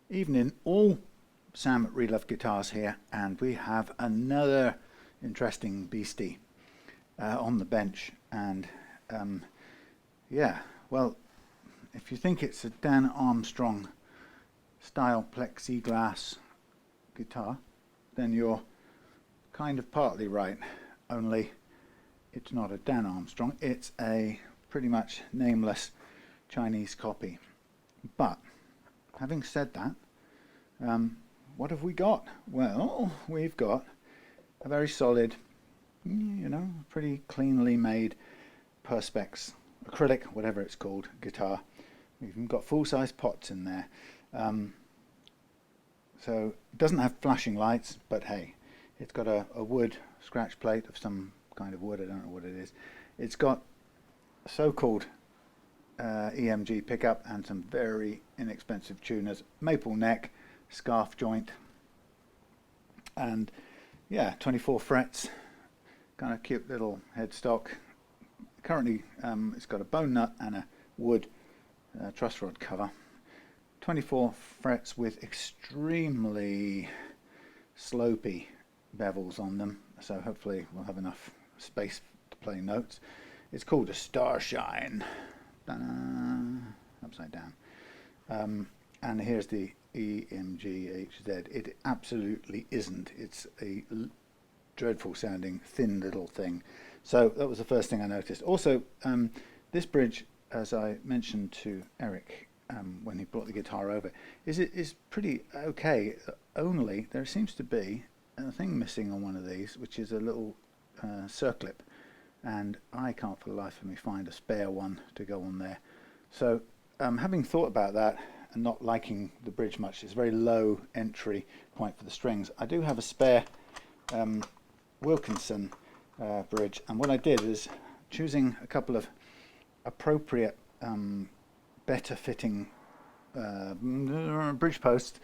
Evening all, Sam at Relove Guitars here, and we have another interesting beastie on the bench. And yeah, well, if you think it's a Dan Armstrong style plexiglass guitar, then you're kind of partly right, only it's not a Dan Armstrong, it's a pretty much nameless Chinese copy. But having said that, what have we got? Well, we've got a very solid, pretty cleanly made perspex, acrylic, whatever it's called, guitar. We've even got full-size pots in there. So it doesn't have flashing lights, but hey, it's got a wood scratch plate of some kind of wood, I don't know what it is. It's got a so-called EMG pickup and some very inexpensive tuners, maple neck, scarf joint, and yeah, 24 frets, kind of cute little headstock. Currently it's got a bone nut and a wood truss rod cover. 24 frets with extremely slopey bevels on them, so hopefully we'll have enough space to play notes. It's called a Starshine. Upside down. And here's the EMGHZ. It absolutely isn't. It's a dreadful sounding thin little thing. So that was the first thing I noticed. Also, this bridge, as I mentioned to Eric when he brought the guitar over, is pretty okay. Only there seems to be a thing missing on one of these, which is a little circlip, and I can't for the life of me find a spare one to go on there. So having thought about that and not liking the bridge much, it's a very low entry point for the strings. I do have a spare Wilkinson bridge, and what I did is choosing a couple of appropriate better fitting bridge posts.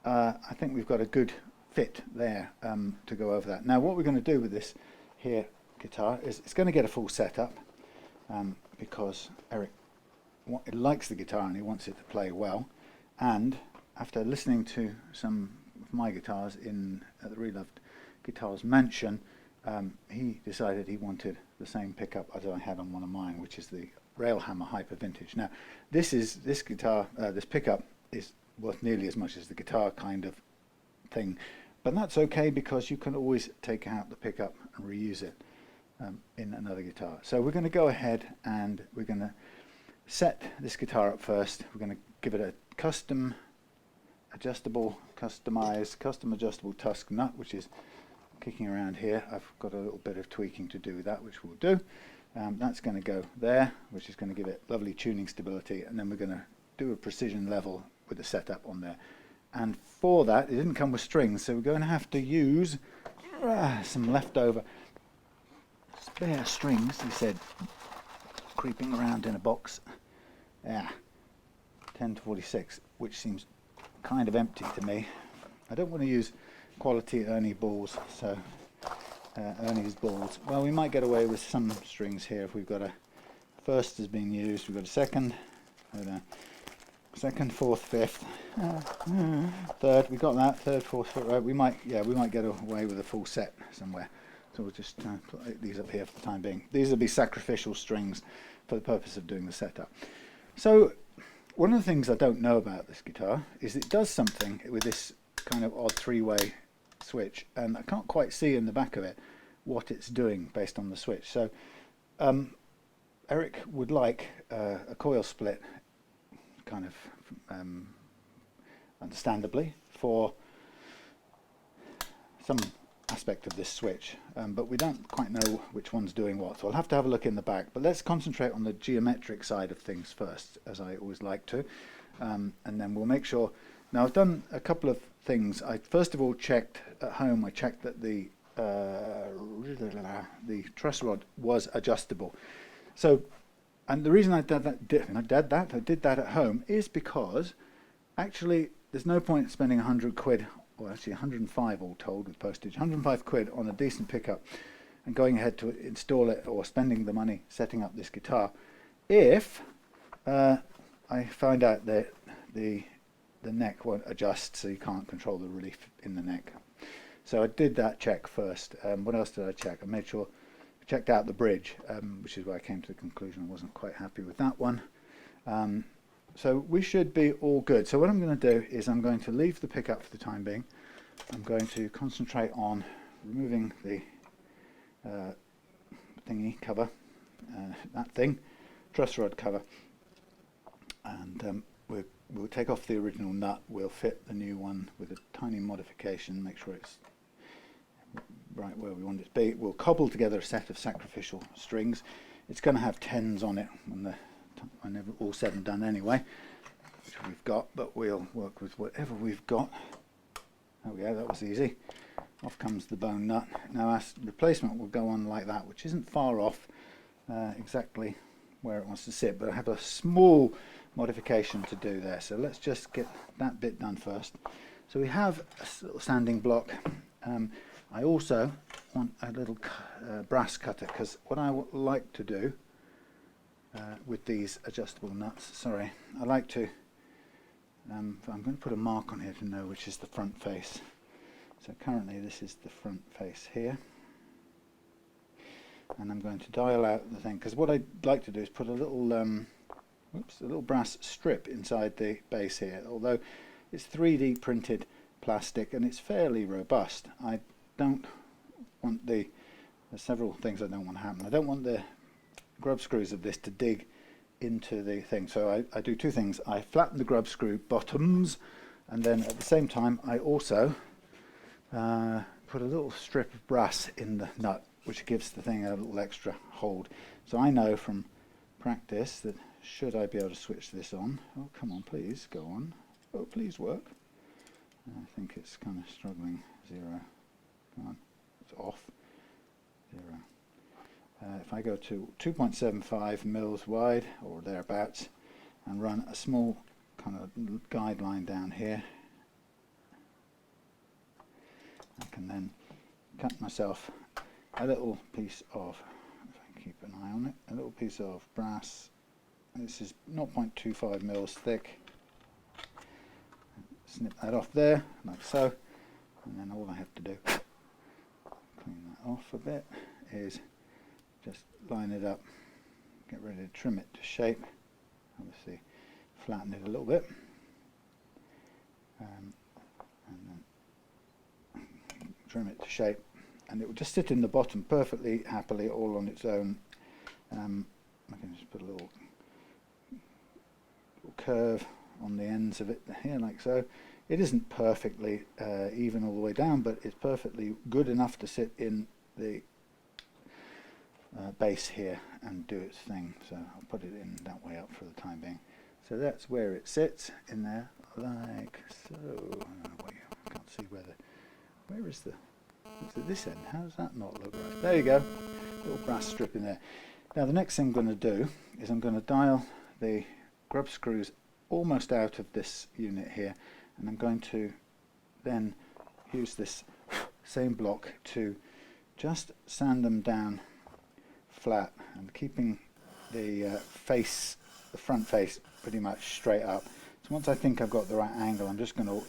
I think we've got a good fit there to go over that. Now what we're going to do with this here guitar is it's going to get a full setup because Eric likes the guitar and he wants it to play well, and after listening to some of my guitars at the Reloved Guitars Mansion, he decided he wanted the same pickup as I had on one of mine, which is the Railhammer Hyper Vintage. Now this pickup is worth nearly as much as the guitar kind of thing, but that's okay because you can always take out the pickup and reuse it in another guitar. So we're going to go ahead and we're going to set this guitar up first. We're going to give it a custom adjustable tusk nut, which is kicking around here. I've got a little bit of tweaking to do with that, which we'll do. That's going to go there, which is going to give it lovely tuning stability, and then we're going to do a precision level with the setup on there. And for that, it didn't come with strings, so we're going to have to use some leftover spare strings, he said, creeping around in a box. Yeah, 10 to 46, which seems kind of empty to me. I don't want to use quality Ernie balls, so Ernie's balls. Well, we might get away with some strings here if we've got a first has been used, we've got a second, second, fourth, fifth, third. We got that third, fourth, fifth, right? We might get away with a full set somewhere. So we'll just put these up here for the time being. These will be sacrificial strings for the purpose of doing the setup. So one of the things I don't know about this guitar is it does something with this kind of odd three-way switch, and I can't quite see in the back of it what it's doing based on the switch. So Eric would like a coil split, kind of understandably, for some aspect of this switch, but we don't quite know which one's doing what, so I'll have to have a look in the back. But let's concentrate on the geometric side of things first, as I always like to, and then we'll make sure. Now I've done a couple of things. I first of all checked at home. I checked that the truss rod was adjustable. So, and the reason I did that at home is because actually there's no point spending 100 quid, or actually 105 all told with postage, 105 quid on a decent pickup and going ahead to install it, or spending the money setting up this guitar, if I find out that the the neck won't adjust, so you can't control the relief in the neck. So I did that check first. What else did I check? I made sure I checked out the bridge, which is where I came to the conclusion I wasn't quite happy with that one. So we should be all good. So what I'm going to do is I'm going to leave the pickup for the time being. I'm going to concentrate on removing the thingy cover, that thing, truss rod cover, and we'll take off the original nut. We'll fit the new one with a tiny modification, make sure it's right where we want it to be. We'll cobble together a set of sacrificial strings. It's going to have 10s on it when all said and done anyway, which we've got, but we'll work with whatever we've got. There we go, that was easy. Off comes the bone nut. Now our replacement will go on like that, which isn't far off exactly where it wants to sit, but I have a small modification to do there. So let's just get that bit done first. So we have a little sanding block. I also want a little brass cutter, because what I would like to do with these adjustable nuts, I like to, I'm going to put a mark on here to know which is the front face. So currently this is the front face here, and I'm going to dial out the thing, because what I'd like to do is put a little a little brass strip inside the base here. Although it's 3D printed plastic and it's fairly robust, I don't want there's several things I don't want to happen. I don't want the grub screws of this to dig into the thing, so I do two things. I flatten the grub screw bottoms, and then at the same time I also put a little strip of brass in the nut, which gives the thing a little extra hold. So I know from practice that should I be able to switch this on, oh come on please, go on, oh please work. I think it's kind of struggling. 0, come on, it's off, 0. If I go to 2.75 mils wide or thereabouts and run a small kind of guideline down here, I can then cut myself a little piece of, if I keep an eye on it, a little piece of brass. This is 0.25 mils thick. Snip that off there, like so, and then all I have to do, clean that off a bit, is just line it up, get ready to trim it to shape, obviously flatten it a little bit, and then trim it to shape, and it will just sit in the bottom perfectly happily all on its own. I can just put a little curve on the ends of it here like so. It isn't perfectly even all the way down, but it's perfectly good enough to sit in the base here and do its thing. So I'll put it in that way up for the time being. So that's where it sits in there, like so. I can't see where is it's at this end. How does that not look right? There you go, little brass strip in there. Now the next thing I'm going to do is I'm going to dial the grub screws almost out of this unit here, and I'm going to then use this same block to just sand them down flat and keeping the front face pretty much straight up. So once I think I've got the right angle, I'm just going to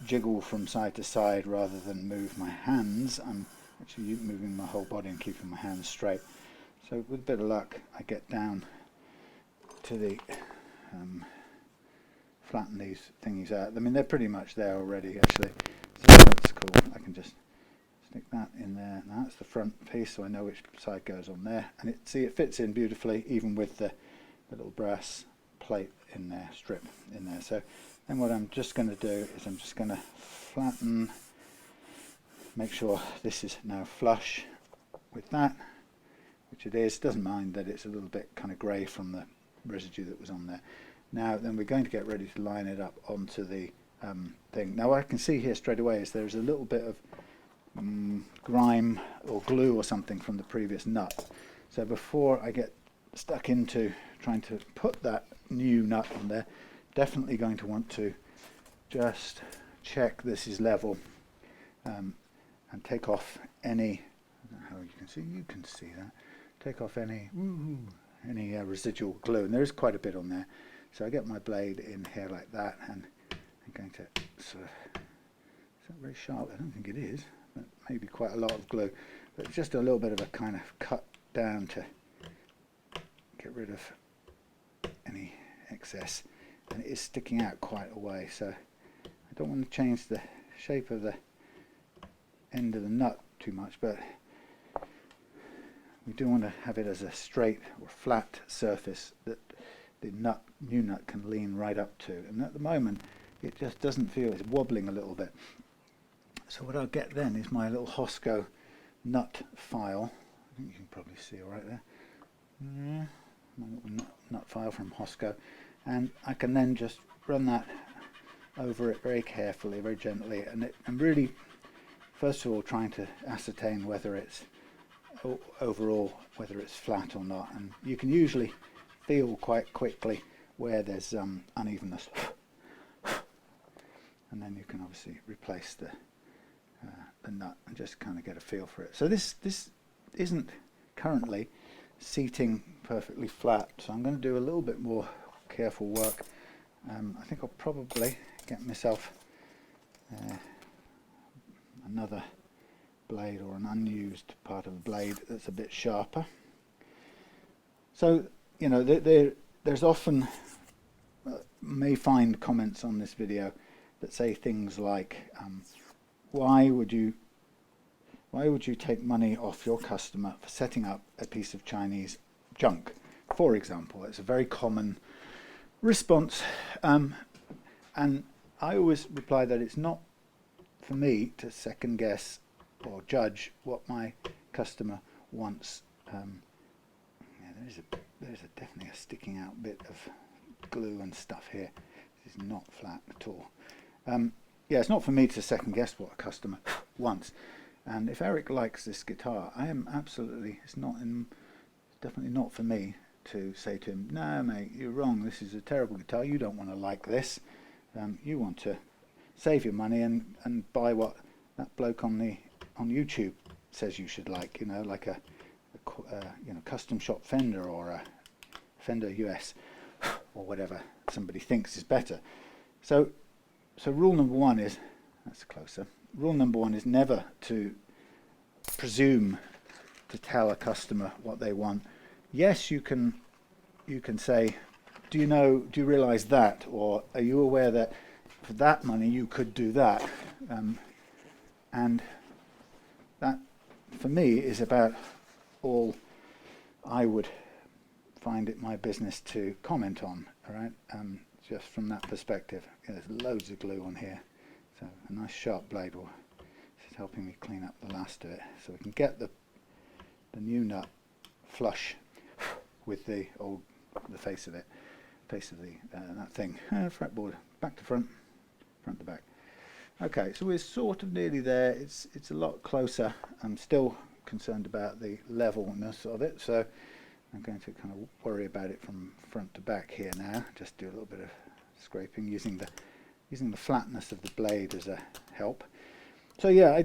jiggle from side to side rather than move my hands. I'm actually moving my whole body and keeping my hands straight. So with a bit of luck I get down to the flatten these thingies out. I mean, they're pretty much there already actually, so that's cool. I can just stick that in there. Now that's the front piece, so I know which side goes on there, and it fits in beautifully even with the little brass plate in there, strip in there. So then what I'm just going to do is I'm just going to flatten, make sure this is now flush with that, which it is. Doesn't mind that it's a little bit kind of grey from the residue that was on there. Now then we're going to get ready to line it up onto the thing. Now what I can see here straight away is there's a little bit of grime or glue or something from the previous nut. So before I get stuck into trying to put that new nut on there, definitely going to want to just check this is level, and take off any, I don't know how you can see that, take off any residual glue, and there is quite a bit on there. So I get my blade in here like that, and I'm going to sort of, is that very sharp? I don't think it is, but maybe quite a lot of glue. But it's just a little bit of a kind of cut down to get rid of any excess. And it is sticking out quite a way, so I don't want to change the shape of the end of the nut too much, but we do want to have it as a straight or flat surface that the new nut can lean right up to. And at the moment it just doesn't feel, it's wobbling a little bit. So what I'll get then is my little Hosco nut file. I think you can probably see all right there. Yeah, my little nut file from Hosco, and I can then just run that over it very carefully, very gently, and I'm really first of all trying to ascertain whether it's overall whether it's flat or not, and you can usually feel quite quickly where there's unevenness, and then you can obviously replace the nut and just kind of get a feel for it. So this isn't currently seating perfectly flat, so I'm going to do a little bit more careful work. I think I'll probably get myself another blade or an unused part of a blade that's a bit sharper. So, you know, there's often may find comments on this video that say things like, why would you take money off your customer for setting up a piece of Chinese junk, for example? It's a very common response, and I always reply that it's not for me to second guess or judge what my customer wants. Yeah, there's definitely a sticking out bit of glue and stuff here. This is not flat at all. Yeah, it's not for me to second guess what a customer wants. And if Eric likes this guitar, I am absolutely, it's definitely not for me to say to him, no mate, you're wrong, this is a terrible guitar, you don't want to like this. You want to save your money and buy what that bloke on YouTube says you should like, you know, like a custom shop Fender or a Fender US or whatever somebody thinks is better. So rule number one is, that's closer, rule number one is never to presume to tell a customer what they want. Yes, you can say, do you realize that, or are you aware that for that money you could do that? And that for me is about all I would find it my business to comment on, all right? Just from that perspective. Yeah, there's loads of glue on here, so a nice sharp blade is helping me clean up the last of it, so we can get the new nut flush with the face of that thing. Fretboard back to front, front to back. Okay, so we're sort of nearly there. It's a lot closer. I'm still concerned about the levelness of it, so I'm going to kind of worry about it from front to back here now. Just do a little bit of scraping using the flatness of the blade as a help. So yeah,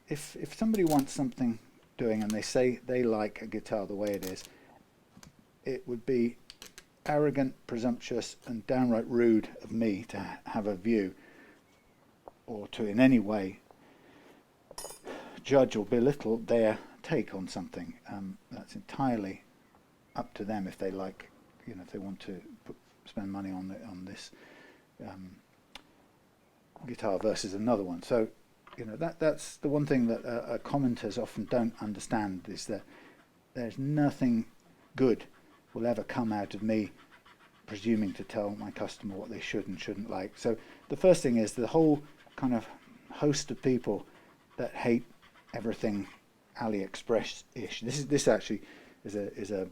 if somebody wants something doing and they say they like a guitar the way it is, it would be arrogant, presumptuous and downright rude of me to have a view or to in any way judge or belittle their take on something. That's entirely up to them if they like, if they want to spend money on this guitar versus another one. So that's the one thing that commenters often don't understand, is that there's nothing good will ever come out of me presuming to tell my customer what they should and shouldn't like. So the first thing is the whole kind of host of people that hate everything AliExpress-ish. This actually is a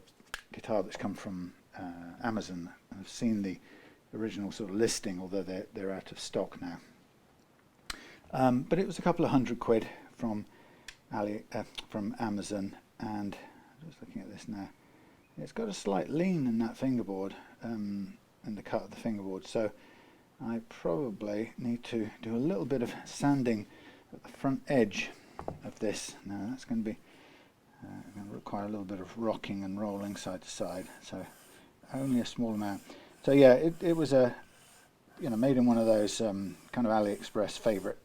guitar that's come from Amazon. I've seen the original sort of listing, although they're out of stock now. But it was a couple of £100 from Amazon, and I'm just looking at this now. It's got a slight lean in that fingerboard, in the cut of the fingerboard, so I probably need to do a little bit of sanding at the front edge of this. Now that's going to be going to require a little bit of rocking and rolling side to side, so only a small amount. So yeah, it was a you know, made in one of those kind of AliExpress favourite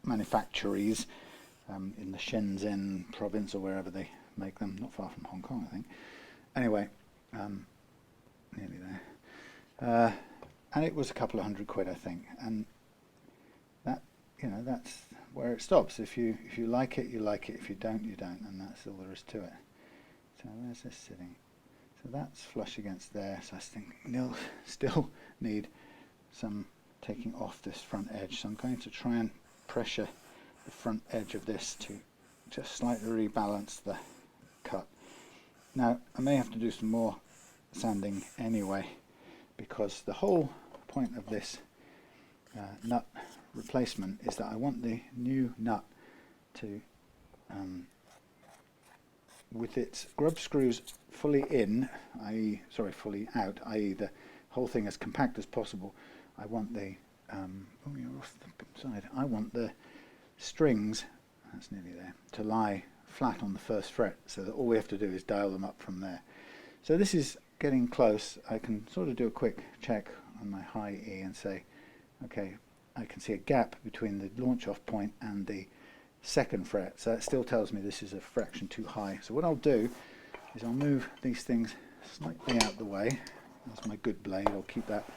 manufactories in the Shenzhen province or wherever they make them, not far from Hong Kong, I think. Anyway, nearly there. And it was a couple of £100, I think, and that, you know, that's where it stops. If you like it, you like it. If you don't, you don't, and that's all there is to it. So where's this sitting? So that's flush against there. So I think they'll still need some taking off this front edge. So I'm going to try and pressure the front edge of this to just slightly rebalance the cut. Now I may have to do some more sanding anyway, because the whole point of this nut replacement is that I want the new nut to, with its grub screws fully in, i.e. sorry, fully out, i.e. the whole thing as compact as possible. I want the oh, you're off the side. I want the strings, that's nearly there, to lie flat on the first fret, so that all we have to do is dial them up from there. So this is getting close. I can sort of do a quick check on my high E and say, okay, I can see a gap between the launch off point and the second fret, so that still tells me this is a fraction too high. So what I'll do is I'll move these things slightly out the way. That's my good blade, I'll keep that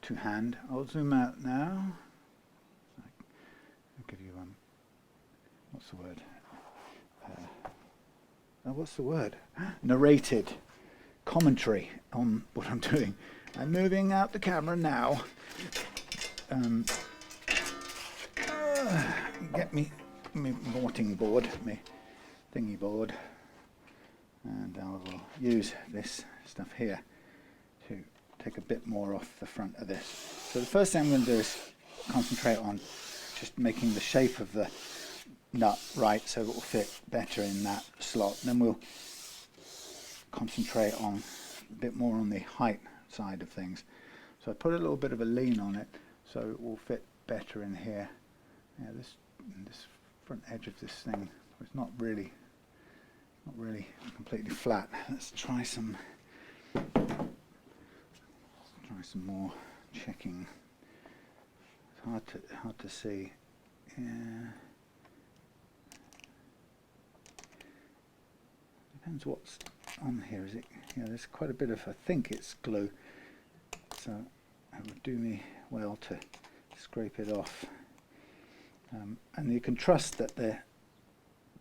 to hand. I'll zoom out now. I'll give you what's the word? What's the word? Narrated commentary on what I'm doing. I'm moving out the camera now. Get me morting board, me thingy board, and I will use this stuff here to take a bit more off the front of this. So the first thing I'm going to do is concentrate on just making the shape of the nut right so it will fit better in that slot. Then we'll concentrate on a bit more on the height side of things. So I put a little bit of a lean on it so it will fit better in here. Yeah, this front edge of this thing, it's not really completely flat. Let's try some more checking. It's hard to see. Yeah. Depends what's on here. Is it? Yeah, there's quite a bit of, I think it's glue. So it would do me well to scrape it off. And you can trust that the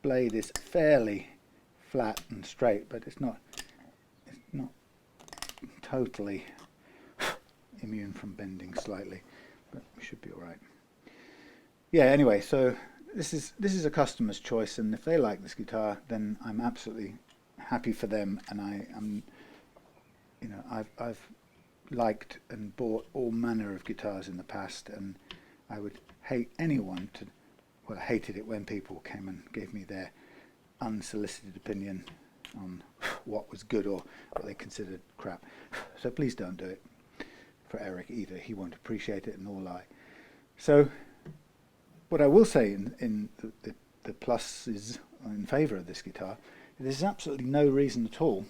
blade is fairly flat and straight, but it's not totally immune from bending slightly, but we should be all right. Yeah, anyway, so this is a customer's choice, and if they like this guitar, then I'm absolutely happy for them. And I'm, you know, I've liked and bought all manner of guitars in the past, and I would hate anyone to, well, I hated it when people came and gave me their unsolicited opinion on what was good or what they considered crap. So please don't do it for Eric either. He won't appreciate it, and nor will I. So what I will say in the pluses in favour of this guitar, there's absolutely no reason at all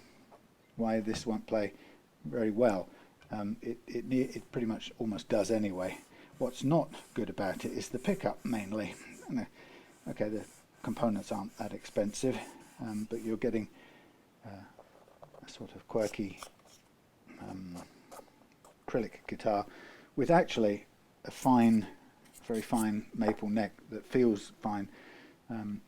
why this won't play very well. It pretty much almost does anyway. What's not good about it is the pickup mainly. Okay, the components aren't that expensive, but you're getting a sort of quirky acrylic guitar with actually a fine, very fine maple neck that feels fine, and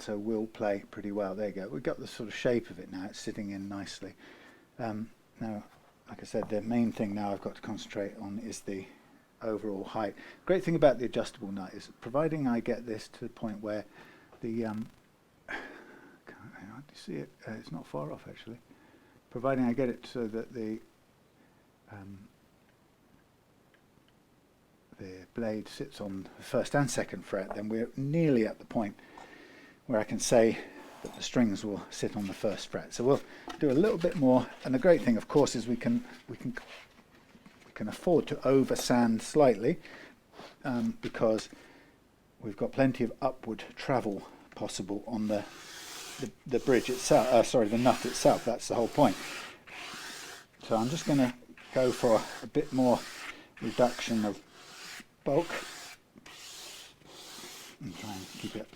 so will play pretty well. There you go. We've got the sort of shape of it now. It's sitting in nicely. Now, like I said, the main thing now I've got to concentrate on is the overall height. Great thing about the adjustable nut is, providing I get this to the point where the do you see it? It's not far off actually. Providing I get it so that the blade sits on the first and second fret, then we're nearly at the point where I can say that the strings will sit on the first fret. So we'll do a little bit more, and the great thing, of course, is we can afford to over sand slightly, because we've got plenty of upward travel possible on the bridge itself. Sorry, the nut itself. That's the whole point. So I'm just going to go for a bit more reduction of bulk and try and keep it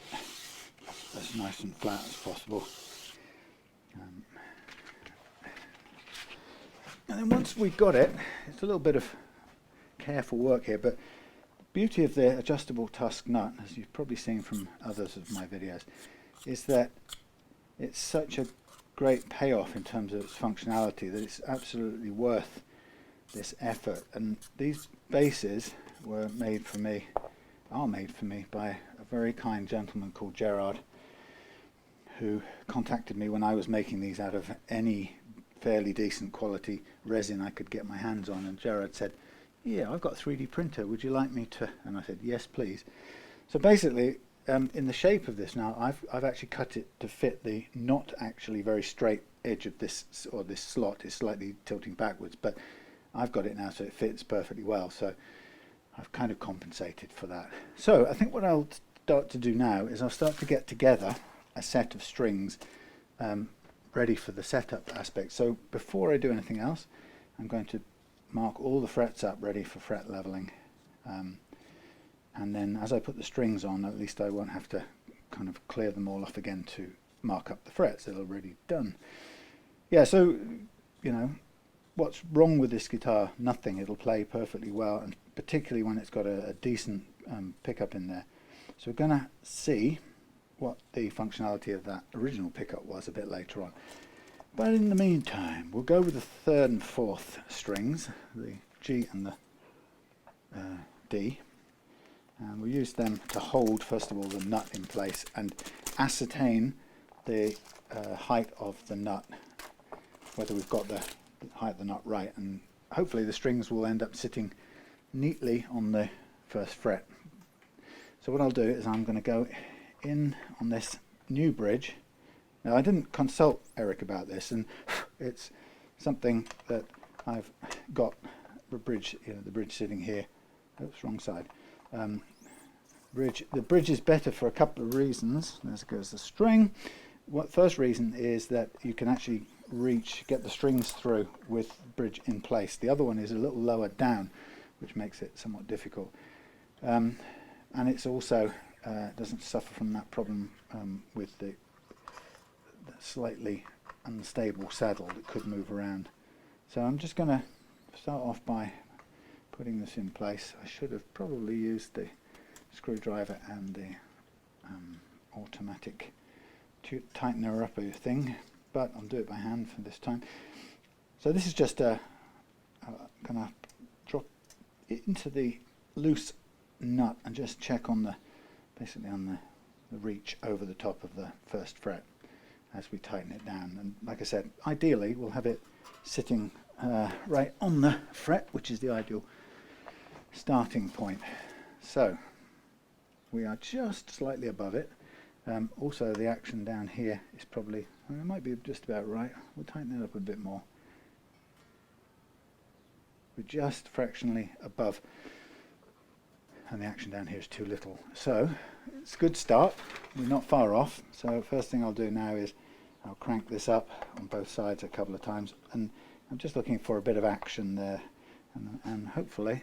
as nice and flat as possible. And then once we've got it, it's a little bit of careful work here, but the beauty of the adjustable tusk nut, as you've probably seen from others of my videos, is that it's such a great payoff in terms of its functionality that it's absolutely worth this effort. And these bases were made for me, are made for me by a very kind gentleman called Gerard, who contacted me when I was making these out of any fairly decent quality resin I could get my hands on, and Gerard said, yeah, I've got a 3D printer, would you like me to? And I said, yes please. So basically, in the shape of this now, I've actually cut it to fit the not actually very straight edge of this, or this slot is slightly tilting backwards, but I've got it now so it fits perfectly well, so I've kind of compensated for that. So I think what I'll start to do now is I'll start to get together a set of strings ready for the setup aspect. So before I do anything else, I'm going to mark all the frets up ready for fret leveling, and then as I put the strings on, at least I won't have to kind of clear them all off again to mark up the frets. They're already done. Yeah, so you know what's wrong with this guitar? Nothing. It'll play perfectly well, and particularly when it's got a decent pickup in there. So we're going to see what the functionality of that original pickup was a bit later on. But in the meantime, we'll go with the third and fourth strings, the G and the D, and we'll use them to hold, first of all, the nut in place and ascertain the height of the nut, whether we've got the height of the nut right, and hopefully the strings will end up sitting neatly on the first fret. So what I'll do is I'm going to go in on this new bridge. Now I didn't consult Eric about this, and it's something that I've got the bridge, the bridge sitting here. Oops, wrong side. The bridge is better for a couple of reasons. There goes the string. First reason is that you can actually get the strings through with the bridge in place. The other one is a little lower down, which makes it somewhat difficult. And it's also doesn't suffer from that problem with the slightly unstable saddle that could move around. So I'm just going to start off by putting this in place. I should have probably used the screwdriver and the automatic tightener upper thing, but I'll do it by hand for this time. So this is just going to drop it into the loose nut and just check on the basically on the reach over the top of the first fret as we tighten it down. And like I said, ideally we'll have it sitting right on the fret, which is the ideal starting point. So we are just slightly above it. Also the action down here is probably, it might be just about right. We'll tighten it up a bit more. We're just fractionally above, and the action down here is too little. So it's a good start. We're not far off. So first thing I'll do now is I'll crank this up on both sides a couple of times, and I'm just looking for a bit of action there, and hopefully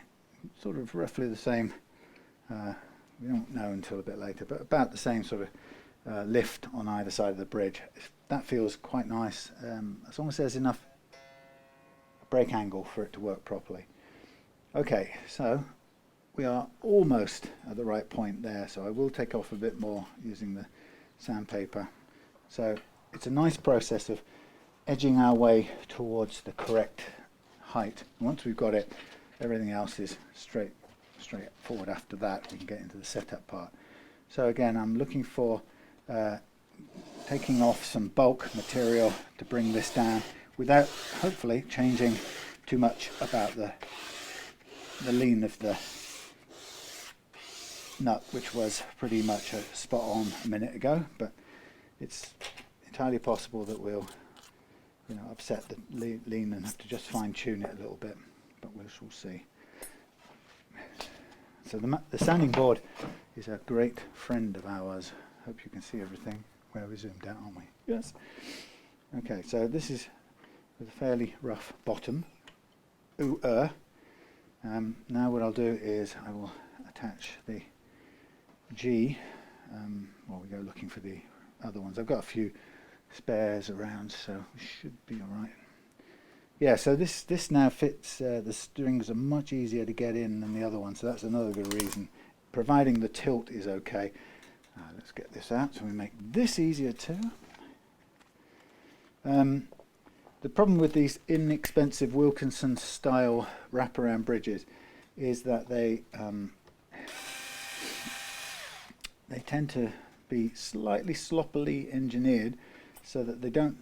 sort of roughly the same, we don't know until a bit later, but about the same sort of lift on either side of the bridge. That feels quite nice, as long as there's enough break angle for it to work properly. Okay, so we are almost at the right point there, so I will take off a bit more using the sandpaper. So it's a nice process of edging our way towards the correct height. Once we've got it, everything else is straightforward after that. We can get into the setup part. So again, I'm looking for taking off some bulk material to bring this down without hopefully changing too much about the lean of the nut, which was pretty much spot on a minute ago, but it's entirely possible that we'll upset the lean and have to just fine tune it a little bit, but we shall see. So the sanding board is a great friend of ours. Hope you can see everything where we zoomed out, aren't we? Yes. Okay, so this is with a fairly rough bottom. Now what I'll do is I will attach the G while we go looking for the other ones. I've got a few spares around, so we should be alright. Yeah, so this now fits, the strings are much easier to get in than the other one, so that's another good reason, providing the tilt is okay. Let's get this out so we make this easier too. The problem with these inexpensive Wilkinson style wraparound bridges is that they tend to be slightly sloppily engineered so that they don't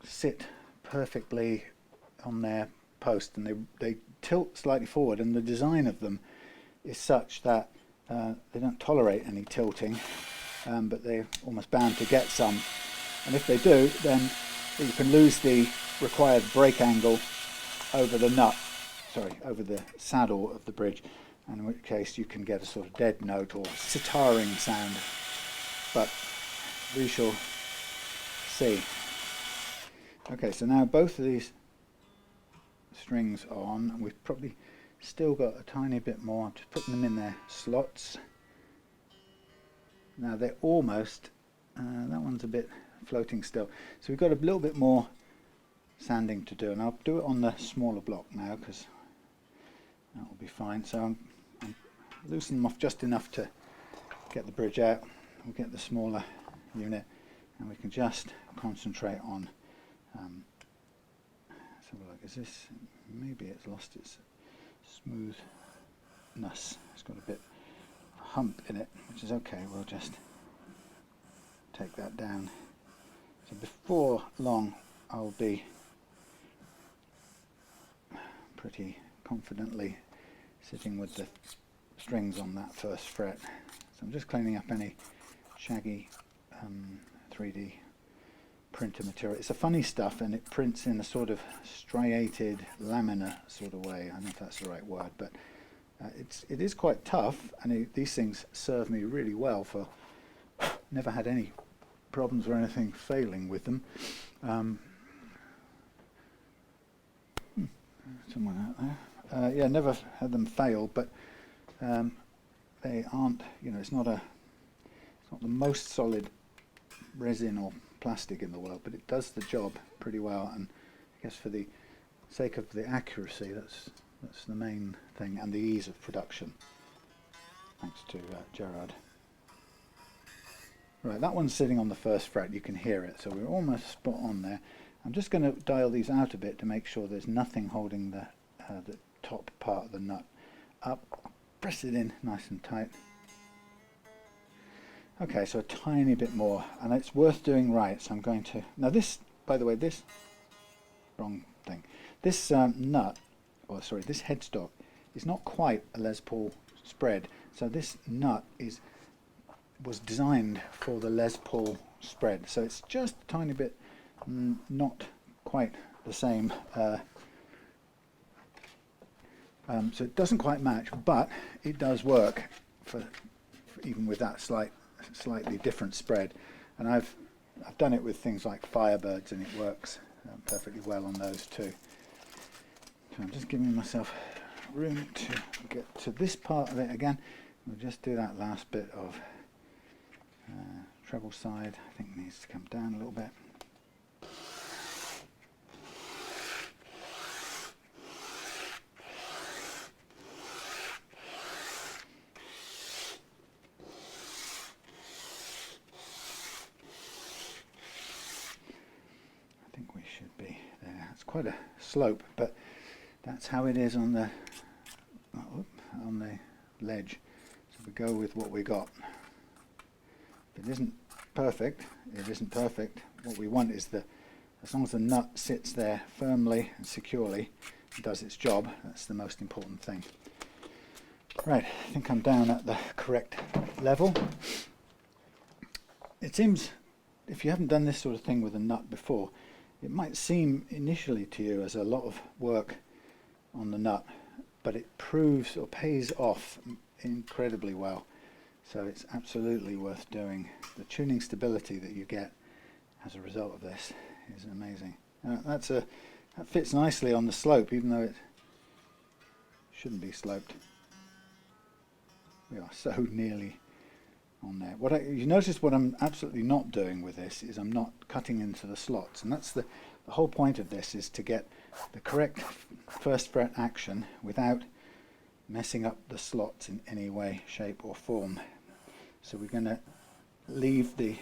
sit perfectly on their post, and they tilt slightly forward, and the design of them is such that they don't tolerate any tilting, but they're almost bound to get some, and if they do, then you can lose the required brake angle over the nut, over the saddle of the bridge, and in which case you can get a sort of dead note or sitaring sound, but we shall see. Okay, so now both of these strings are on, and we've probably still got a tiny bit more. I'm just putting them in their slots. Now they're almost, that one's a bit floating still, so we've got a little bit more sanding to do, and I'll do it on the smaller block now because that will be fine. So I'm loosening them off just enough to get the bridge out. We'll get the smaller unit, and we can just concentrate on let's have a look. Is this, maybe it's lost its smoothness. It's got a bit of a hump in it, which is okay. We'll just take that down. So before long I'll be pretty confidently sitting with the strings on that first fret. So I'm just cleaning up any shaggy 3D printer material. It's a funny stuff, and it prints in a sort of striated laminar sort of way. I don't know if that's the right word, but it is quite tough, and these things serve me really well. For never had any problems or anything failing with them. Someone out there. Yeah, never had them fail, but they aren't. You know, it's not the most solid resin or plastic in the world, but it does the job pretty well. And I guess for the sake of the accuracy, that's the main thing, and the ease of production. Thanks to Gerard. Right, that one's sitting on the first fret. You can hear it, so we're almost spot on there. I'm just going to dial these out a bit to make sure there's nothing holding the top part of the nut up. Press it in nice and tight. Okay, so a tiny bit more, and it's worth doing right. So I'm going to, now this, by the way, this wrong thing. This nut, or sorry, this headstock is not quite a Les Paul spread. So this nut was designed for the Les Paul spread. So it's just a tiny bit not quite the same. So it doesn't quite match, but it does work for even with that slightly different spread. And I've done it with things like Firebirds, and it works perfectly well on those too. So I'm just giving myself room to get to this part of it again. We'll just do that last bit of treble side. I think needs to come down a little bit. I think we should be there. It's quite a slope, but that's how it is on the ledge. So we go with what we got. If it isn't perfect, it isn't perfect. What we want is as long as the nut sits there firmly and securely and does its job, that's the most important thing. Right, I think I'm down at the correct level. It seems, if you haven't done this sort of thing with a nut before, it might seem initially to you as a lot of work on the nut, but it proves or pays off incredibly well. So it's absolutely worth doing. The tuning stability that you get as a result of this is amazing. That fits nicely on the slope, even though it shouldn't be sloped. We are so nearly on there. You notice what I'm absolutely not doing with this is I'm not cutting into the slots, and that's the whole point of this, is to get the correct first fret action without messing up the slots in any way, shape or form. So we're going to leave the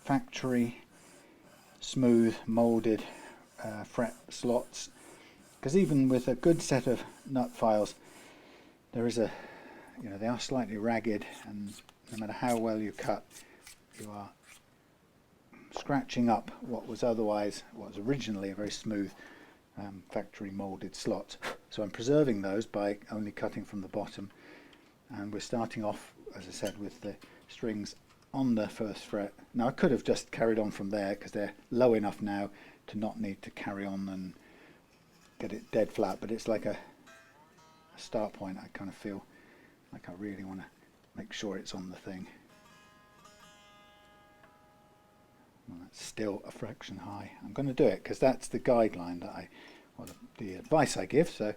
factory smooth molded fret slots, because even with a good set of nut files, there is they are slightly ragged, and no matter how well you cut, you are scratching up what was originally a very smooth factory molded slot. So I'm preserving those by only cutting from the bottom, and we're starting off, as I said, with the strings on the first fret. Now I could have just carried on from there because they're low enough now to not need to carry on and get it dead flat, but it's like a start point. I kind of feel like I really want to make sure it's on the thing. Well, that's still a fraction high. I'm going to do it because that's the guideline that the advice I give, so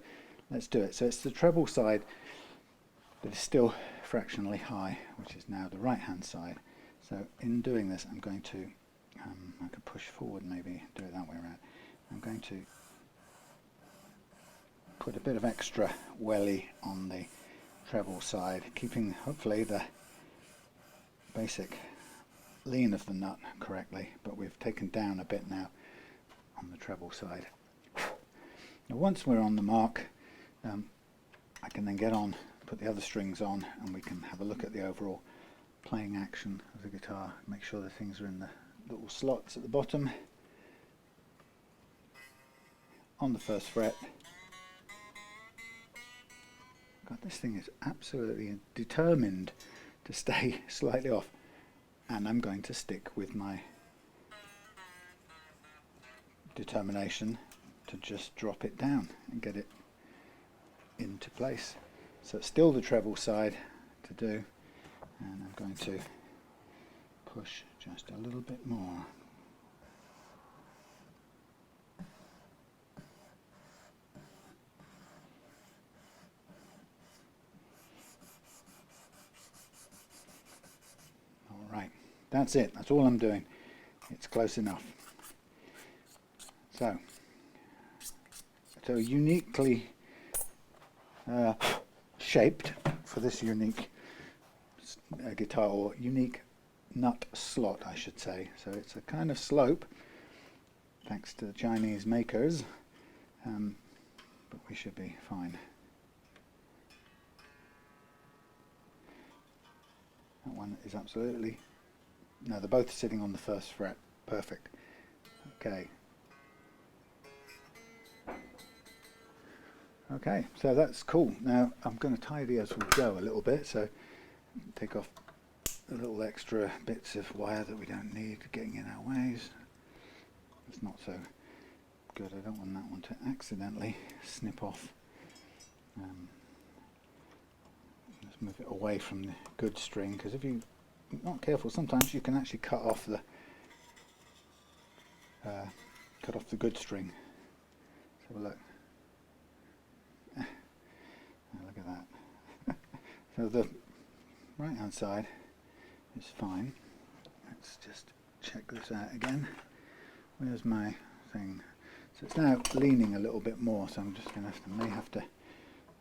let's do it. So it's the treble side that is still fractionally high, which is now the right hand side. So in doing this, I'm going to, I could push forward, maybe do it that way around. I'm going to put a bit of extra welly on the treble side, keeping hopefully the basic lean of the nut correctly, but we've taken down a bit now on the treble side. Now once we're on the mark, I can then get on, put the other strings on, and we can have a look at the overall playing action of the guitar, make sure the things are in the little slots at the bottom on the first fret. God, this thing is absolutely determined to stay slightly off, and I'm going to stick with my determination to just drop it down and get it into place. So it's still the treble side to do, and I'm going to push just a little bit more. Alright, that's it, that's all I'm doing. It's close enough. So uniquely shaped for this unique guitar, or unique nut slot I should say. So it's a kind of slope thanks to the Chinese makers, but we should be fine. That one is absolutely, no, they're both sitting on the first fret, perfect. Okay. Okay, so that's cool. Now I'm going to tidy as we go a little bit, so take off the little extra bits of wire that we don't need getting in our ways. It's not so good. I don't want that one to accidentally snip off. Let's move it away from the good string, because if you're not careful, sometimes you can actually cut off the good string. Let's have a look. Look at that. So the right hand side is fine. Let's just check this out again. Where's my thing? So it's now leaning a little bit more, so I'm just going to may have to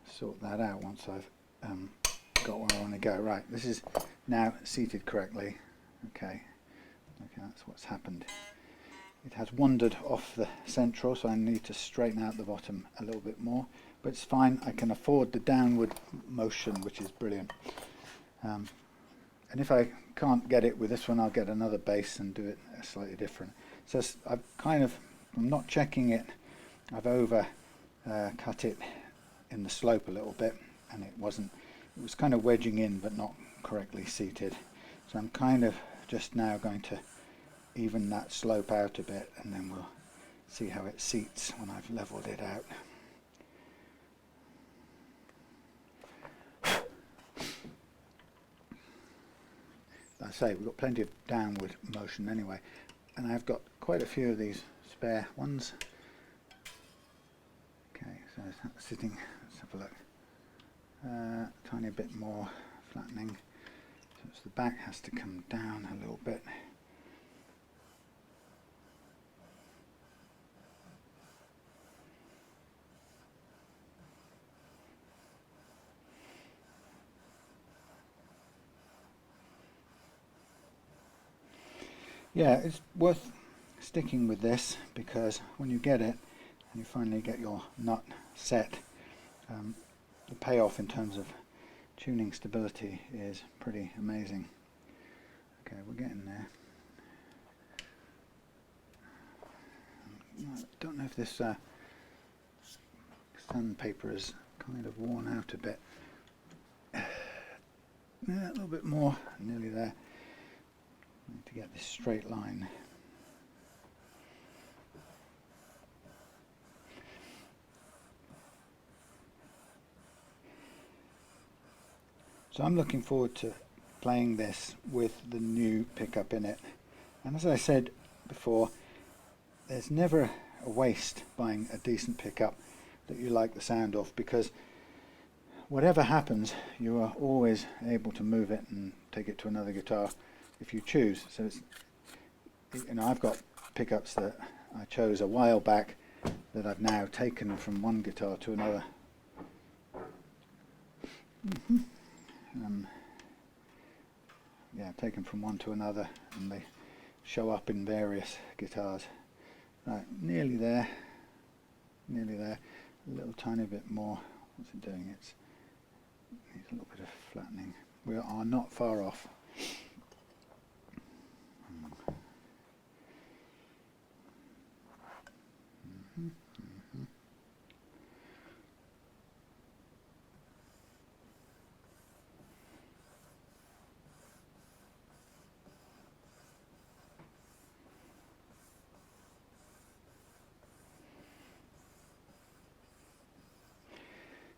sort that out once I've got where I want to go. Right, this is now seated correctly. Okay, that's what's happened. It has wandered off the central, so I need to straighten out the bottom a little bit more. But it's fine, I can afford the downward motion, which is brilliant. And if I can't get it with this one, I'll get another bass and do it slightly different. So I'm not checking it, I've cut it in the slope a little bit, and it was kind of wedging in but not correctly seated. So I'm kind of just now going to even that slope out a bit, and then we'll see how it seats when I've leveled it out. I say we've got plenty of downward motion anyway, and I've got quite a few of these spare ones. Okay, so that's sitting, let's have a look. tiny bit more flattening, so the back has to come down a little bit. Yeah, it's worth sticking with this, because when you get it and you finally get your nut set, the payoff in terms of tuning stability is pretty amazing. Okay, we're getting there. I don't know if this sandpaper is kind of worn out a bit. Yeah, a little bit more, nearly there. I need to get this straight line. So I'm looking forward to playing this with the new pickup in it. And as I said before, there's never a waste buying a decent pickup that you like the sound of, because whatever happens, you are always able to move it and take it to another guitar if you choose. So it's, you know, I've got pickups that I chose a while back that I've now taken from one guitar to another. Yeah, taken from one to another, and they show up in various guitars. Right, nearly there, nearly there. A little tiny bit more. What's it doing? It needs a little bit of flattening. We are not far off.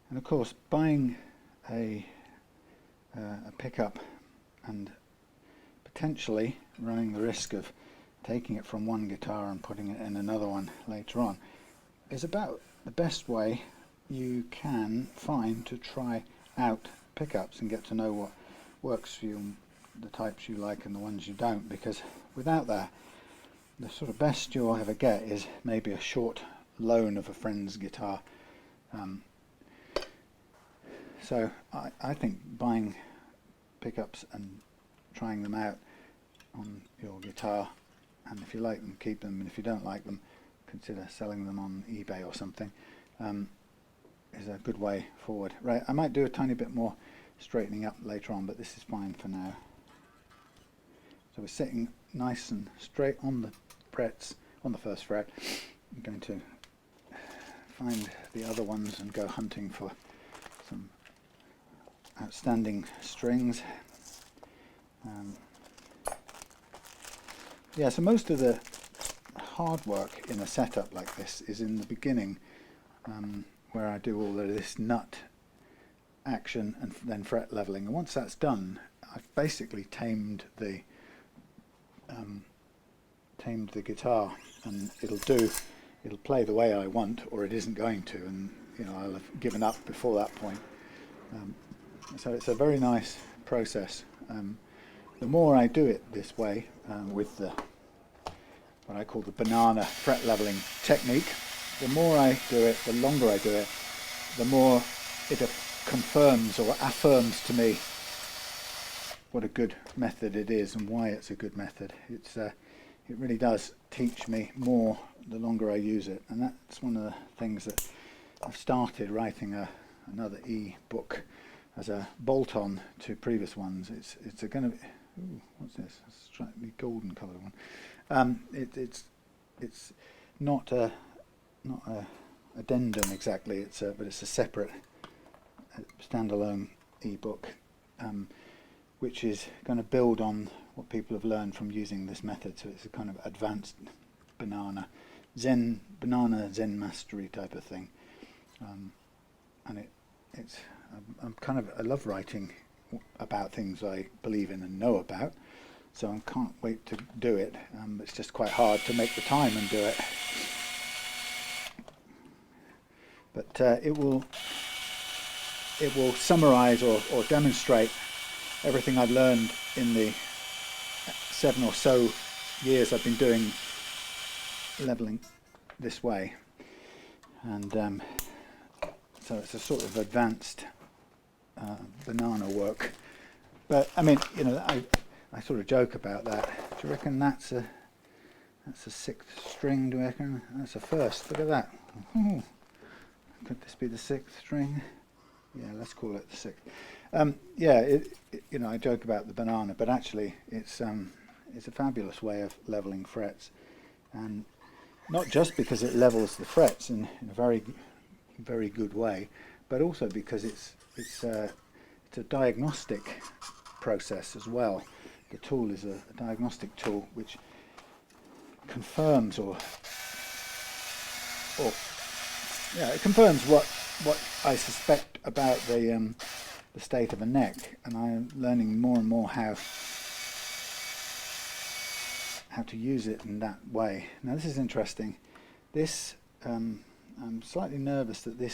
And of course, buying a pickup and potentially running the risk of taking it from one guitar and putting it in another one later on is about the best way you can find to try out pickups and get to know what works for you, the types you like and the ones you don't, because without that, the sort of best you'll ever get is maybe a short loan of a friend's guitar. So I think buying pickups and trying them out on your guitar, and if you like them, keep them, and if you don't like them, consider selling them on eBay or something, is a good way forward. Right, I might do a tiny bit more straightening up later on, but this is fine for now. So we're sitting nice and straight on the frets, on the first fret. I'm going to find the other ones and go hunting for some outstanding strings. Yeah, so most of the hard work in a setup like this is in the beginning, where I do all of this nut action and then fret leveling, and once that's done, I've basically tamed the guitar, and it'll play the way I want, or it isn't going to, and you know, I'll have given up before that point. So it's a very nice process. The more I do it this way, with what I call the banana fret leveling technique, the more I do it, the longer I do it, the more it confirms or affirms to me what a good method it is and why it's a good method. It really does teach me more the longer I use it, and that's one of the things that I've started writing another e-book as a bolt-on to previous ones. It's going to be, ooh, what's this? A slightly golden coloured one. It's not a addendum exactly. But it's a separate standalone e-book, which is going to build on what people have learned from using this method. So it's a kind of advanced banana Zen mastery type of thing, and I love writing about things I believe in and know about, so I can't wait to do it. It's just quite hard to make the time and do it, but it will it will summarize or demonstrate everything I've learned in the 7 or so years I've been doing leveling this way. And so it's a sort of advanced banana work. But I mean, you know, I sort of joke about that. Do you reckon that's a 6th string? Do you reckon that's a first? Look at that. Ooh. Could this be the 6th string? Yeah, let's call it the 6th. Yeah, you know, I joke about the banana, but actually it's a fabulous way of leveling frets, and not just because it levels the frets in a very, very good way, but also because it's a diagnostic process as well. The tool is a diagnostic tool which confirms it confirms what I suspect about the state of a neck, and I'm learning more and more how to use it in that way. Now this is interesting. This I'm slightly nervous that the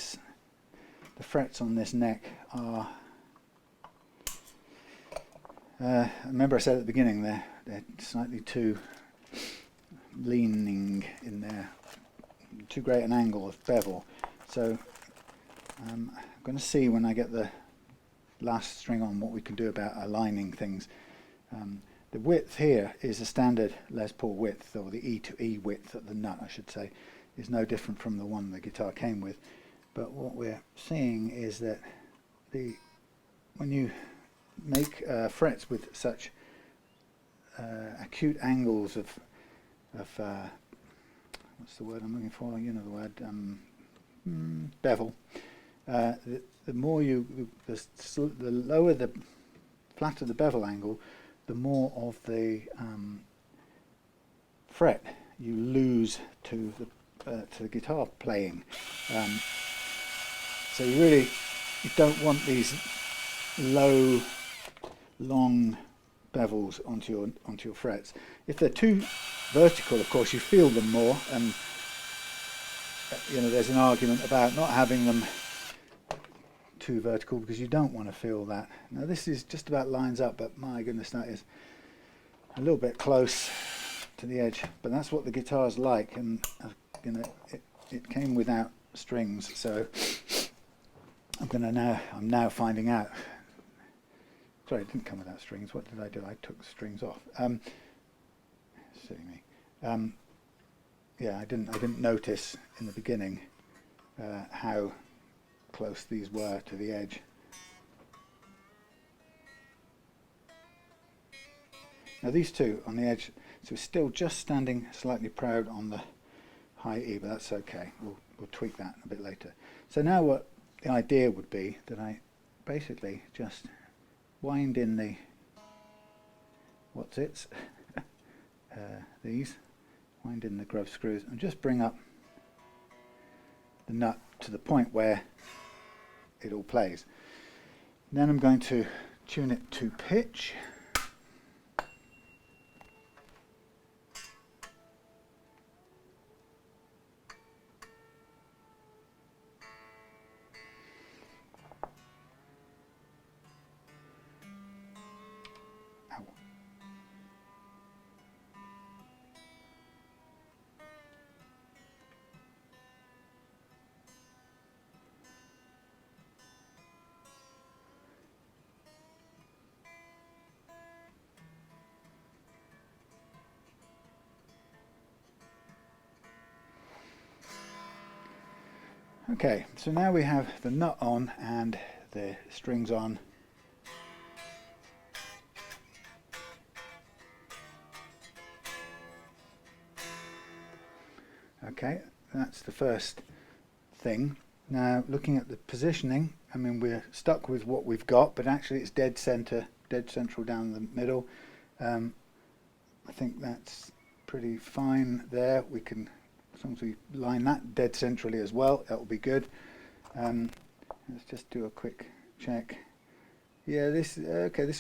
frets on this neck are. Remember I said at the beginning they're slightly too leaning in there, too great an angle of bevel. So I'm going to see when I get the last string on what we can do about aligning things. The width here is a standard Les Paul width, or the E to E width at the nut, I should say, is no different from the one the guitar came with. But what we're seeing is that when you make frets with such acute angles of what's the word I'm looking for? You know the word, bevel. The more the lower the flatter the bevel angle, the more of the fret you lose to the guitar playing. So you don't want these low, long bevels onto your frets. If they're too vertical, of course, you feel them more, and you know there's an argument about not having them too vertical because you don't want to feel that. Now this is just about lines up, but my goodness, that is a little bit close to the edge. But that's what the guitar's like, and you know it came without strings, so I'm now finding out. Sorry, it didn't come without strings. What did I do? I took the strings off. Silly me. Yeah, I didn't notice in the beginning how close these were to the edge. Now these two on the edge, so it's still just standing slightly proud on the high E, but that's okay. We'll tweak that a bit later. So now what the idea would be that I basically just wind in the these, wind in the grub screws, and just bring up the nut to the point where it all plays. Then I'm going to tune it to pitch. Okay, so now we have the nut on and the strings on. Okay, that's the first thing. Now looking at the positioning, I mean we're stuck with what we've got, but actually it's dead central down the middle. I think that's pretty fine there. We can, as long as we line that dead centrally as well, that will be good. Let's just do a quick check. Yeah, this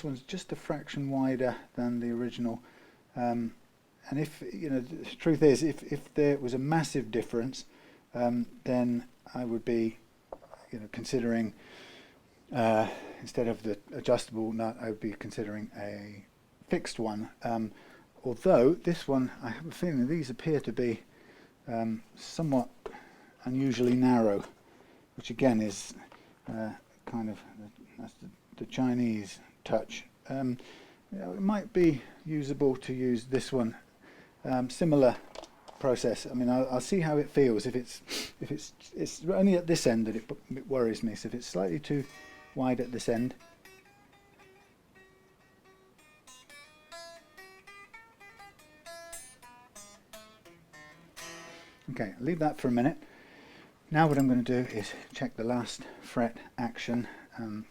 one's just a fraction wider than the original. And if, you know, the truth is, if there was a massive difference, then I would be, you know, considering Instead of the adjustable nut, I would be considering a fixed one. Although this one, I have a feeling these appear to be somewhat unusually narrow, which again is kind of that's the Chinese touch. You know, it might be usable to use this one. Similar process. I mean, I'll see how it feels. If it's only at this end that it worries me. So if it's slightly too wide at this end, okay, leave that for a minute. Now what I'm going to do is check the last fret action.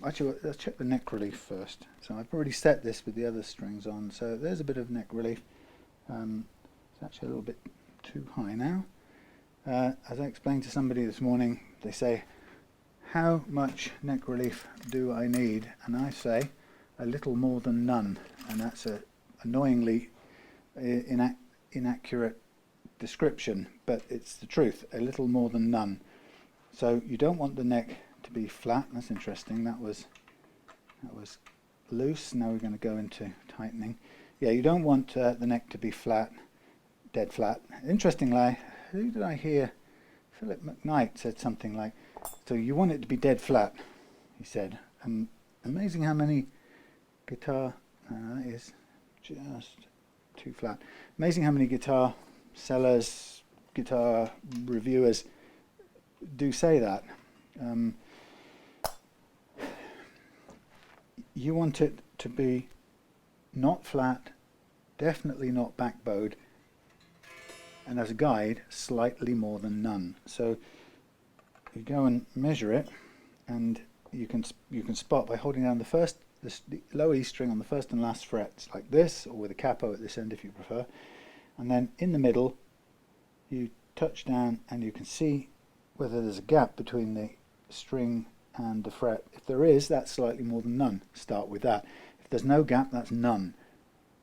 Actually, let's check the neck relief first. So I've already set this with the other strings on, so there's a bit of neck relief. It's actually a little bit too high now. As I explained to somebody this morning, they say, how much neck relief do I need? And I say, a little more than none. And that's a annoyingly inaccurate description, but it's the truth, a little more than none. So you don't want the neck to be flat. That's interesting. That was loose. Now we're going to go into tightening. Yeah, you don't want the neck to be flat, dead flat. Interestingly, who did I hear? Philip McKnight said something like, so you want it to be dead flat, he said. Amazing how many guitar, that is just too flat. Amazing how many guitar sellers, guitar reviewers do say that. You want it to be not flat, definitely not backbowed, and as a guide, slightly more than none. So you go and measure it, and you can spot by holding down the low E string on the first and last frets like this, or with a capo at this end if you prefer, and then in the middle you touch down and you can see whether there's a gap between the string and the fret. If there is, that's slightly more than none. Start with that. If there's no gap, that's none.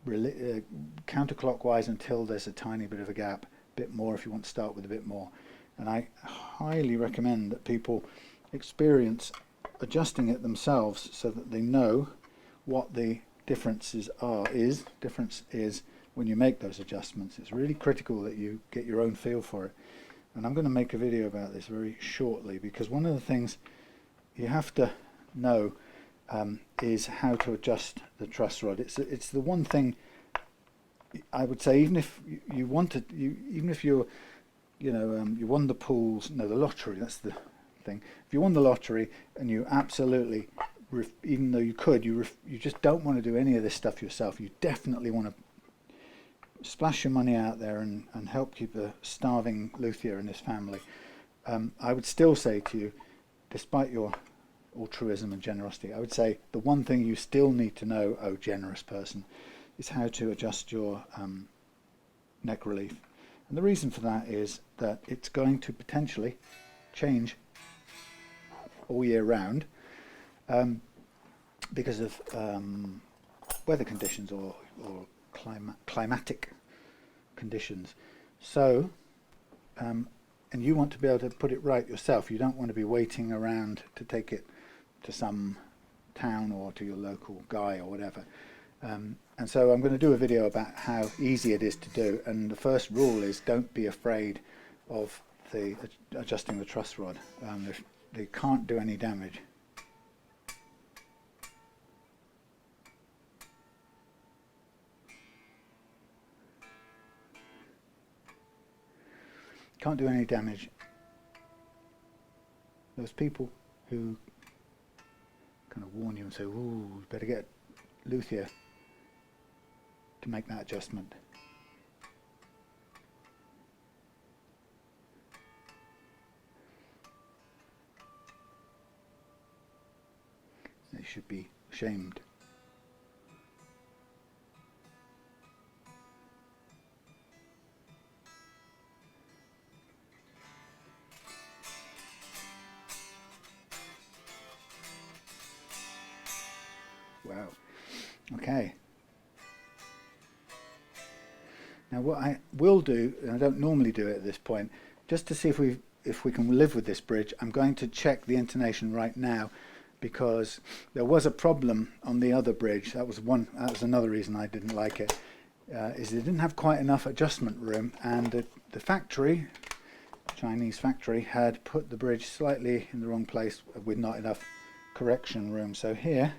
Counterclockwise until there's a tiny bit of a gap. A bit more if you want to start with a bit more. And I highly recommend that people experience adjusting it themselves so that they know what the differences are. Difference is when you make those adjustments. It's really critical that you get your own feel for it. And I'm going to make a video about this very shortly, because one of the things you have to know is how to adjust the truss rod. It's the one thing I would say, even if you wanted, even if you're, you won the pools, no, the lottery. That's the thing. If you won the lottery and you absolutely, even though you could, you just don't want to do any of this stuff yourself. You definitely want to splash your money out there and help keep a starving luthier and his family. I would still say to you, despite your altruism and generosity, I would say the one thing you still need to know, oh generous person, is how to adjust your neck relief. And the reason for that is that it's going to potentially change all year round because of weather conditions or climatic conditions. So and you want to be able to put it right yourself. You don't want to be waiting around to take it to some town or to your local guy or whatever. And so I'm going to do a video about how easy it is to do. And the first rule is don't be afraid of adjusting the truss rod. They can't do any damage. Can't do any damage. Those people who kind of warn you and say, "Ooh, you better get a luthier to make that adjustment." They should be ashamed. Wow. Okay. Now what I will do, and I don't normally do it at this point, just to see if we can live with this bridge, I'm going to check the intonation right now because there was a problem on the other bridge. That was another reason I didn't like it, is it didn't have quite enough adjustment room, and the factory, Chinese factory, had put the bridge slightly in the wrong place with not enough correction room. So here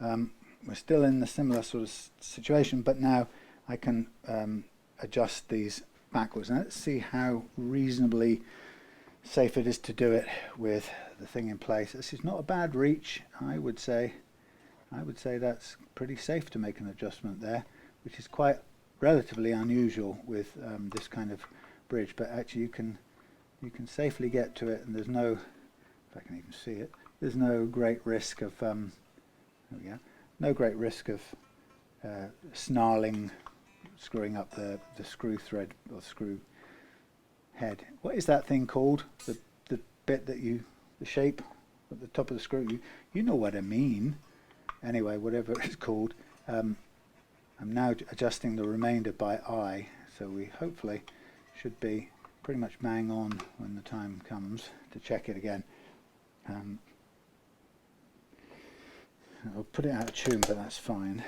we're still in a similar sort of situation, but now I can adjust these backwards. Now let's see how reasonably safe it is to do it with the thing in place. This is not a bad reach, I would say. I would say that's pretty safe to make an adjustment there, which is quite relatively unusual with this kind of bridge. But actually, you can safely get to it, and there's no, if I can even see it, there's no great risk of there we go, no great risk of snarling, screwing up the screw thread or screw head. What is that thing called? The bit that the shape at the top of the screw. You know what I mean. Anyway, whatever it's called. I'm now adjusting the remainder by eye, so we hopefully should be pretty much bang on when the time comes to check it again. I'll put it out of tune, but that's fine.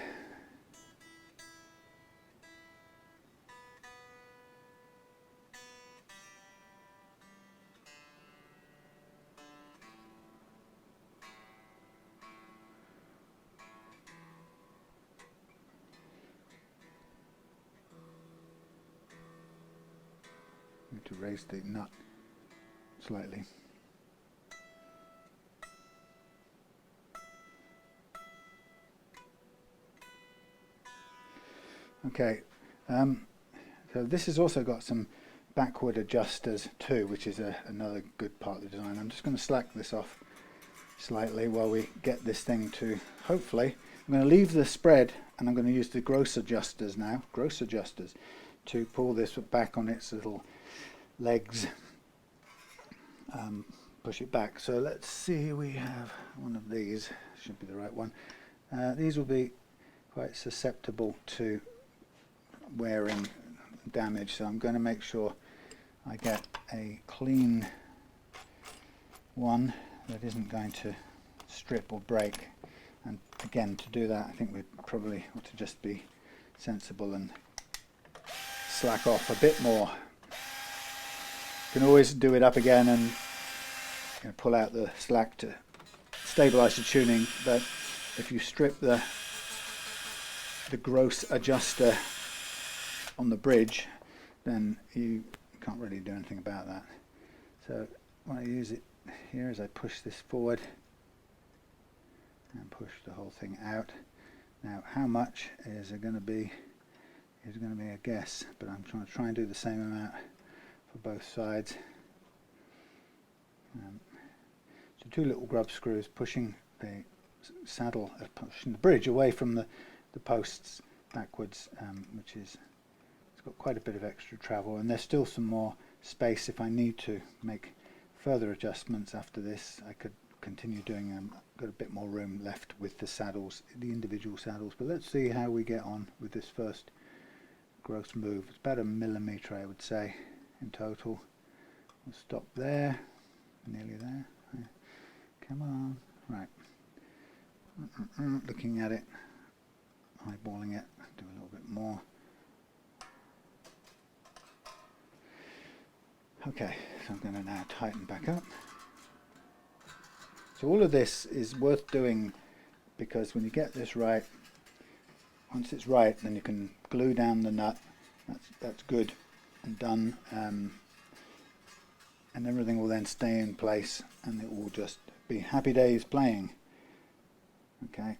Need to raise the nut slightly. Okay, so this has also got some backward adjusters too, which is another good part of the design. I'm just going to slack this off slightly while we get this thing to, hopefully, I'm going to leave the spread and I'm going to use the gross adjusters now, to pull this back on its little legs, push it back. So let's see, we have one of these, should be the right one. These will be quite susceptible to wearing damage, so I'm going to make sure I get a clean one that isn't going to strip or break. And again, to do that, I think we probably ought to just be sensible and slack off a bit more. You can always do it up again and pull out the slack to stabilize the tuning, but if you strip the gross adjuster on the bridge, then you can't really do anything about that. So when I use it here is I push this forward and push the whole thing out. Now how much is it going to be? Is going to be a guess, but I'm trying to and do the same amount for both sides. So two little grub screws pushing the saddle, pushing the bridge away from the posts backwards, which is, it's got quite a bit of extra travel, and there's still some more space if I need to make further adjustments after this. I could continue doing them. Got a bit more room left with the saddles, the individual saddles, but let's see how we get on with this first gross move. It's about 1 millimetre, I would say, in total. We'll stop there, nearly there. Come on, right. Looking at it, eyeballing it, do a little bit more. Okay, so I'm going to now tighten back up. So all of this is worth doing, because when you get this right, once it's right, then you can glue down the nut. That's good and done, and everything will then stay in place, and it will just be happy days playing. Okay.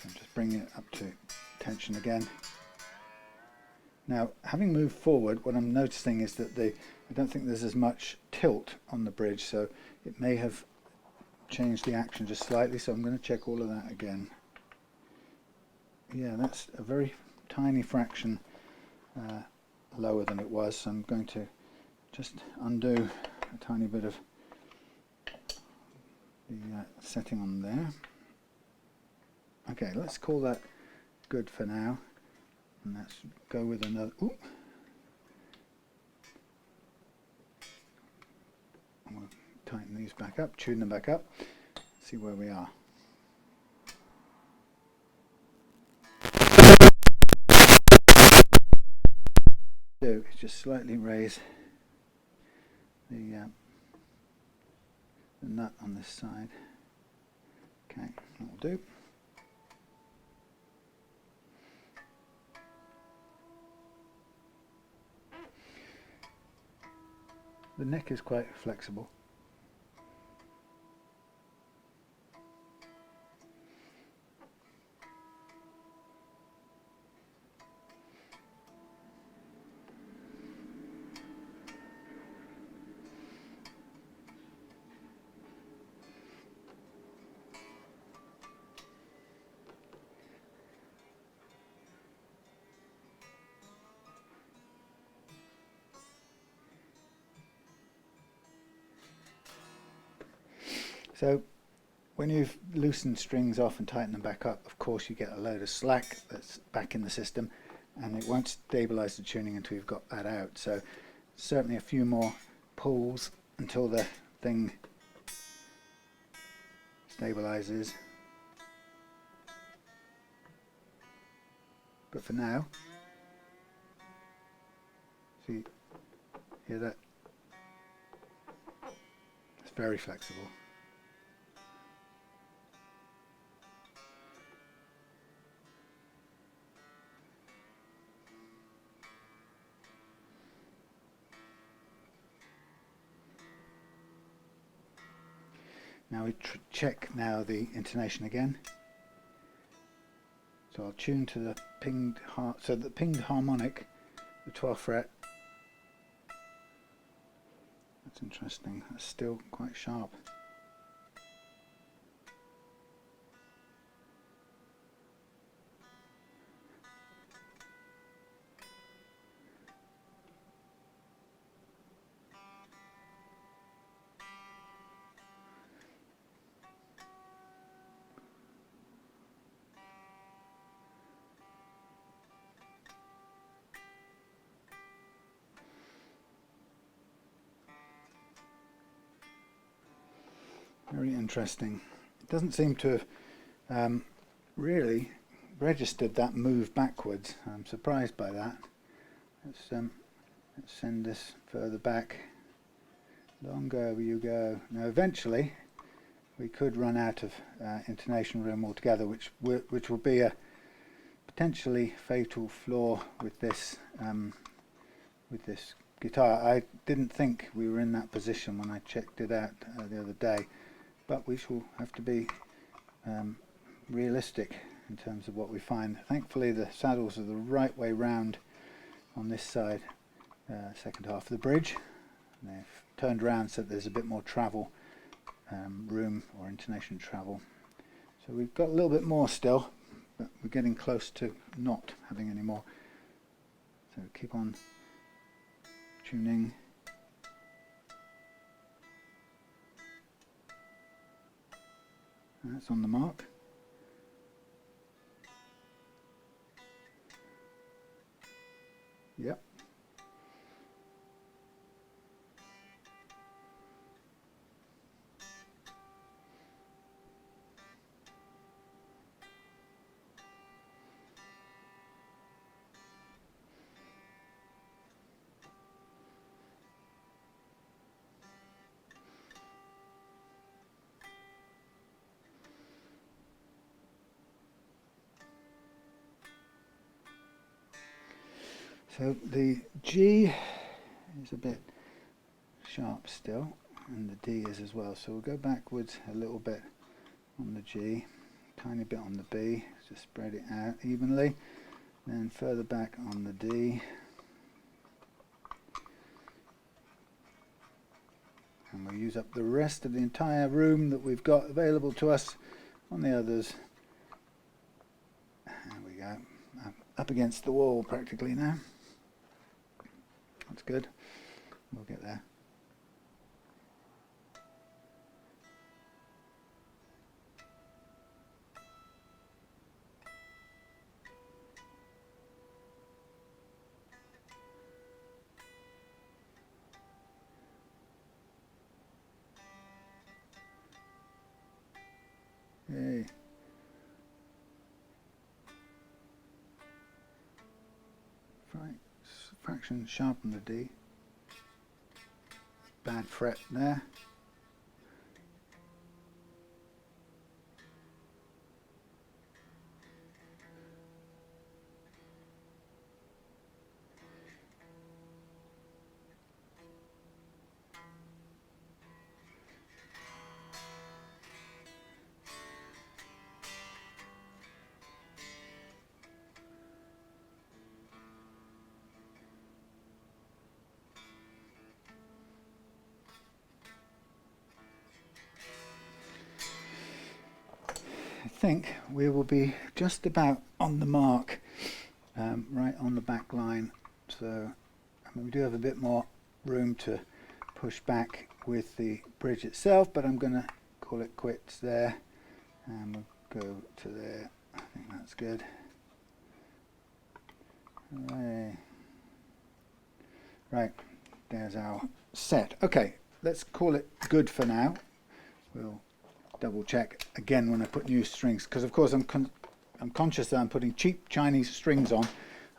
So I'm just bringing it up to tension again. Now, having moved forward, what I'm noticing is that I don't think there's as much tilt on the bridge, so it may have changed the action just slightly, so I'm going to check all of that again. Yeah, that's a very tiny fraction lower than it was, so I'm going to just undo a tiny bit of the setting on there. Okay, let's call that good for now. And let's go with another. Ooh. And we'll tighten these back up, tune them back up, see where we are. Do is just slightly raise the nut on this side. Okay, that will do. The neck is quite flexible. So when you've loosened strings off and tightened them back up, of course you get a load of slack that's back in the system, and it won't stabilize the tuning until you've got that out. So certainly a few more pulls until the thing stabilizes. But for now, see, hear that? It's very flexible. Now we check now the intonation again. So I'll tune to the pinged so the pinged harmonic, the 12th fret. That's interesting. That's still quite sharp. Very interesting. It doesn't seem to have really registered that move backwards. I'm surprised by that. Let's send this further back. Longer you go. Now eventually we could run out of intonation room altogether, which will be a potentially fatal flaw with this guitar. I didn't think we were in that position when I checked it out the other day, but we shall have to be realistic in terms of what we find. Thankfully the saddles are the right way round on this side, second half of the bridge. And they've turned around so that there's a bit more travel room, or intonation travel. So we've got a little bit more still, but we're getting close to not having any more. So keep on tuning. That's on the mark. Yep. So the G is a bit sharp still, and the D is as well. So we'll go backwards a little bit on the G, tiny bit on the B, just spread it out evenly, then further back on the D, and we'll use up the rest of the entire room that we've got available to us on the others. There we go, up against the wall practically now. That's good, we'll get there. Yay. Right, fraction sharpen the D. Bad fret there. I think we will be just about on the mark, right on the back line. So I mean, we do have a bit more room to push back with the bridge itself, but I'm going to call it quits there, and we'll go to there. I think that's good. Hooray. Right, there's our set. Okay, let's call it good for now. We'll double check again when I put new strings, because of course I'm conscious that I'm putting cheap Chinese strings on.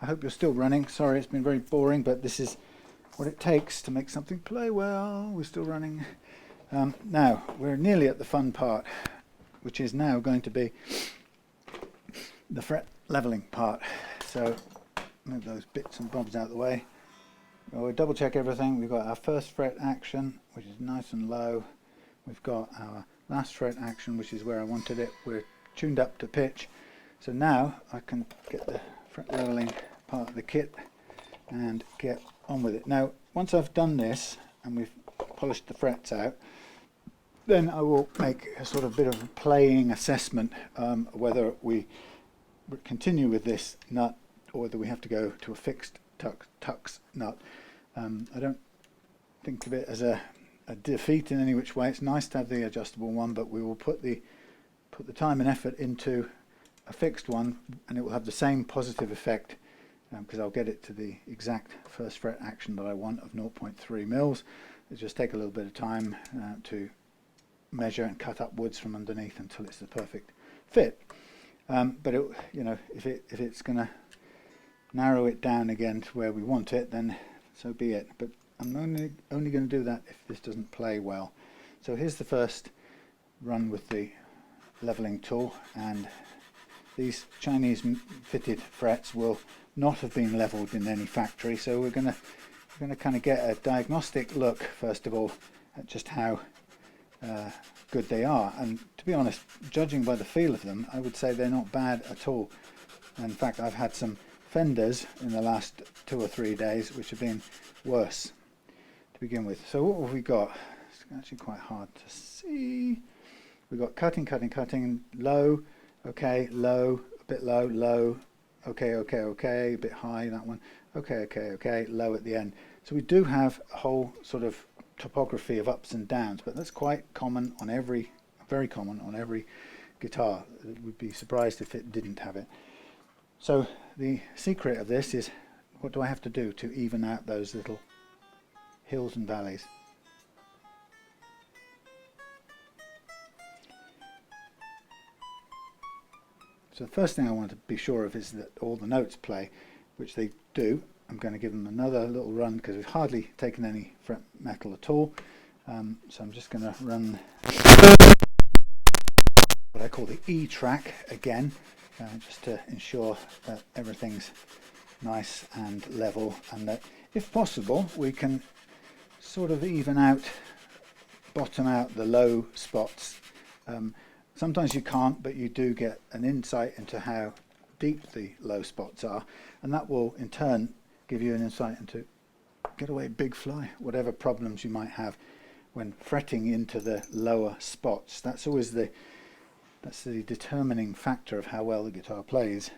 I hope you're still running. Sorry, it's been very boring, but this is what it takes to make something play well. We're still running. Now we're nearly at the fun part, which is now going to be the fret leveling part. So move those bits and bobs out of the way. We'll double check everything. We've got our first fret action, which is nice and low. We've got our last fret action, which is where I wanted it. We're tuned up to pitch. So now I can get the fret leveling part of the kit and get on with it. Now, once I've done this and we've polished the frets out, then I will make a sort of bit of a playing assessment whether we continue with this nut or whether we have to go to a fixed tux nut. I don't think of it as a defeat in any which way. It's nice to have the adjustable one, but we will put the time and effort into a fixed one, and it will have the same positive effect because I'll get it to the exact first fret action that I want of 0.3 mils. It'll just take a little bit of time to measure and cut upwards from underneath until it's the perfect fit. But it, you know, if it's going to narrow it down again to where we want it, then so be it. But I'm only going to do that if this doesn't play well. So here's the first run with the leveling tool, and these Chinese fitted frets will not have been leveled in any factory. So we're going to kind of get a diagnostic look first of all at just how good they are. And to be honest, judging by the feel of them, I would say they're not bad at all. In fact, I've had some Fenders in the last 2 or 3 days which have been worse to begin with. So what have we got? It's actually quite hard to see. We've got cutting, cutting, cutting, low, okay, low, a bit low, low, okay, okay, okay, a bit high, that one, okay, okay, okay, low at the end. So we do have a whole sort of topography of ups and downs, but that's quite common on every, very common on every guitar. It would be surprised if it didn't have it. So the secret of this is, what do I have to do to even out those little hills and valleys? So the first thing I want to be sure of is that all the notes play, which they do. I'm going to give them another little run because we've hardly taken any fret metal at all. So I'm just going to run what I call the E track again, just to ensure that everything's nice and level, and that if possible we can sort of even out, bottom out the low spots. Sometimes you can't, but you do get an insight into how deep the low spots are, and that will in turn give you an insight into, get away big fly, whatever problems you might have when fretting into the lower spots. That's always the determining factor of how well the guitar plays.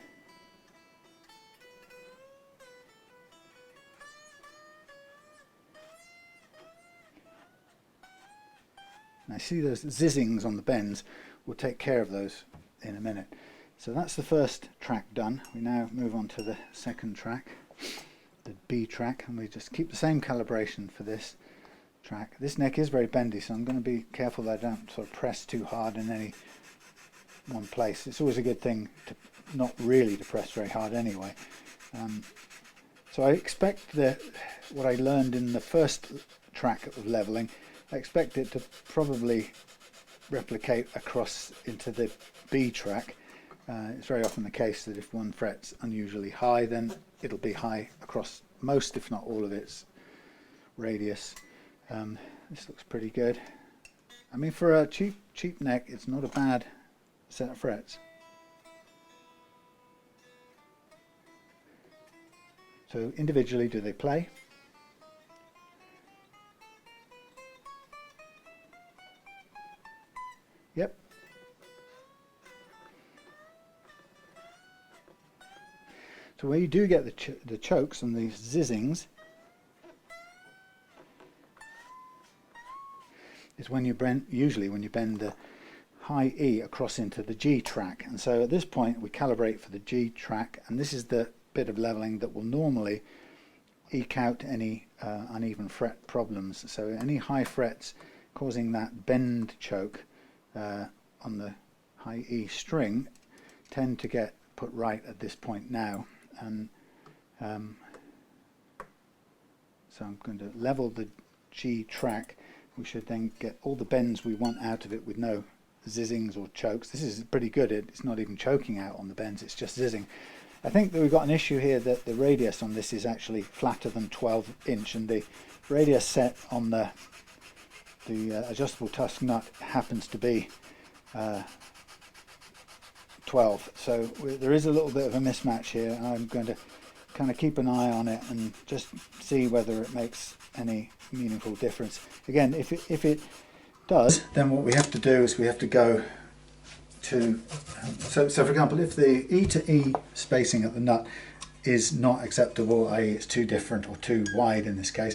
Now see those zizzings on the bends, we'll take care of those in a minute. So that's the first track done. We now move on to the second track, the B track, and we just keep the same calibration for this track. This neck is very bendy, so I'm going to be careful that I don't sort of press too hard in any one place. It's always a good thing to not really to press very hard anyway. So I expect that what I learned in the first track of leveling, I expect it to probably replicate across into the B track. It's very often the case that if one fret's unusually high, then it'll be high across most, if not all, of its radius. This looks pretty good. I mean, for a cheap neck, it's not a bad set of frets. So individually, do they play? Yep. So where you do get the chokes and the zizzings is when you usually when you bend the high E across into the G track. And so at this point we calibrate for the G track, and this is the bit of leveling that will normally eke out any uneven fret problems. So any high frets causing that bend choke on the high E string tend to get put right at this point now. And so I'm going to level the G track. We should then get all the bends we want out of it with no zizzings or chokes. This is pretty good. It's not even choking out on the bends, it's just zizzing. I think that we've got an issue here that the radius on this is actually flatter than 12 inch, and the radius set on the adjustable tusk nut happens to be 12. So there is a little bit of a mismatch here. I'm going to kind of keep an eye on it and just see whether it makes any meaningful difference. Again, if it does, then what we have to do is we have to go to so for example, if the E to E spacing at the nut is not acceptable, i.e. it's too different or too wide in this case,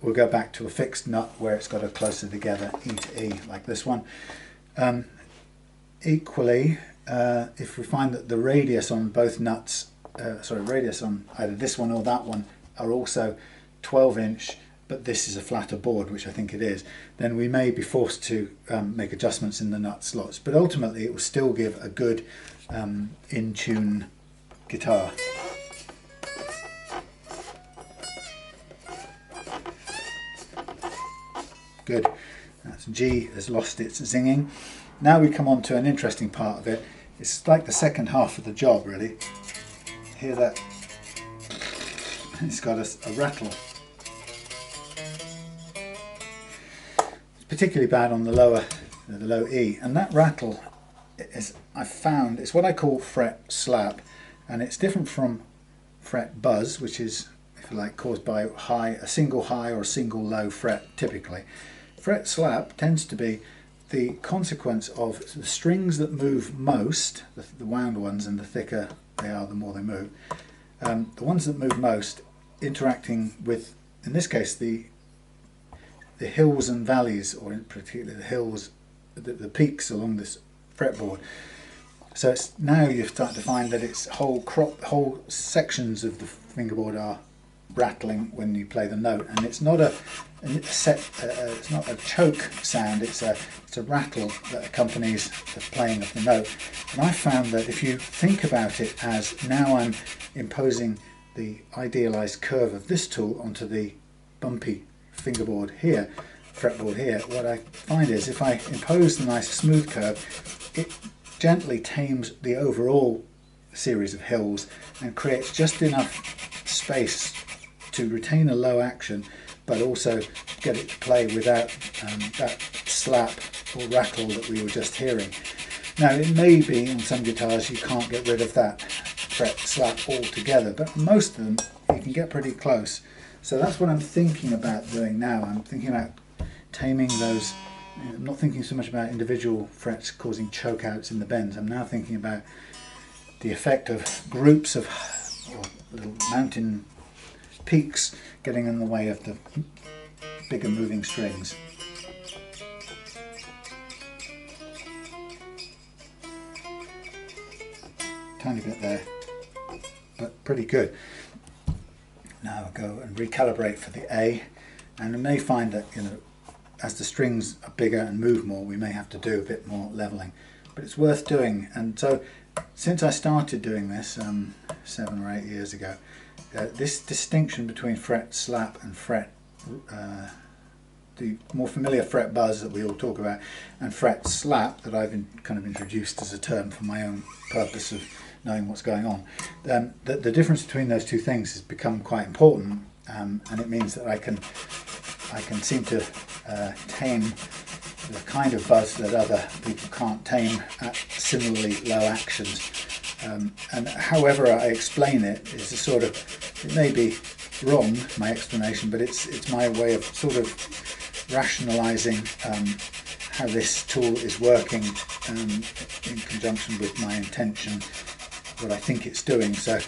we'll go back to a fixed nut where it's got a closer together E to E, like this one. Equally, if we find that the radius on both nuts, radius on either this one or that one are also 12 inch, but this is a flatter board, which I think it is, then we may be forced to make adjustments in the nut slots. But ultimately it will still give a good in-tune guitar. Good. That's G has lost its zinging. Now we come on to an interesting part of it. It's like the second half of the job, really. Hear that? It's got a rattle. It's particularly bad on the low E, and that rattle is, I've found, it's what I call fret slap, and it's different from fret buzz, which is, if you like, caused by a single high or a single low fret typically. Fret slap tends to be the consequence of the strings that move most, the wound ones, and the thicker they are, the more they move. The ones that move most interacting with, in this case, the hills and valleys, or in particular the hills, the peaks along this fretboard. So it's now you start to find that it's whole sections of the fingerboard are rattling when you play the note, and it's not it's not a choke sound. It's a rattle that accompanies the playing of the note. And I found that if you think about it as, now I'm imposing the idealized curve of this tool onto the bumpy fingerboard here, fretboard here, what I find is if I impose the nice smooth curve, it gently tames the overall series of hills and creates just enough space to retain a low action, but also get it to play without that slap or rattle that we were just hearing. Now, it may be on some guitars you can't get rid of that fret slap altogether, but most of them you can get pretty close. So that's what I'm thinking about doing now. I'm thinking about taming those. I'm not thinking so much about individual frets causing choke outs in the bends. I'm now thinking about the effect of groups of little mountain peaks getting in the way of the bigger moving strings. Tiny bit there, but pretty good. Now I'll go and recalibrate for the A, and we may find that, as the strings are bigger and move more, we may have to do a bit more leveling. but it's worth doing. And so since I started doing this 7 or 8 years ago, this distinction between fret slap and fret, the more familiar fret buzz that we all talk about, and fret slap that I've kind of introduced as a term for my own purpose of knowing what's going on. The difference between those two things has become quite important, and it means that I can seem to tame the kind of buzz that other people can't tame at similarly low actions. And however I explain it is a sort of, it may be wrong, my explanation, but it's my way of sort of rationalizing how this tool is working in conjunction with my intention, what I think it's doing. So,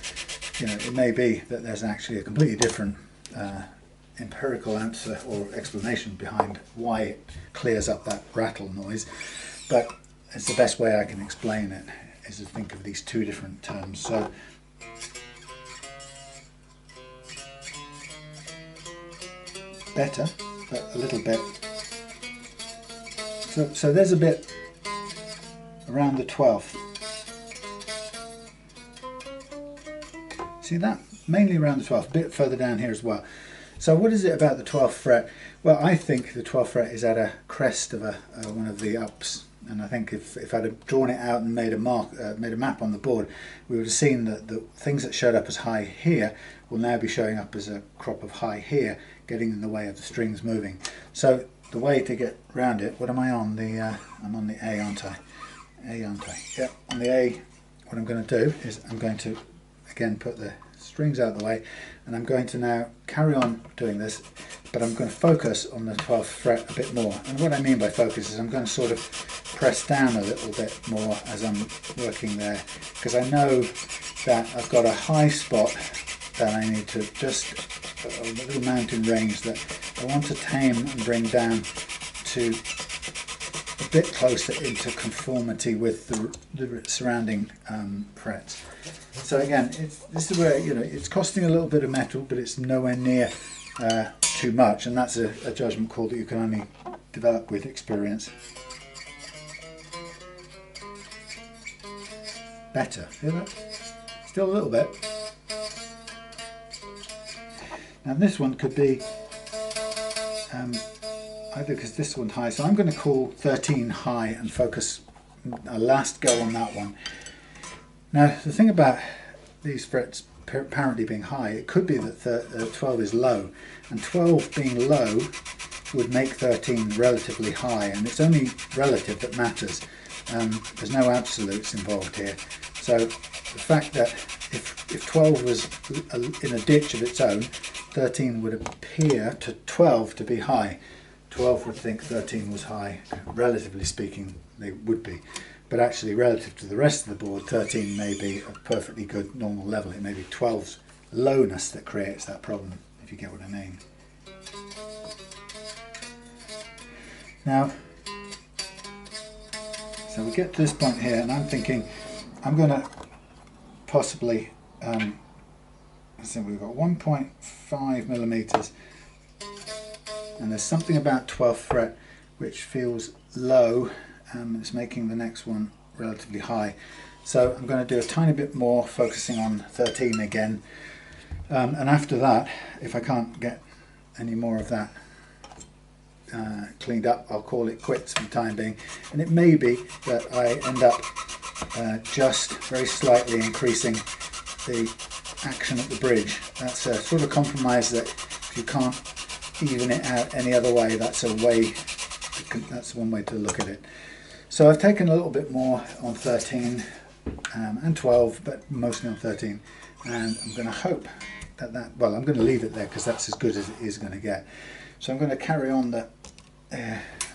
you know, it may be that there's actually a completely different empirical answer or explanation behind why it clears up that rattle noise, but it's the best way I can explain it, is to think of these two different terms. So better, but a little bit. So there's a bit around the 12th. See that? Mainly around the 12th, a bit further down here as well. So what is it about the 12th fret? Well, I think the 12th fret is at a crest of one of the ups, and I think if I'd have drawn it out and made a map on the board, we would have seen that the things that showed up as high here will now be showing up as a crop of high here, getting in the way of the strings moving. So the way to get around it, what am I on? I'm on the A, aren't I? A, aren't I? Yeah, on the A, what I'm going to do is I'm going to again put the strings out of the way, and I'm going to now carry on doing this, but I'm going to focus on the 12th fret a bit more. And what I mean by focus is I'm going to sort of press down a little bit more as I'm working there, because I know that I've got a high spot that I need to just, a little mountain range that I want to tame and bring down to a bit closer into conformity with the surrounding frets. So again, this is where, you know, it's costing a little bit of metal, but it's nowhere near too much, and that's a judgment call that you can only develop with experience. Better, hear that? Still a little bit. Now this one could be either because this one's high, so I'm going to call 13 high and focus a last go on that one. Now the thing about these frets apparently being high, it could be that 12 is low, and 12 being low would make 13 relatively high, and it's only relative that matters. There's no absolutes involved here. So the fact that if 12 was in a ditch of its own, 13 would appear to 12 to be high. 12 would think 13 was high. Relatively speaking, they would be. But actually, relative to the rest of the board, 13 may be a perfectly good normal level. It may be 12's lowness that creates that problem, if you get what I mean. Now, so we get to this point here, and I'm thinking I'm going to possibly, I think we've got 1.5 millimeters, and there's something about 12th fret which feels low. It's making the next one relatively high, so I'm going to do a tiny bit more, focusing on 13 again, and after that, if I can't get any more of that cleaned up, I'll call it quits for the time being. And it may be that I end up just very slightly increasing the action at the bridge. That's a sort of compromise that if you can't even it out any other way, that's a way, that's one way to look at it. So I've taken a little bit more on 13 and 12, but mostly on 13, and I'm going to hope that well, I'm going to leave it there because that's as good as it is going to get. So I'm going to carry on the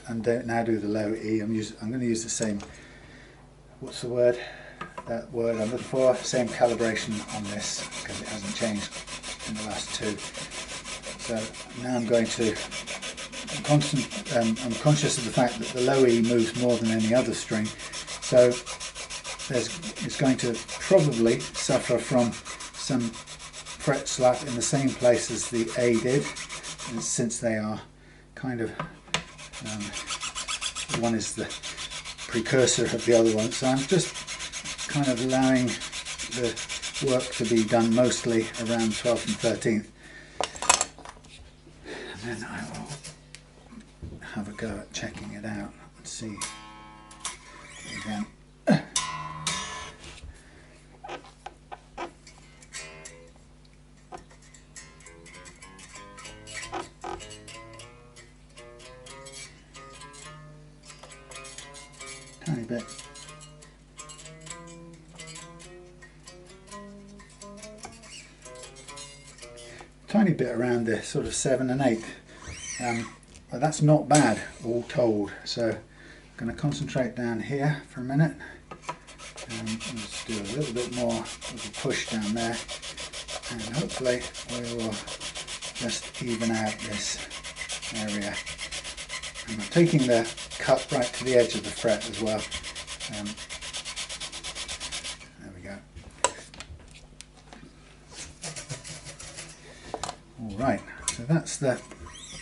and now do the low E. I'm going to use the same, what's the word? That word I'm looking for, same calibration on this because it hasn't changed in the last two. So now I'm going to, I'm conscious of the fact that the low E moves more than any other string, so it's going to probably suffer from some fret slap in the same place as the A did, and since they are kind of, one is the precursor of the other one. So I'm just kind of allowing the work to be done mostly around 12th and 13th. And then I will have a go at checking it out and see again. Tiny bit. Tiny bit around the sort of 7 1/8. But that's not bad all told. So I'm going to concentrate down here for a minute. Let's do a little bit more of a push down there, and hopefully we will just even out this area. And I'm taking the cut right to the edge of the fret as well. There we go. Alright, so that's the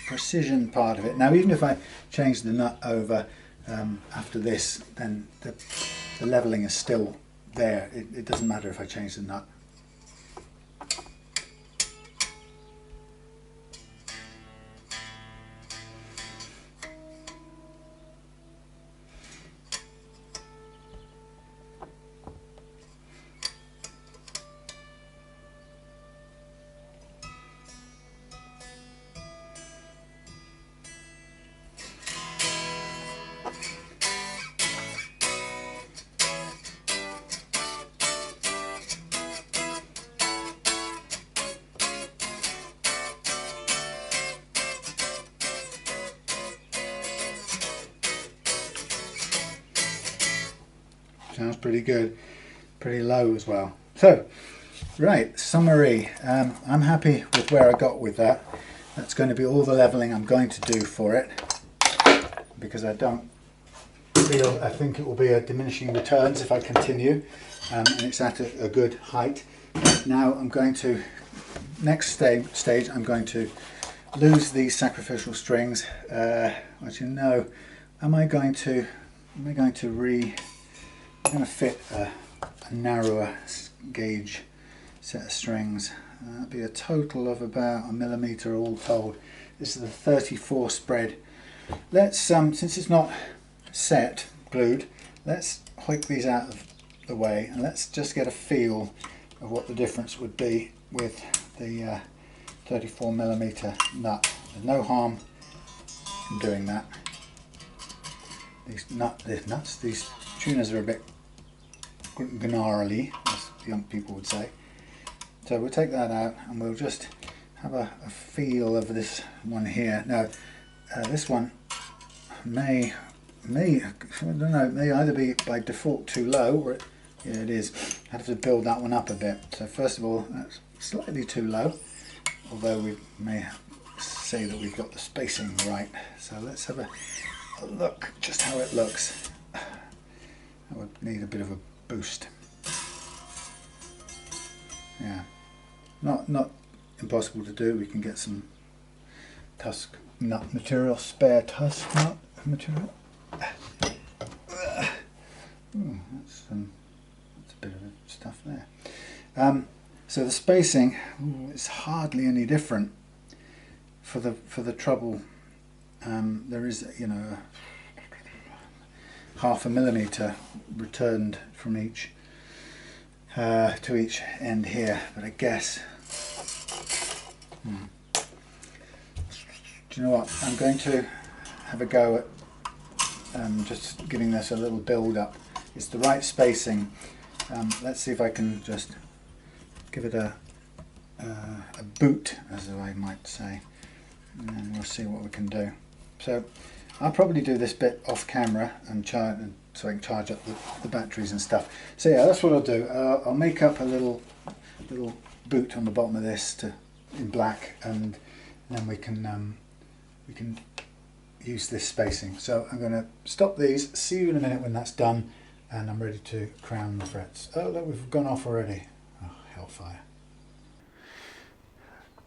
precision part of it. Now even if I change the nut over after this, then the levelling is still there. It doesn't matter if I change the nut. Sounds pretty good, pretty low as well. So, right, summary. I'm happy with where I got with that. That's going to be all the levelling I'm going to do for it, because I think it will be a diminishing returns if I continue, and it's at a good height. Now I'm going to, next stage I'm going to lose these sacrificial strings. Actually no, I'm going to fit a narrower gauge set of strings. That'll be a total of about 1 millimeter all told. This is the 34 spread. Let's since it's not set, glued, let's hoik these out of the way and let's just get a feel of what the difference would be with the 34 millimeter nut. There's no harm in doing that. These tuners are a bit gnarly, as young people would say. So we'll take that out and we'll just have a feel of this one here. Now this one may I don't know, may either be by default too low, or it is. I have to build that one up a bit. So first of all, that's slightly too low, although we may say that we've got the spacing right. So let's have a look just how it looks. That would need a bit of a boost. Yeah, not impossible to do. We can get some tusk nut material, spare tusk nut material. That's a bit of stuff there. So the spacing is hardly any different for the treble. There is, you know, 0.5 millimeter returned from each to each end here, but I guess do you know what, I'm going to have a go at just giving this a little build up. It's the right spacing. Let's see if I can just give it a boot, as I might say, and we'll see what we can do. So I'll probably do this bit off camera and so I can charge up the batteries and stuff. So yeah, that's what I'll do. I'll make up a little boot on the bottom of this in black, and then we can use this spacing. So I'm going to stop these, see you in a minute when that's done, and I'm ready to crown the frets. Oh look, we've gone off already. Oh, hellfire.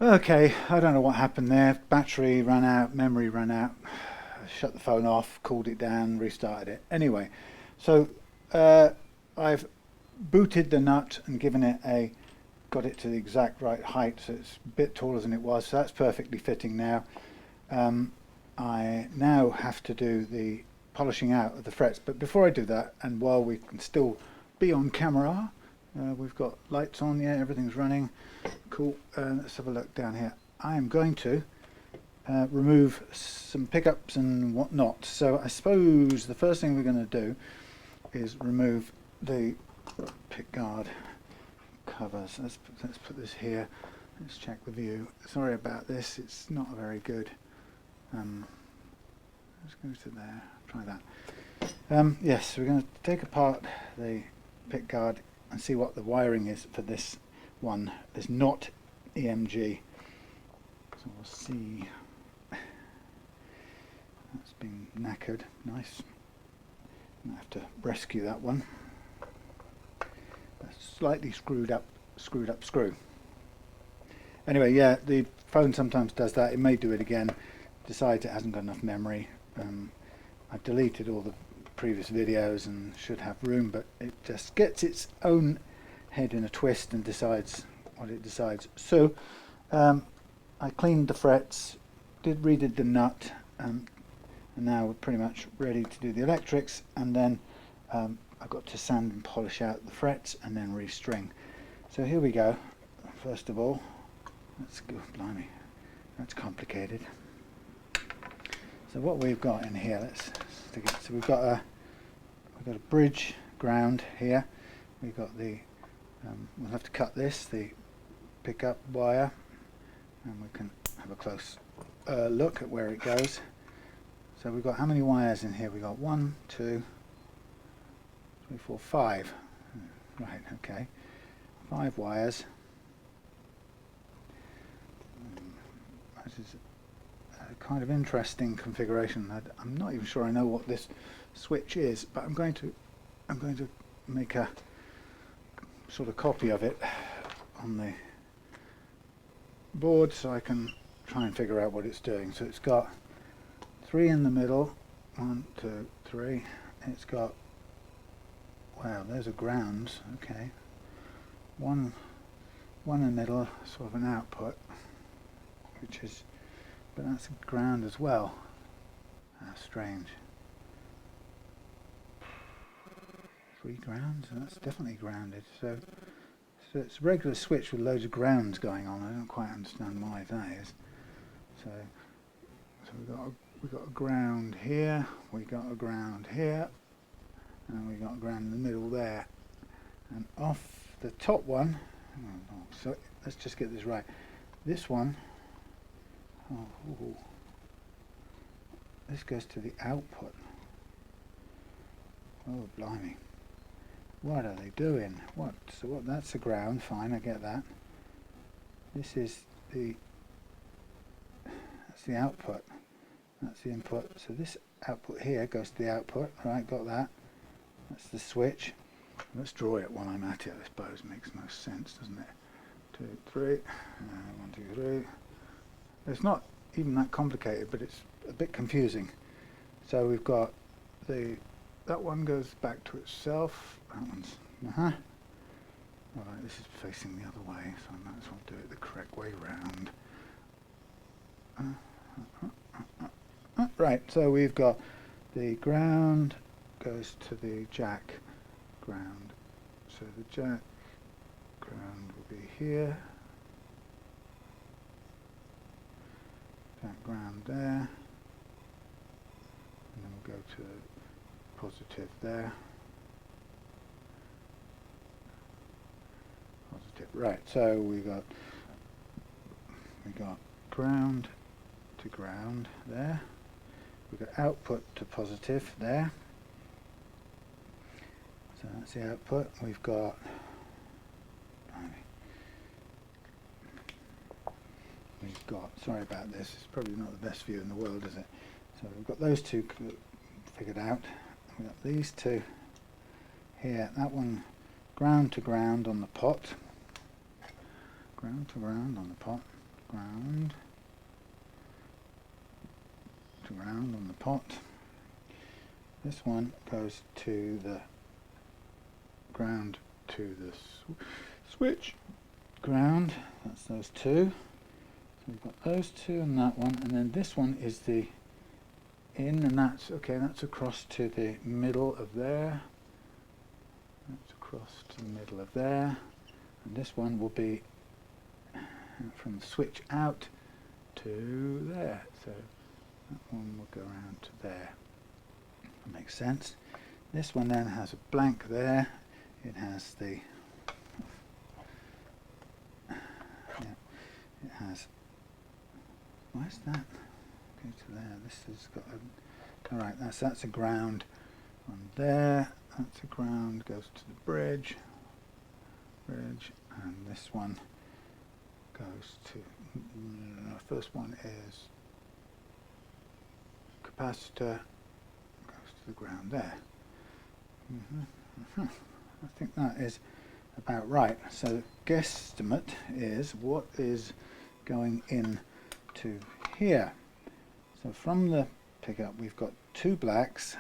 Okay, I don't know what happened there. Battery ran out, memory ran out. I shut the phone off, cooled it down, restarted it. Anyway, So I've booted the nut and got it to the exact right height, so it's a bit taller than it was, so that's perfectly fitting now. I now have to do the polishing out of the frets, but before I do that, and while we can still be on camera, we've got lights on, yeah, everything's running, cool. Let's have a look down here. I am going to remove some pickups and whatnot, so I suppose the first thing we're going to do is remove the pickguard covers. Let's put this here. Let's check the view. Sorry about this, it's not very good. Let's go to there, try that. Yes, we're going to take apart the pickguard and see what the wiring is for this one. It's not EMG, so we'll see. That's been knackered, nice. I have to rescue that one. A slightly screwed up screw. Anyway, yeah, the phone sometimes does that. It may do it again. Decides it hasn't got enough memory. I've deleted all the previous videos and should have room, but it just gets its own head in a twist and decides what it decides. So I cleaned the frets, redid the nut, and now we're pretty much ready to do the electrics, and then I've got to sand and polish out the frets and then restring. So here we go. First of all, let's go. Blimey, that's complicated. So what we've got in here, let's stick it. So we've got a bridge ground here. We've got the we'll have to cut this, the pickup wire, and we can have a close look at where it goes. So we've got how many wires in here? We've got 1, 2, 3, 4, 5. Right, okay. 5 wires. This is a kind of interesting configuration. I'm not even sure I know what this switch is, but I'm going to make a sort of copy of it on the board so I can try and figure out what it's doing. So it's got 3 in the middle, 1, 2, 3. It's got, wow, there's a ground, okay. One in the middle, sort of an output, which is, but that's a ground as well. That's strange. 3 grounds, that's definitely grounded. So it's a regular switch with loads of grounds going on. I don't quite understand why that is. So we've got a ground here, we got a ground here, and we got a ground in the middle there. And off the top one, so let's just get this right. This one, this goes to the output. Oh blimey, what are they doing? What? So what? That's the ground. Fine, I get that. This is that's the output. That's the input. So this output here goes to the output. Right, got that. That's the switch. Let's draw it while I'm at it. I suppose makes most sense, doesn't it? 2, 3. 1, 2, 3. It's not even that complicated, but it's a bit confusing. So we've got that one goes back to itself. That one's Alright, this is facing the other way, so I might as well do it the correct way round. Right, so we've got the ground goes to the jack ground. So the jack ground will be here. Jack ground there. And then we'll go to positive there. Positive. Right, so we got ground to ground there. We've got output to positive there. So that's the output. We've got sorry about this, it's probably not the best view in the world, is it? So we've got those two figured out. We've got these two here. That one ground to ground on the pot. Ground to ground on the pot. Ground to ground on the pot. This one goes to the ground, to the switch ground. That's those two. So we've got those two and that one, and then this one is the in, and that's okay. That's across to the middle of there. That's across to the middle of there, and this one will be from the switch out to there. So that one will go around to there. That makes sense. This one then has a blank there. It has the it has, why is that? Go to there. This has got a, alright, that's a ground on there. That's a ground, goes to the bridge, and this one goes to, the first one is capacitor, goes to the ground there. I think that is about right. So guesstimate is what is going in to here. So from the pickup we've got two blacks,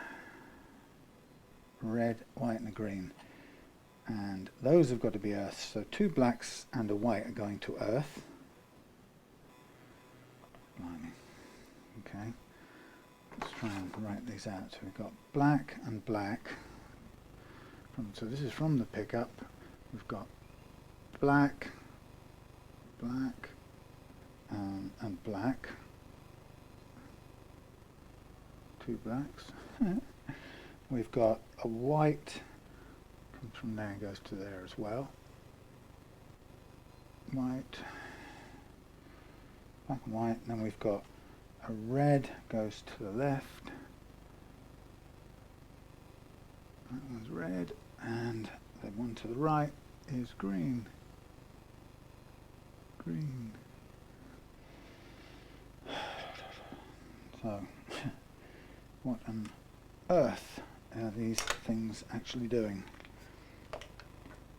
red, white and a green, and those have got to be earth. So two blacks and a white are going to earth. Blimey. Okay, let's try and write these out. So we've got black and black. So this is from the pickup. We've got black, black, and black. Two blacks. We've got a white, comes from there and goes to there as well. White, black and white. And then we've got a red, goes to the left. That one's red, and the one to the right is green. Green. So, what on earth are these things actually doing?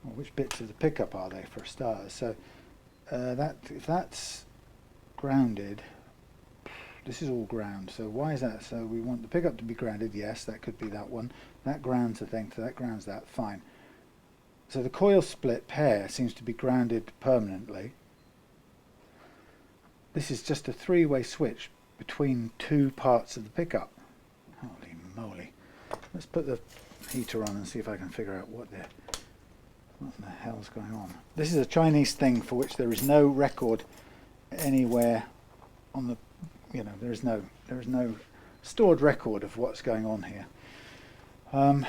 Well, which bits of the pickup are they, for starters? So, if that's grounded, this is all ground. So why is that? So we want the pickup to be grounded. Yes, that could be that one. That grounds the thing, so that grounds that. Fine. So the coil split pair seems to be grounded permanently. This is just a three-way switch between two parts of the pickup. Holy moly. Let's put the heater on and see if I can figure out what the hell's going on. This is a Chinese thing for which there is no record anywhere on the, there is no stored record of what's going on here. I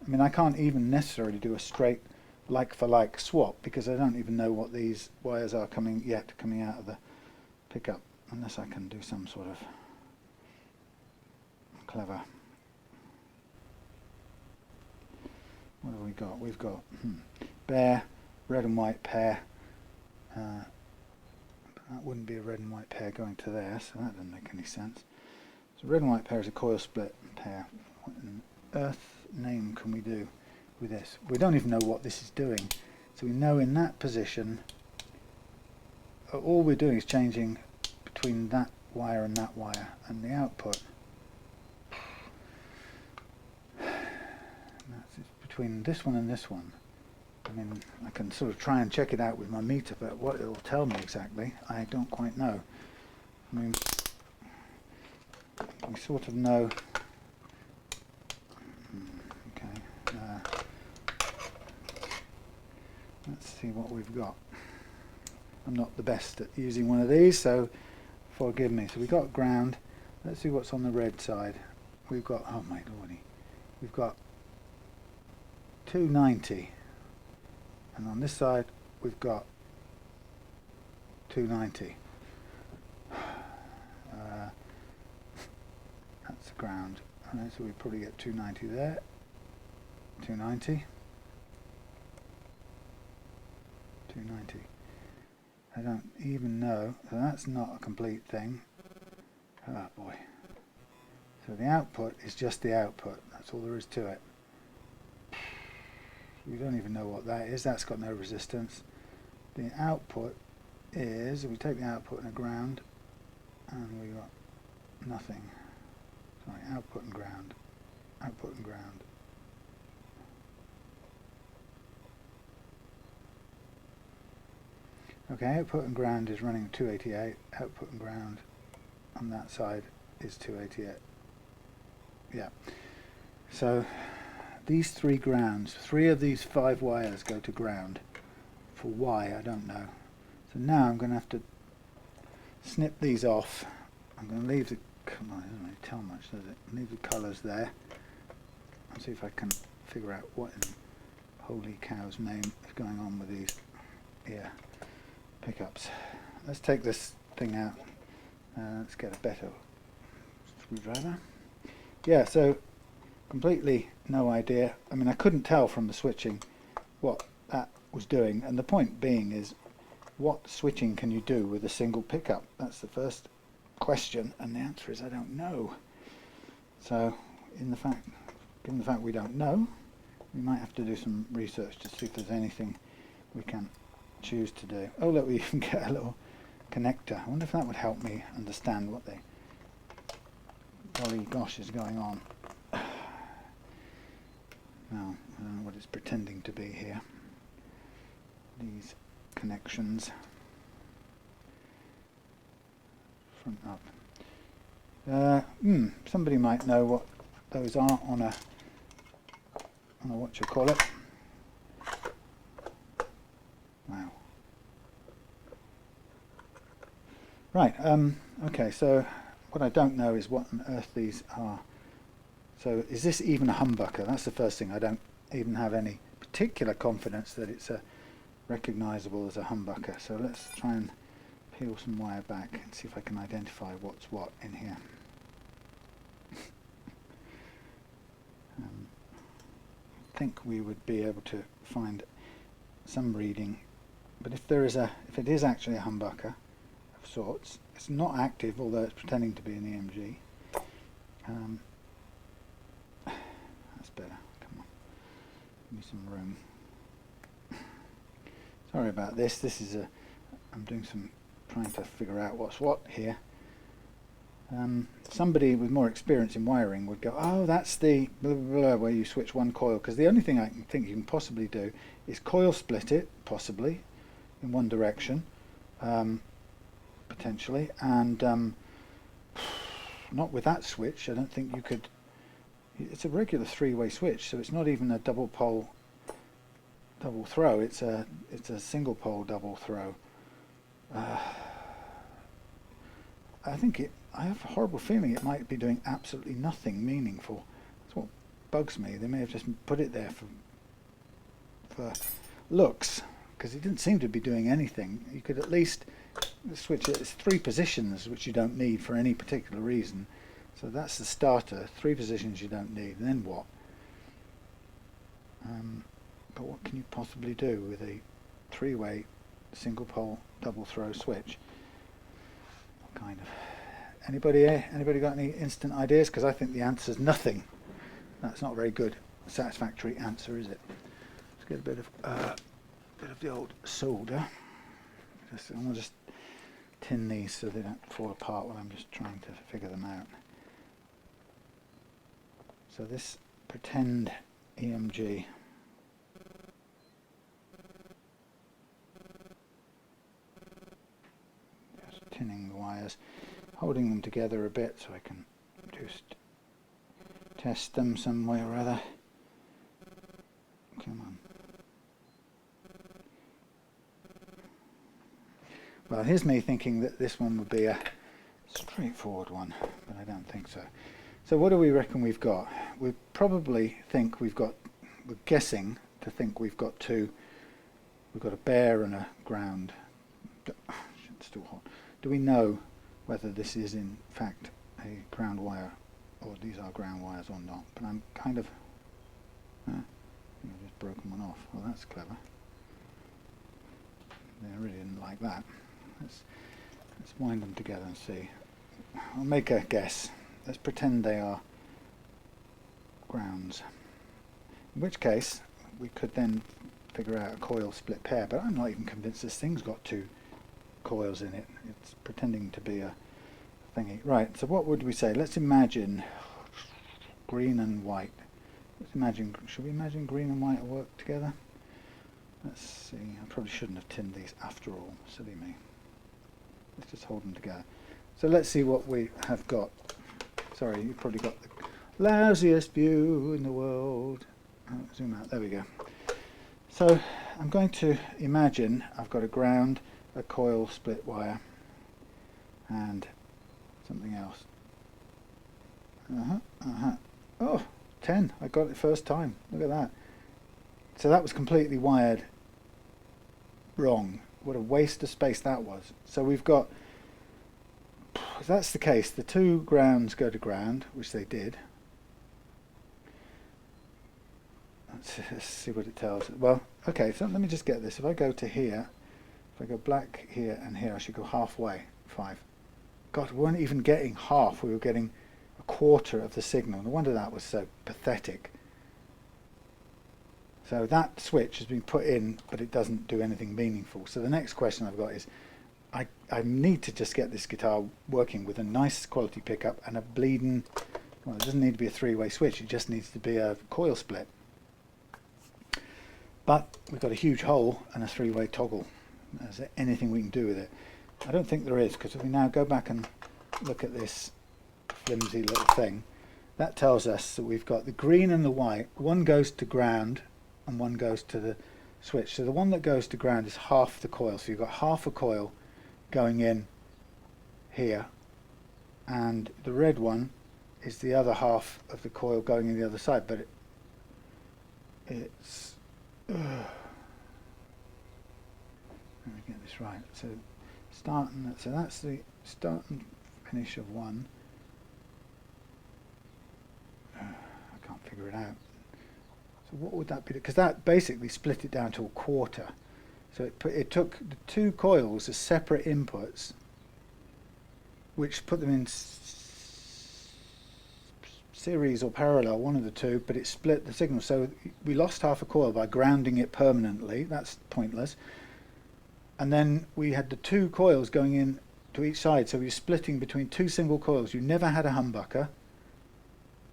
mean, I can't even necessarily do a straight like-for-like swap because I don't even know what these wires are coming out of the pickup, unless I can do some sort of clever. What have we got? We've got bare, red and white pair. That wouldn't be a red and white pair going to there, so that doesn't make any sense. So red and white pair is a coil split pair. What on earth name can we do with this? We don't even know what this is doing. So we know in that position, all we're doing is changing between that wire and that wire, and the output. That's between this one and this one. I mean, I can sort of try and check it out with my meter, but what it will tell me exactly, I don't quite know. I mean, we sort of know. Okay, let's see what we've got. I'm not the best at using one of these, so forgive me. So we've got ground. Let's see what's on the red side. We've got, oh my lordy, we've got 290. And on this side, we've got 290. That's the ground. Right, so we probably get 290 there. 290. 290. I don't even know. So that's not a complete thing. Oh boy. So the output is just the output. That's all there is to it. We don't even know what that is. That's got no resistance. The output is, we take the output and a ground, and we got nothing. Sorry, output and ground. output and ground. Okay, output and ground is running 288, output and ground on that side is 288. Yeah. So these 3 grounds, 3 of these 5 wires go to ground. For why, I don't know. So now I'm going to have to snip these off. I'm going to leave the, come on, it doesn't really tell much, does it? Leave the colours there. And see if I can figure out what in holy cow's name is going on with these ear pickups. Let's take this thing out. Let's get a better screwdriver. Yeah, so completely no idea. I mean, I couldn't tell from the switching what that was doing, and the point being is, what switching can you do with a single pickup? That's the first question, and the answer is I don't know. So given the fact we don't know, we might have to do some research to see if there's anything we can choose to do. Oh look, we even get a little connector. I wonder if that would help me understand what the golly gosh is going on. Now, I don't know what it's pretending to be here. These connections. Front up. Somebody might know what those are on a what you call it. Wow. Right, okay, so what I don't know is what on earth these are. So is this even a humbucker? That's the first thing. I don't even have any particular confidence that it's recognisable as a humbucker. So let's try and peel some wire back and see if I can identify what's what in here. I think we would be able to find some reading, but if it is actually a humbucker of sorts, it's not active, although it's pretending to be an EMG. That's better. Come on, give me some room. Sorry about this. This is I'm doing some trying to figure out what's what here. Somebody with more experience in wiring would go, oh, that's the blah, blah, blah, where you switch one coil, because the only thing I can think you can possibly do is coil split it, possibly, in one direction, potentially, and not with that switch. I don't think you could. It's a regular 3-way switch, so it's not even a double pole double throw. It's a single pole double throw. I have a horrible feeling it might be doing absolutely nothing meaningful. That's what bugs me. They may have just put it there for looks, because it didn't seem to be doing anything. You could at least switch it. It's 3 positions which you don't need for any particular reason. So that's the starter. 3 positions you don't need. And then what? But what can you possibly do with a 3-way single pole double throw switch? Kind of. Anybody got any instant ideas? Because I think the answer is nothing. That's not a very good, satisfactory answer, is it? Let's get a bit of the old solder. I'm going to just tin these so they don't fall apart while I'm just trying to figure them out. So this pretend EMG. Just tinning the wires, holding them together a bit so I can just test them some way or other. Come on. Well, here's me thinking that this one would be a straightforward one, but I don't think so. So what do we reckon we've got? We probably think we're guessing to think we've got 2. We've got a bare and a ground. It's still hot. Do we know whether this is in fact a ground wire, or these are ground wires or not? But I'm kind of, I think I've just broken one off. Well, that's clever. I really didn't like that. Let's wind them together and see. I'll make a guess. Let's pretend they are grounds. In which case, we could then figure out a coil split pair, but I'm not even convinced this thing's got 2 coils in it. It's pretending to be a thingy. Right, so what would we say? Let's imagine green and white. Let's imagine, should we imagine green and white work together? Let's see, I probably shouldn't have tinned these after all, silly me. Let's just hold them together. So let's see what we have got. Sorry, you've probably got the lousiest view in the world. Zoom out, there we go. So I'm going to imagine I've got a ground, a coil split wire, and something else. Oh, 10, I got it first time, look at that. So that was completely wired wrong. What a waste of space that was. So we've got, if that's the case, the two grounds go to ground, which they did. Let's see what it tells us. Well, okay, so let me just get this. If I go to here, if I go black here and here, I should go halfway, 5. God, we weren't even getting half, we were getting a quarter of the signal. No wonder that was so pathetic. So that switch has been put in, but it doesn't do anything meaningful. So the next question I've got is, I need to just get this guitar working with a nice quality pickup and a bleeding, well, it doesn't need to be a three-way switch, it just needs to be a coil split. But we've got a huge hole and a three-way toggle. Is there anything we can do with it? I don't think there is, because if we now go back and look at this flimsy little thing, that tells us that we've got the green and the white. One goes to ground and one goes to the switch. So the one that goes to ground is half the coil. So you've got half a coil going in here, and the red one is the other half of the coil going in the other side. But it's let me get this right. So so that's the start and finish of one. I can't figure it out. So what would that be? Because that basically split it down to a quarter. So it took the two coils as separate inputs, which put them in series or parallel, one of the two, but it split the signal. So we lost half a coil by grounding it permanently. That's pointless. And then we had the two coils going in to each side, so we were splitting between two single coils. You never had a humbucker,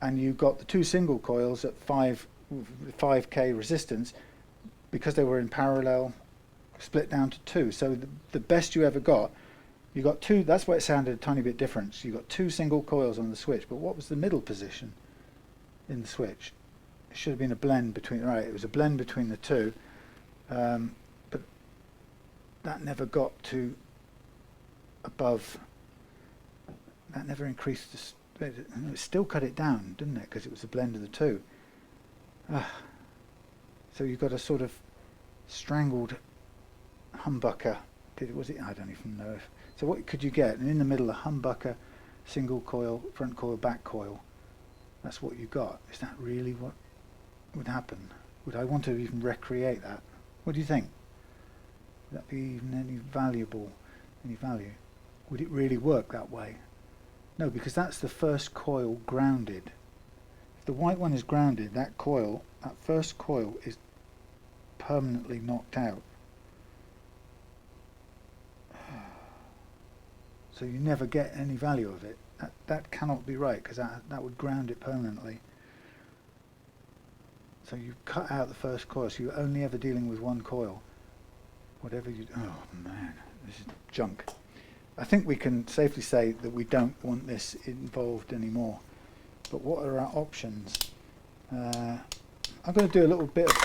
and you got the two single coils at 5k resistance because they were in parallel, split down to two. So the best you ever got, you got two. That's why it sounded a tiny bit different. So you got two single coils on the switch, but what was the middle position in the switch? It should have been a blend between, right, it was a blend between the two, but that never got to above, that never increased the, it still cut it down, didn't it, because it was a blend of the two. So you got a sort of strangled humbucker. Was it? I don't even know. So what could you get? And in the middle, a humbucker, single coil, front coil, back coil. That's what you got. Is that really what would happen? Would I want to even recreate that? What do you think? Would that be even any value? Would it really work that way? No, because that's the first coil grounded. If the white one is grounded, that coil, that first coil is permanently knocked out. So you never get any value of it. That cannot be right, because that would ground it permanently. So you cut out the first coil, so you're only ever dealing with one coil. Whatever you, oh man, this is junk. I think we can safely say that we don't want this involved anymore. But what are our options? I'm going to do a little bit of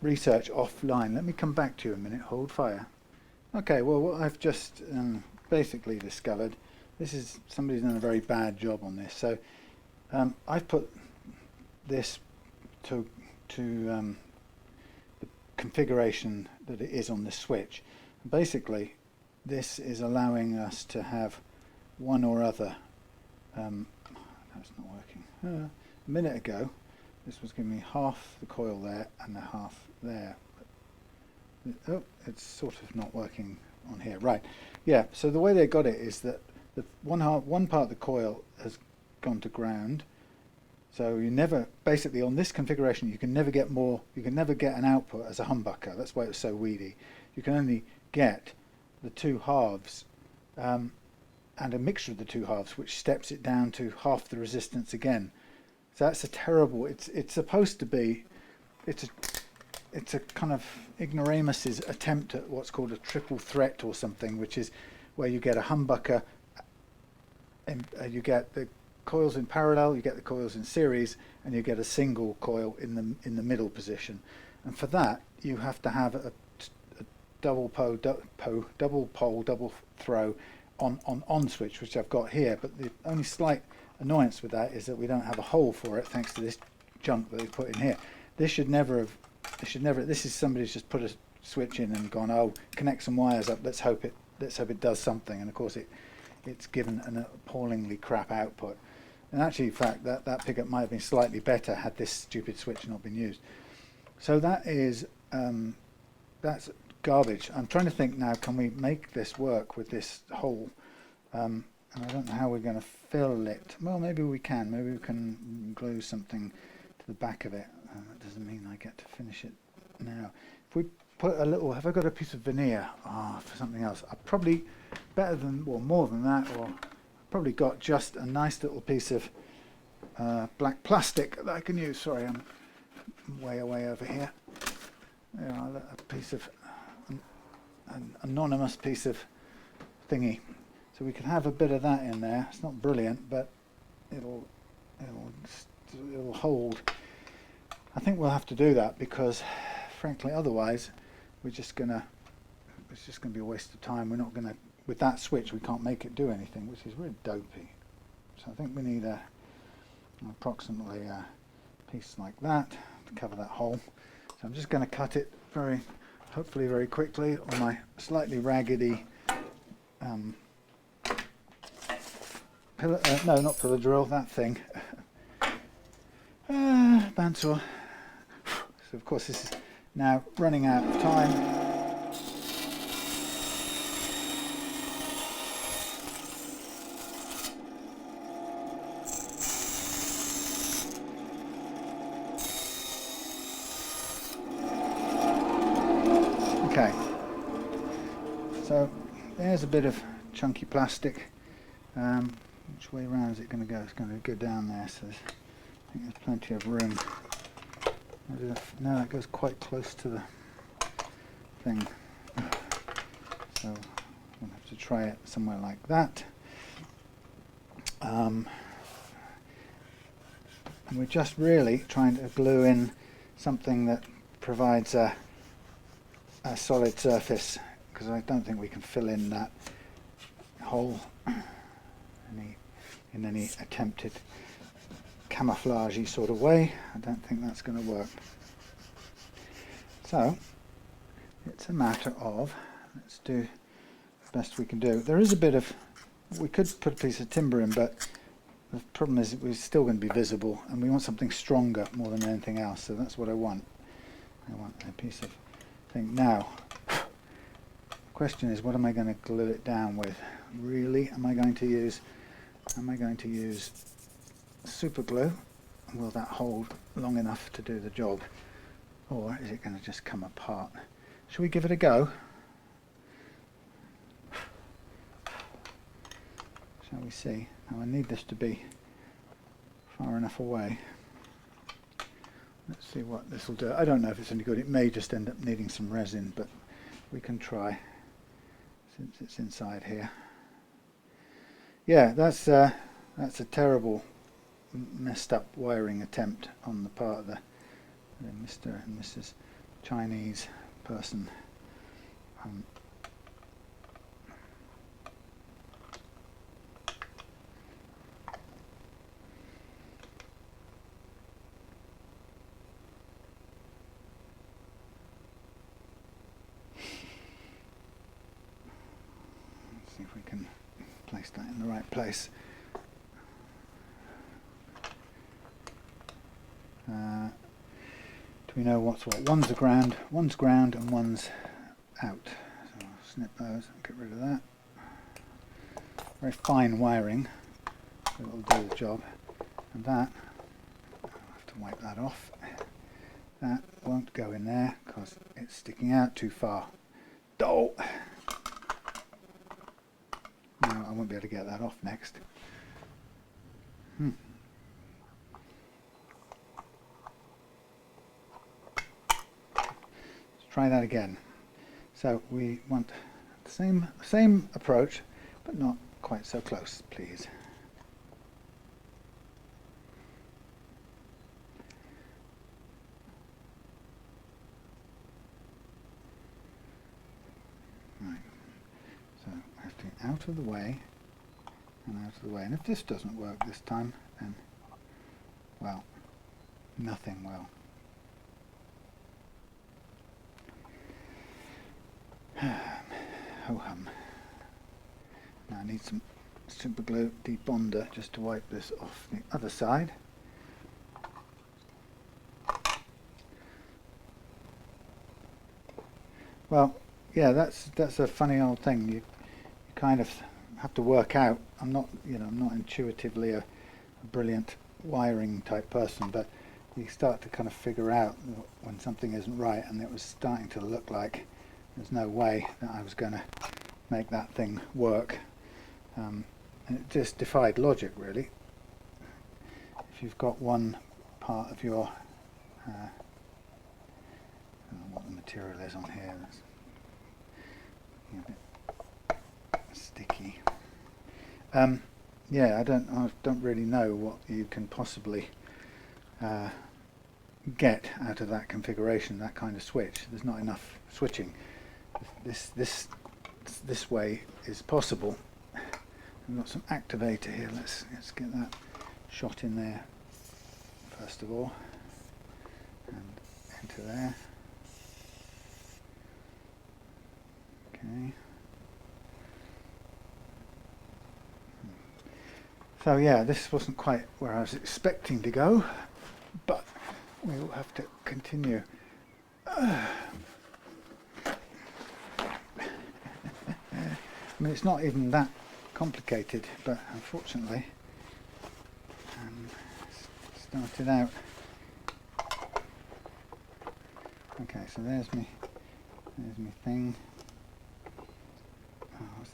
research offline. Let me come back to you a minute. Hold fire. Okay, well, what I've just basically discovered, this is, somebody's done a very bad job on this. So I've put this to the configuration that it is on the switch. Basically, this is allowing us to have one or other. That's not working. A minute ago, this was giving me half the coil there and the half there. Oh, it's sort of not working on here. Right. Yeah. So the way they got it is that the one part of the coil has gone to ground. So you never, basically on this configuration, you can never get more. You can never get an output as a humbucker. That's why it's so weedy. You can only get the two halves and a mixture of the two halves, which steps it down to half the resistance again. So that's a terrible. It's supposed to be. It's a kind of ignoramus's attempt at what's called a triple threat or something, which is where you get a humbucker, and you get the coils in parallel, you get the coils in series, and you get a single coil in the middle position. And for that, you have to have a double pole, double throw on switch, which I've got here. But the only slight annoyance with that is that we don't have a hole for it, thanks to this junk that they put in here. This should never have. This is somebody's just put a switch in and gone, oh, connect some wires up. Let's hope it does something. And of course, it's given an appallingly crap output. And actually, in fact, that pickup might have been slightly better had this stupid switch not been used. So that is that's garbage. I'm trying to think now, can we make this work with this hole? And I don't know how we're going to fill it. Well, maybe we can. Maybe we can glue something to the back of it. That doesn't mean I get to finish it now. If we put a little, have I got a piece of veneer? For something else. I've probably better than, or more than that, or I've probably got just a nice little piece of black plastic that I can use. Sorry, I'm way away over here. There, a piece of an anonymous piece of thingy. So we can have a bit of that in there. It's not brilliant, but it'll hold. I think we'll have to do that because, frankly, otherwise it's just gonna be a waste of time. We're not gonna, with that switch, we can't make it do anything, which is really dopey. So I think we need approximately a piece like that to cover that hole. So I'm just going to cut it hopefully very quickly on my slightly raggedy no, not pillar drill, that thing. Bandsaw. So of course this is now running out of time. Okay, so there's a bit of chunky plastic. Which way around is it going to go? It's going to go down there, so I think there's plenty of room. No, that goes quite close to the thing. So we'll have to try it somewhere like that. And we're just really trying to glue in something that provides a solid surface, because I don't think we can fill in that hole in any attempted camouflagey sort of way. I don't think that's going to work. So it's a matter of, let's do the best we can do. There is a bit of, we could put a piece of timber in, but the problem is we're still going to be visible, and we want something stronger more than anything else. So that's what I want. I want a piece of thing. Now, the question is, what am I going to glue it down with? Really, am I going to use super glue? Will that hold long enough to do the job, or is it going to just come apart? Shall we give it a go? Shall we see? Now I need this to be far enough away. Let's see what this will do. I don't know if it's any good. It may just end up needing some resin, but we can try since it's inside here. Yeah, that's a terrible, messed up wiring attempt on the part of the Mr. and Mrs. Chinese person. Let's see if we can place that in the right place. Do we know what's what? One's ground, and one's out. So I'll snip those and get rid of that. Very fine wiring, so it'll do the job. And that, I'll have to wipe that off. That won't go in there because it's sticking out too far. Oh! No, I won't be able to get that off next. try that again. So we want the same approach, but not quite so close, please. Right. So I have to get out of the way and out of the way. And if this doesn't work this time, then, well, nothing will. Ho hum. Now I need some super glue debonder just to wipe this off the other side. Well, yeah, that's a funny old thing. You kind of have to work out. I'm not intuitively a brilliant wiring type person, but you start to kind of figure out when something isn't right, and it was starting to look like there's no way that I was going to make that thing work. And it just defied logic, really. If you've got one part of your, I don't know what the material is on here, that's a bit sticky. Yeah, I don't really know what you can possibly get out of that configuration, that kind of switch. There's not enough switching. This way is possible. We've got some activator here. Let's get that shot in there first of all, and into there. Okay. So yeah, this wasn't quite where I was expecting to go, but we will have to continue. I mean, it's not even that complicated, but unfortunately, started out. Okay, so there's me thing. Oh,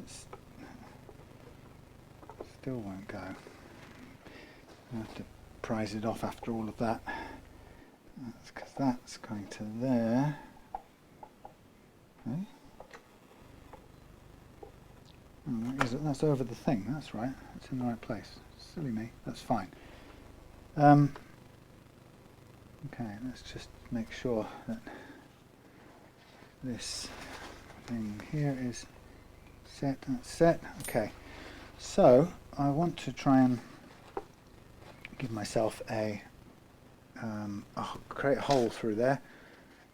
still won't go. I have to prise it off after all of that. That's because that's going to there. Okay. Oh, that's over the thing. That's right. That's in the right place. Silly me. That's fine. Okay, let's just make sure that this thing here is set. That's set. Okay. So I want to try and give myself create a hole through there,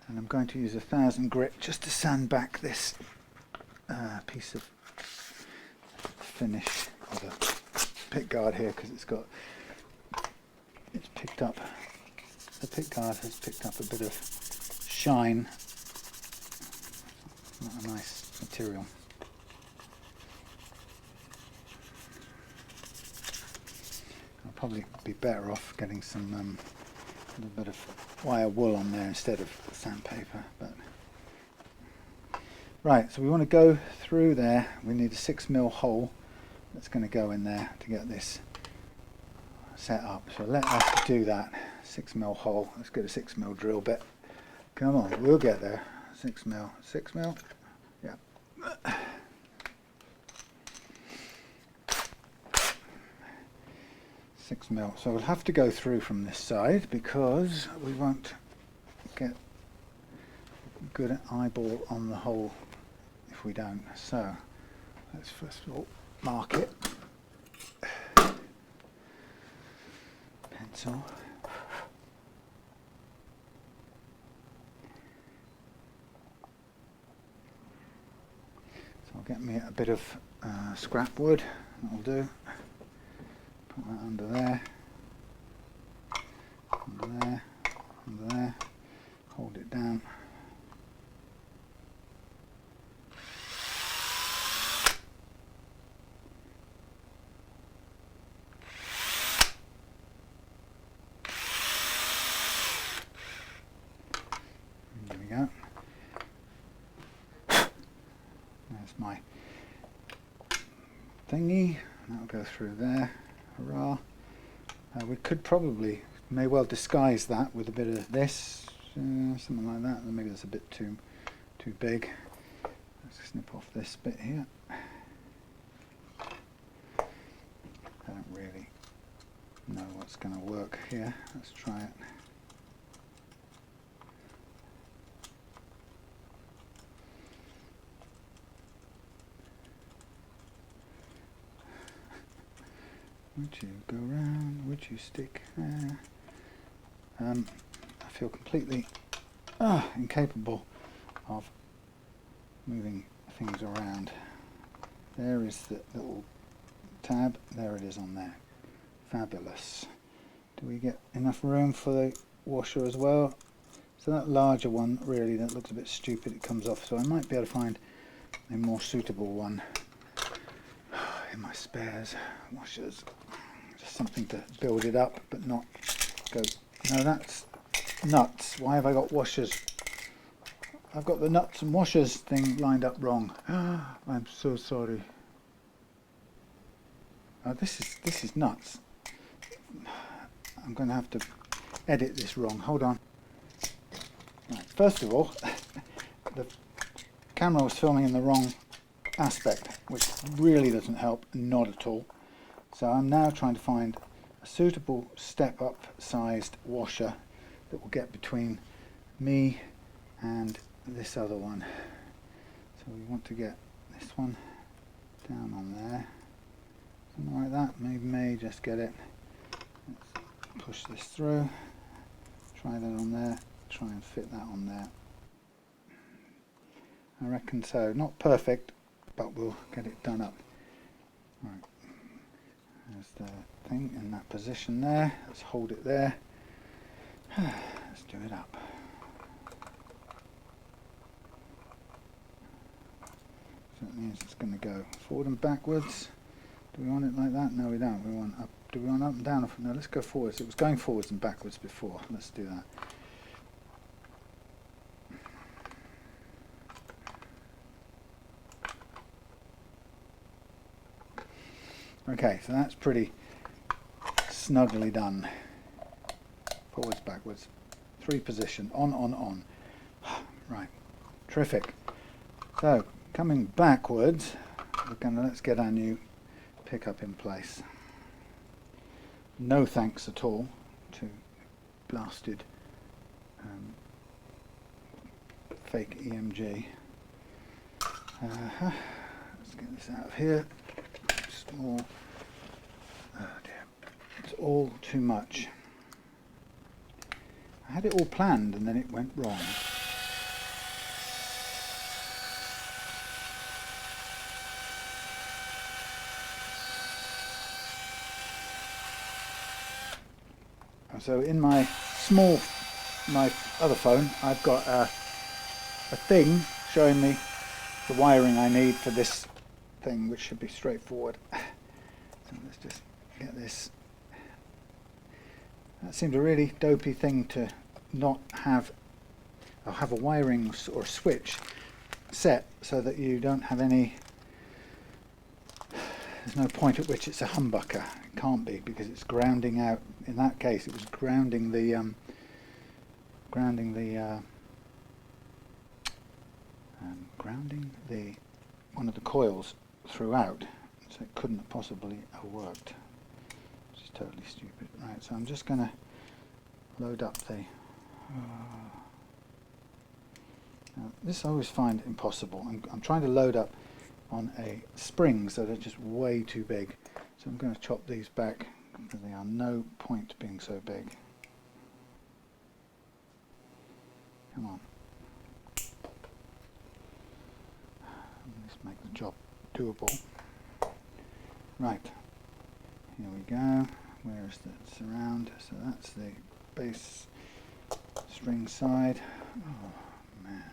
and I'm going to use 1000 grit just to sand back this piece of finish of the pick guard here, because it's picked up. The pick guard has picked up a bit of shine. Not a nice material. I'll probably be better off getting some a little bit of wire wool on there instead of sandpaper. But right, so we want to go through there. We need a 6mm hole that's going to go in there to get this set up. So let us do that. 6mm hole. Let's get a 6mm drill bit. Come on, we'll get there. 6mm, 6mm. Yeah. 6mm. So we'll have to go through from this side because we won't get good eyeball on the hole if we don't. So let's first of all mark it. Pencil. So I'll get me a bit of scrap wood. That'll do. Put that under there. Under there. Under there. Hold it down. There we go. There's my thingy. That'll go through there. Hurrah. We could may well disguise that with a bit of this, something like that. Maybe that's a bit too too big. Let's snip off this bit here. I don't really know what's going to work here. Let's try it. Would you go round? Would you stick there? I feel completely incapable of moving things around. There is the little tab. There it is on there. Fabulous. Do we get enough room for the washer as well? So that larger one, really, that looks a bit stupid. It comes off. So I might be able to find a more suitable one in my spares washers. Just something to build it up, but not go. No, that's nuts. Why have I got washers? I've got the nuts and washers thing lined up wrong. I'm so sorry. This is nuts. I'm going to have to edit this wrong. Hold on. Right, first of all, the camera was filming in the wrong aspect, which really doesn't help, not at all. So I'm now trying to find a suitable step-up sized washer that will get between me and this other one. So we want to get this one down on there, something like that. Maybe may just get it. Let's push this through, try that on there, try and fit that on there. I reckon so. Not perfect, but we'll get it done up. Right, there's the thing in that position there. Let's hold it there. Let's do it up. So that means it's going to go forward and backwards. Do we want it like that? No, we don't. We want up. Do we want up and down? No, let's go forwards. It was going forwards and backwards before. Let's do that. Okay, so that's pretty snugly done. Forwards, backwards, 3 position, on. Right, terrific. So coming backwards, let's get our new pickup in place. No thanks at all to blasted fake EMG. Let's get this out of here. Small. Oh dear, it's all too much. I had it all planned and then it went wrong. So in my other phone, I've got a thing showing me the wiring I need for this thing, which should be straightforward. So let's just get this. That seemed a really dopey thing to not have. I'll have a wiring or switch set so that you don't have any. There's no point at which it's a humbucker. It can't be, because it's grounding out. In that case, it was grounding the one of the coils throughout, so it couldn't have possibly have worked, which is totally stupid. Right, so I'm just going to load up the. Now, this I always find impossible. I'm trying to load up on a springs that are just way too big, so I'm going to chop these back because they are no point being so big. Come on. Let's make the job doable. Right, here we go. Where is the surround? So that's the base string side. Oh man.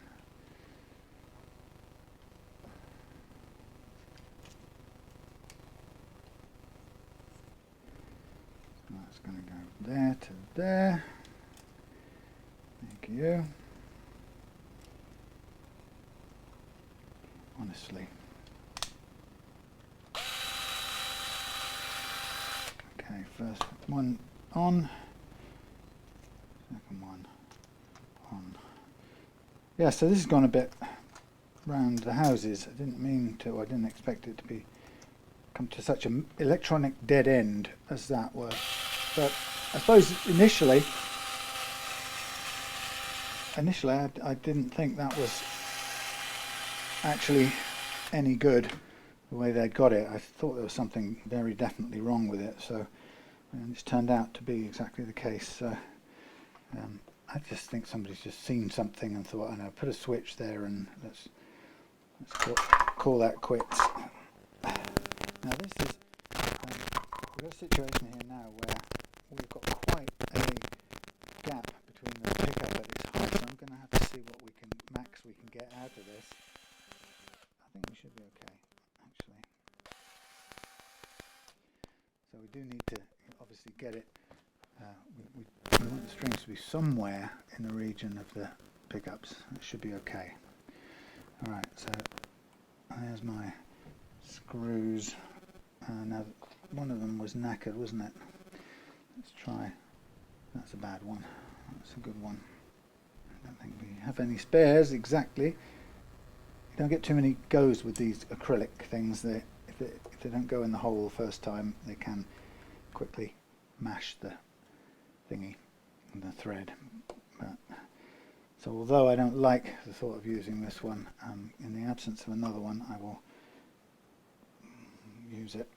So that's going to go there to there. Thank you. Honestly. Okay, first one on, second one on. Yeah, so this has gone a bit round the houses. I didn't mean to, I didn't expect it to come to such an electronic dead end as that were. But I suppose initially I didn't think that was actually any good the way they'd got it. I thought there was something very definitely wrong with it, so and it's turned out to be exactly the case. So I just think somebody's just seen something and thought, I know, put a switch there and let's call that quits. Now this is we've got a situation here now where we've got quite a gap between the pickup at its height, so I'm going to have to see what max we can get out of this. I think we should be okay, actually. So we do need to obviously get it. We want the strings to be somewhere in the region of the pickups. It should be okay. Alright, so there's my screws. Now one of them was knackered, wasn't it? Let's try. That's a bad one. That's a good one. I don't think we have any spares exactly. You don't get too many goes with these acrylic things. If they don't go in the hole the first time, they can quickly mash the thingy and the thread. So although I don't like the thought of using this one, in the absence of another one, I will use it.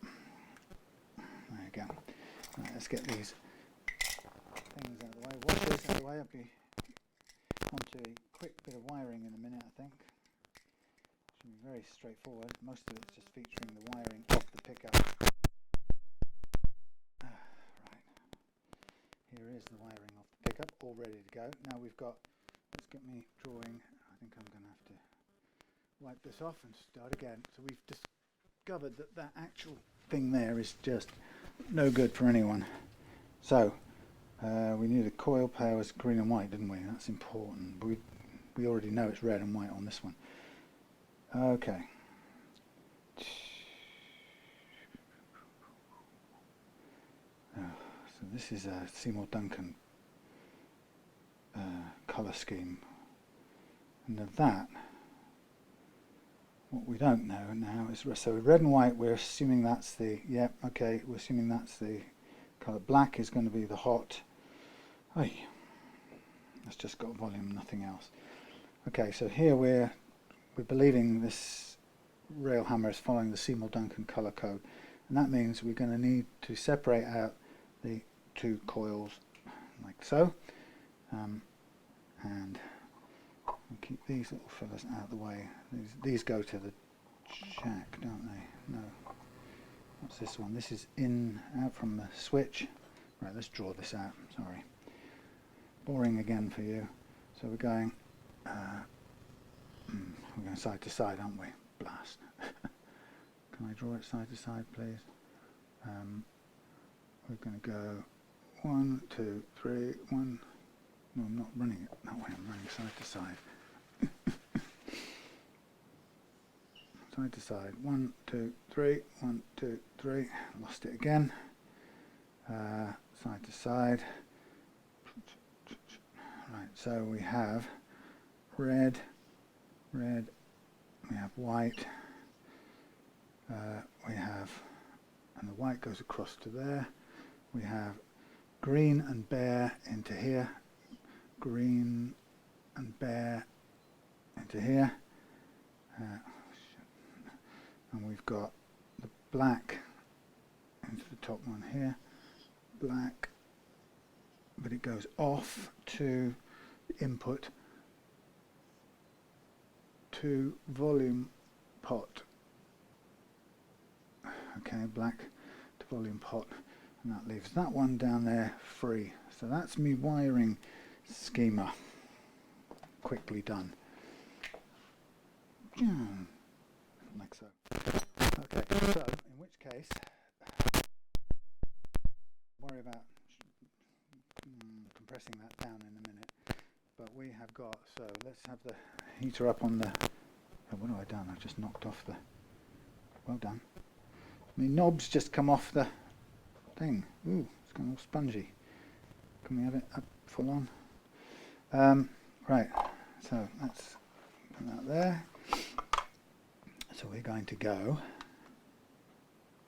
There you go. Right, let's get these things out of the way. Washers out of the way. I'll be onto a quick bit of wiring in a minute, I think. Should be very straightforward. Most of it's just featuring the wiring of the pickup. Right. Here is the wiring of the pickup, all ready to go. Now we've got, let's get me drawing. I think I'm going to have to wipe this off and start again. So we've discovered that that actual thing there is just no good for anyone. So we knew the coil pair was green and white, didn't we? That's important. But we already know it's red and white on this one. Okay. So this is a Seymour Duncan colour scheme. And of that, what we don't know now is, so red and white, we're assuming that's the, we're assuming that's the colour. Black is going to be the hot. Hey, that's just got volume, nothing else. Okay, so here we're believing this Railhammer is following the Seymour Duncan colour code, and that means we're going to need to separate out the two coils like so, and we'll keep these little fillers out of the way. These go to the jack, don't they? No. What's this one? This is out from the switch. Right, let's draw this out. Sorry. Boring again for you. So we're going side to side, aren't we? Blast. Can I draw it side to side, please? We're going to go 1, 2, 3, 1. No, I'm not running it that way. I'm running side to side. Side to side. 1, 2, 3. 1, 2, 3. Lost it again. Side to side. Right, so we have red, we have white, we have, and the white goes across to there. We have green and bare into here, green and bare into here, and we've got the black into the top one here, black, but it goes off to the input to volume pot. Okay, black to volume pot, and that leaves that one down there free. So that's me wiring schema. Quickly done. Like so. Okay, so in which case, worry about compressing that down in a minute. But we have got, so let's have the heater up on the, oh, what have I done? I've just knocked off the, well done. My knob's just come off the thing. Ooh, it's gone all spongy. Can we have it up full on? Right, so let's put that there. So we're going to go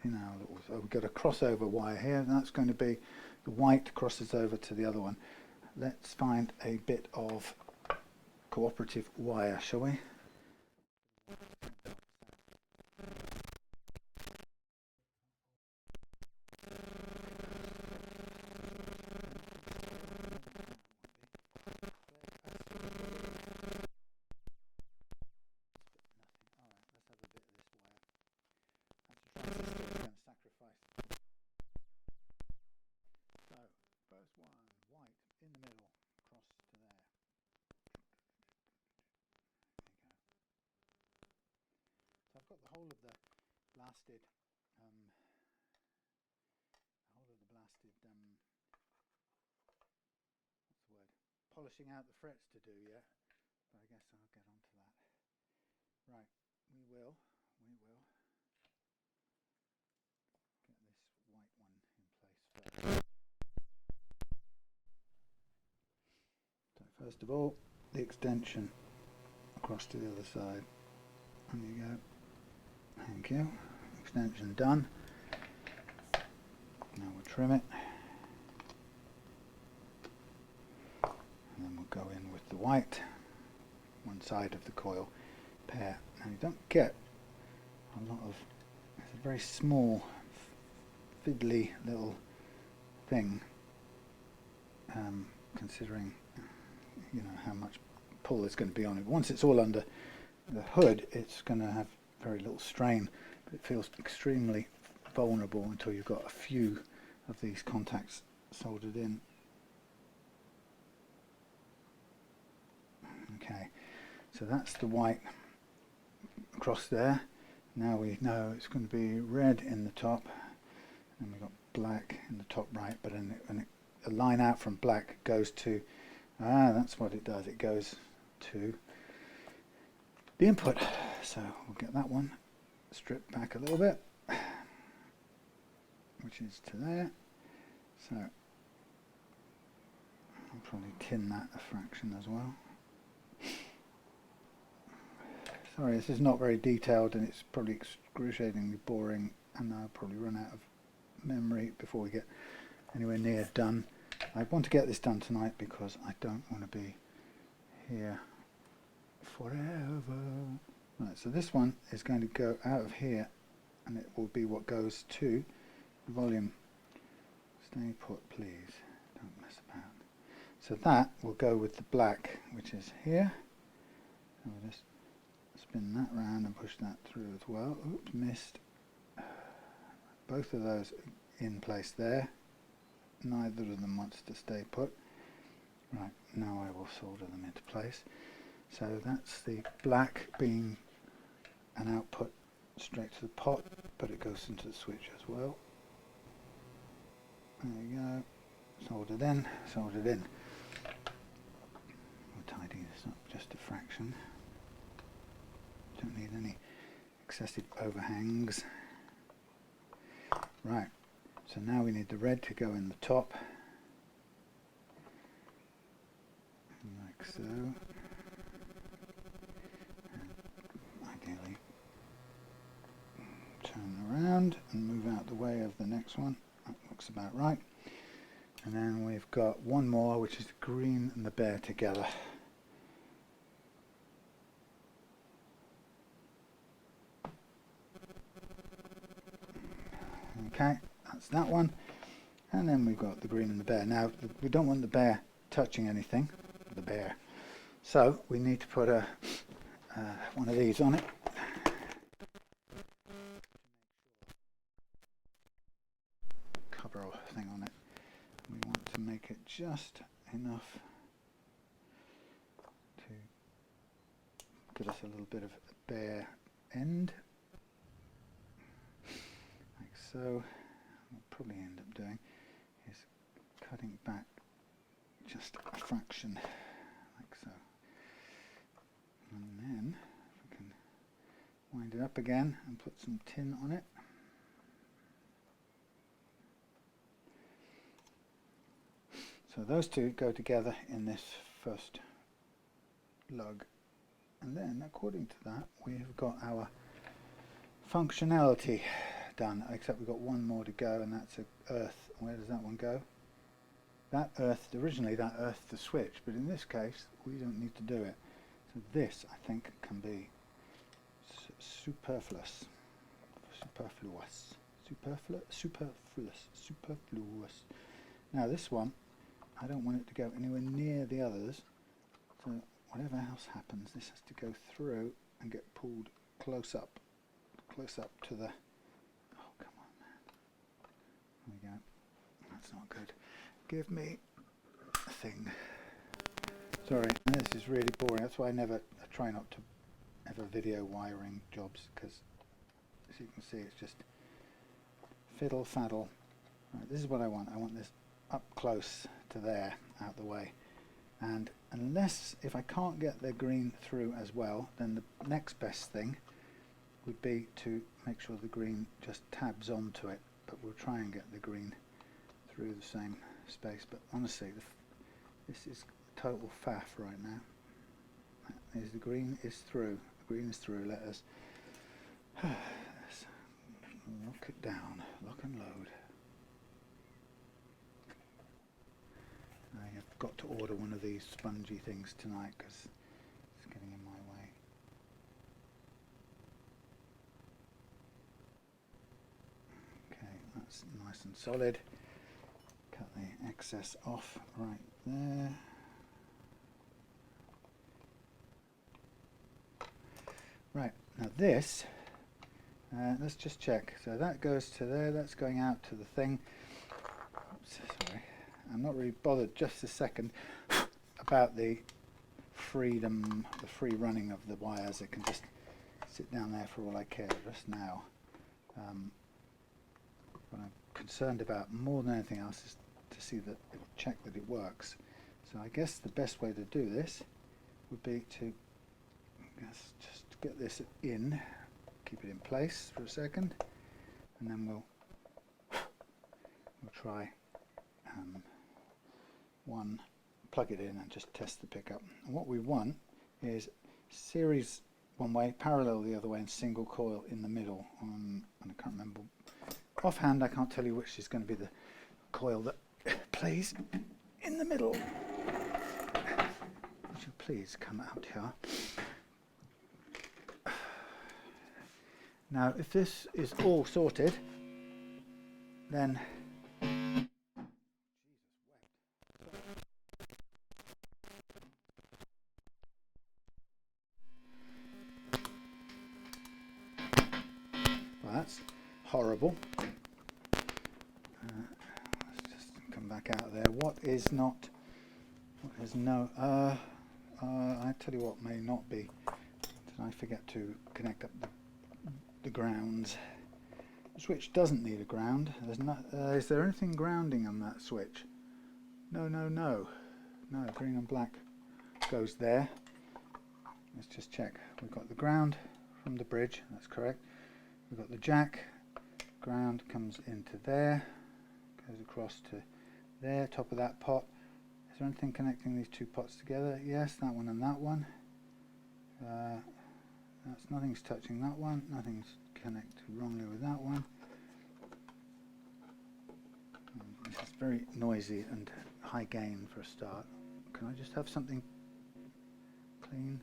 in our little, so we've got a crossover wire here, and that's going to be the white crosses over to the other one. Let's find a bit of cooperative wire, shall we? First one, white in the middle, across to there. There you go. So I've got the whole of the blasted, what's the word? Polishing out the frets to do yet, but I guess I'll get onto that. Right, we will get this white one in place first. So first of all, the extension across to the other side. There you go. Thank you. Extension done. Now we'll trim it. And then we'll go in with the white, one side of the coil pair. Now you don't get a lot of, it's a very small, fiddly little thing, considering how much pull there's going to be on it. Once it's all under the hood, it's going to have very little strain, but it feels extremely vulnerable until you've got a few of these contacts soldered in. Okay, so that's the white across there. Now we know it's going to be red in the top, and we've got black in the top right, but when a line out from black goes to, that's what it does, it goes to the input. So we'll get that one stripped back a little bit, which is to there. So I'll probably tin that a fraction as well. Sorry, this is not very detailed and it's probably excruciatingly boring, and I'll probably run out of memory before we get anywhere near done. I want to get this done tonight because I don't want to be here forever. Right, so this one is going to go out of here, and it will be what goes to the volume. Stay put, please. Don't mess about. So that will go with the black, which is here. So we'll just spin that round and push that through as well. Oops, missed. Both of those in place there. Neither of them wants to stay put. Right, now I will solder them into place. So that's the black being an output straight to the pot, but it goes into the switch as well. There you go. Soldered in, soldered in. We'll tidy this up just a fraction. Don't need any excessive overhangs. Right, so now we need the red to go in the top, like so. And ideally turn around and move out the way of the next one. That looks about right. And then we've got one more, which is the green and the bear together. Okay, that's that one. And then we've got the green and the bear. Now, we don't want the bear touching anything, the bear. So we need to put a one of these on it. Cover thing on it. We want to make it just enough to give us a little bit of a bare end. Like so. What we'll probably end up doing is cutting back just a fraction, like so. And then, if we can wind it up again and put some tin on it. So those two go together in this first lug. And then, according to that, we have got our functionality done, except we've got one more to go, and that's a earth. Where does that one go? That earthed, originally that earthed the switch, but in this case we don't need to do it. So this, I think, can be superfluous. Now this one, I don't want it to go anywhere near the others, so whatever else happens, this has to go through and get pulled close up to the, oh come on man, there we go, that's not good. Give me a thing. Sorry, this is really boring, that's why I try not to ever video wiring jobs, because as you can see it's just fiddle faddle. Right, this is what I want this up close to there, out the way, and unless, if I can't get the green through as well, then the next best thing would be to make sure the green just tabs onto it, but we'll try and get the green through the same space. But honestly, this is total faff right now. The green is through. The green is through. Let us lock it down. Lock and load. I have got to order one of these spongy things tonight because it's getting in my way. Okay, that's nice and solid. Cut the excess off right there. Right, now this, let's just check. So that goes to there, that's going out to the thing. Oops, sorry, I'm not really bothered just a second about the freedom, the free running of the wires. It can just sit down there for all I care just now. What I'm concerned about more than anything else is to see that it will check that it works. So I guess the best way to do this would be to just get this in, keep it in place for a second, and then we'll try plug it in and just test the pickup. And what we want is series one way, parallel the other way, and single coil in the middle. And I can't remember offhand, I can't tell you which is going to be the coil that plays in the middle. Would you please come out here? Now, if this is all sorted, then well, that's horrible. Let's just come back out there. What is not? What is no? I tell you what may not be. Did I forget to connect up the grounds? The switch doesn't need a ground. There's not. Is there anything grounding on that switch? No. Green and black goes there. Let's just check. We've got the ground from the bridge. That's correct. We've got the jack. Ground comes into there. Goes across to there. Top of that pot. Is there anything connecting these two pots together? Yes, that one and that one. Nothing's touching that one. Nothing's connected wrongly with that one. This is very noisy and high gain for a start. Can I just have something clean?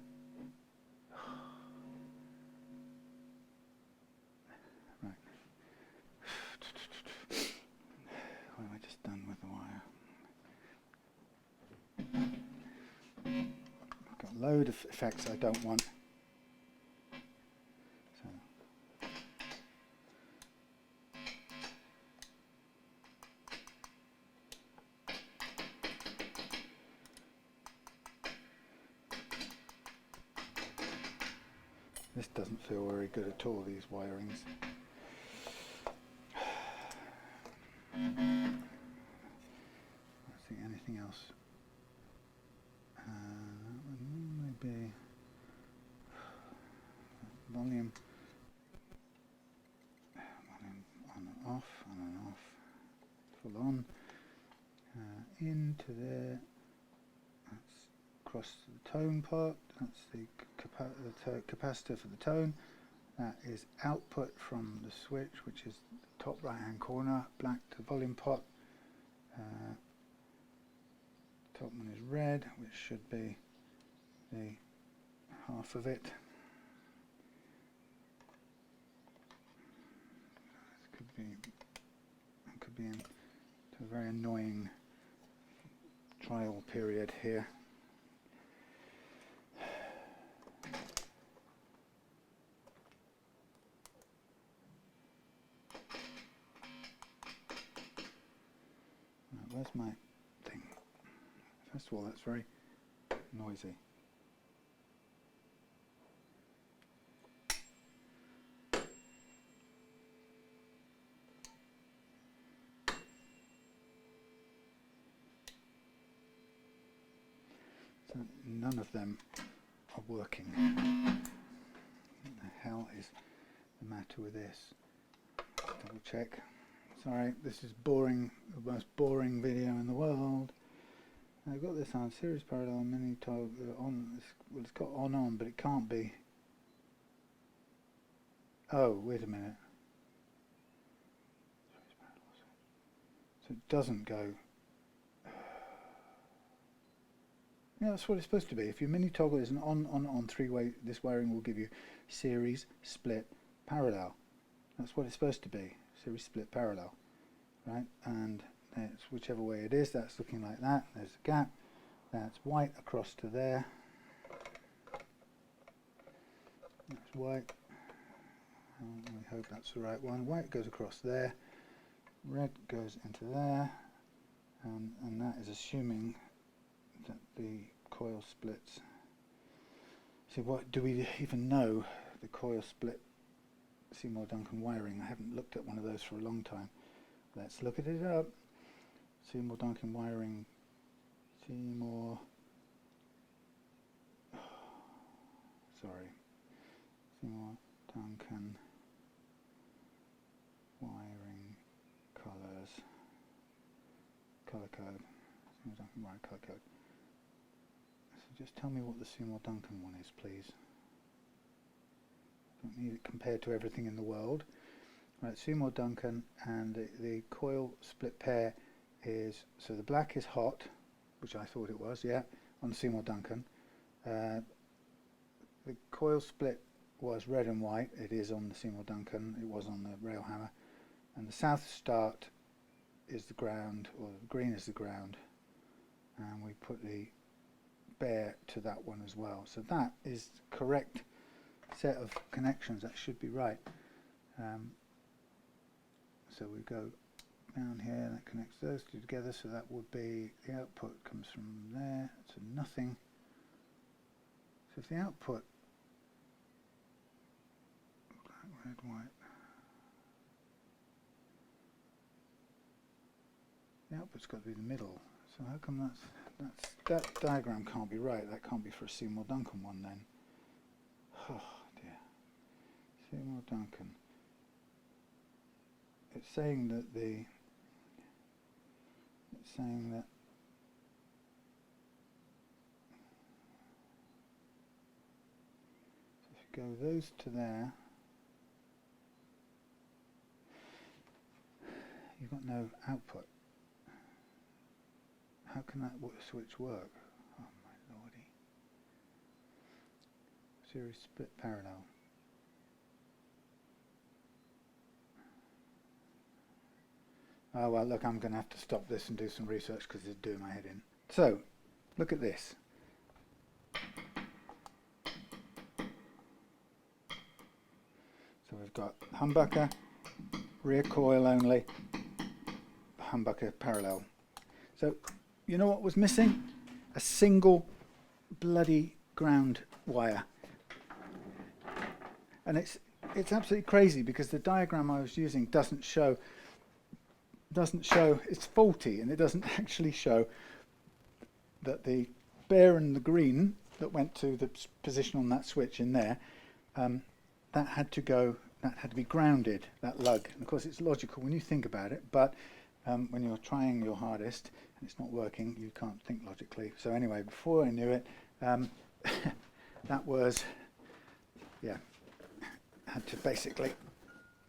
Right. What have I just done with the wire? I've got a load of effects I don't want. This doesn't feel very good at all, these wirings. I think anything else. Maybe volume on and off, full on, into there. That's across the tone part. That's the capacitor for the tone, That is output from the switch, which is the top right hand corner, black to volume pot. Top one is red, which should be the half of it. It could be into a very annoying trial period here. Where's my thing? First of all, that's very noisy. So none of them are working. What the hell is the matter with this? Double check. Sorry, this is boring, the most boring video in the world. I've got this on series parallel mini toggle on. Well, it's got on, but it can't be. Oh, wait a minute. So it doesn't go. Yeah, that's what it's supposed to be. If your mini toggle is an on three-way, this wiring will give you series, split, parallel. That's what it's supposed to be. Series, split, parallel, right? And it's whichever way it is, that's looking like that. There's a gap. That's white across to there. That's white. We hope that's the right one. White goes across there. Red goes into there. And that is assuming that the coil splits. See, what do we even know the coil split Seymour Duncan wiring? I haven't looked at one of those for a long time. Let's look at it up. Seymour Duncan wiring. Seymour. Sorry. Seymour Duncan wiring colors. Color code. Seymour Duncan wiring color code. So just tell me what the Seymour Duncan one is, please. Don't need it compared to everything in the world. Right, Seymour Duncan, and the coil split pair is, so the black is hot, which I thought it was, yeah, on Seymour Duncan. The coil split was red and white, it is on the Seymour Duncan, it was on the Railhammer. And the south start is the ground, or the green is the ground, and we put the bare to that one as well. So that is correct set of connections. That should be right. So we go down here, that connects those two together, so that would be, the output comes from there to nothing. So if the output, black, red, white, the output's got to be the middle. So how come that diagram can't be right? That can't be for a Seymour Duncan one then. Oh dear. Seymour Duncan. It's saying that if you go those to there, you've got no output. How can that switch work? Oh my lordy. Series split parallel. Oh well, look, I'm going to have to stop this and do some research because it's doing my head in. So, look at this. So we've got humbucker, rear coil only, humbucker parallel. So, you know what was missing? A single bloody ground wire. And it's absolutely crazy because the diagram I was using doesn't show, it's faulty, and it doesn't actually show that the bare and the green that went to the position on that switch in there, that had to be grounded, that lug. And of course it's logical when you think about it, but when you're trying your hardest and it's not working, you can't think logically. So anyway, before I knew it, that was, yeah, had to basically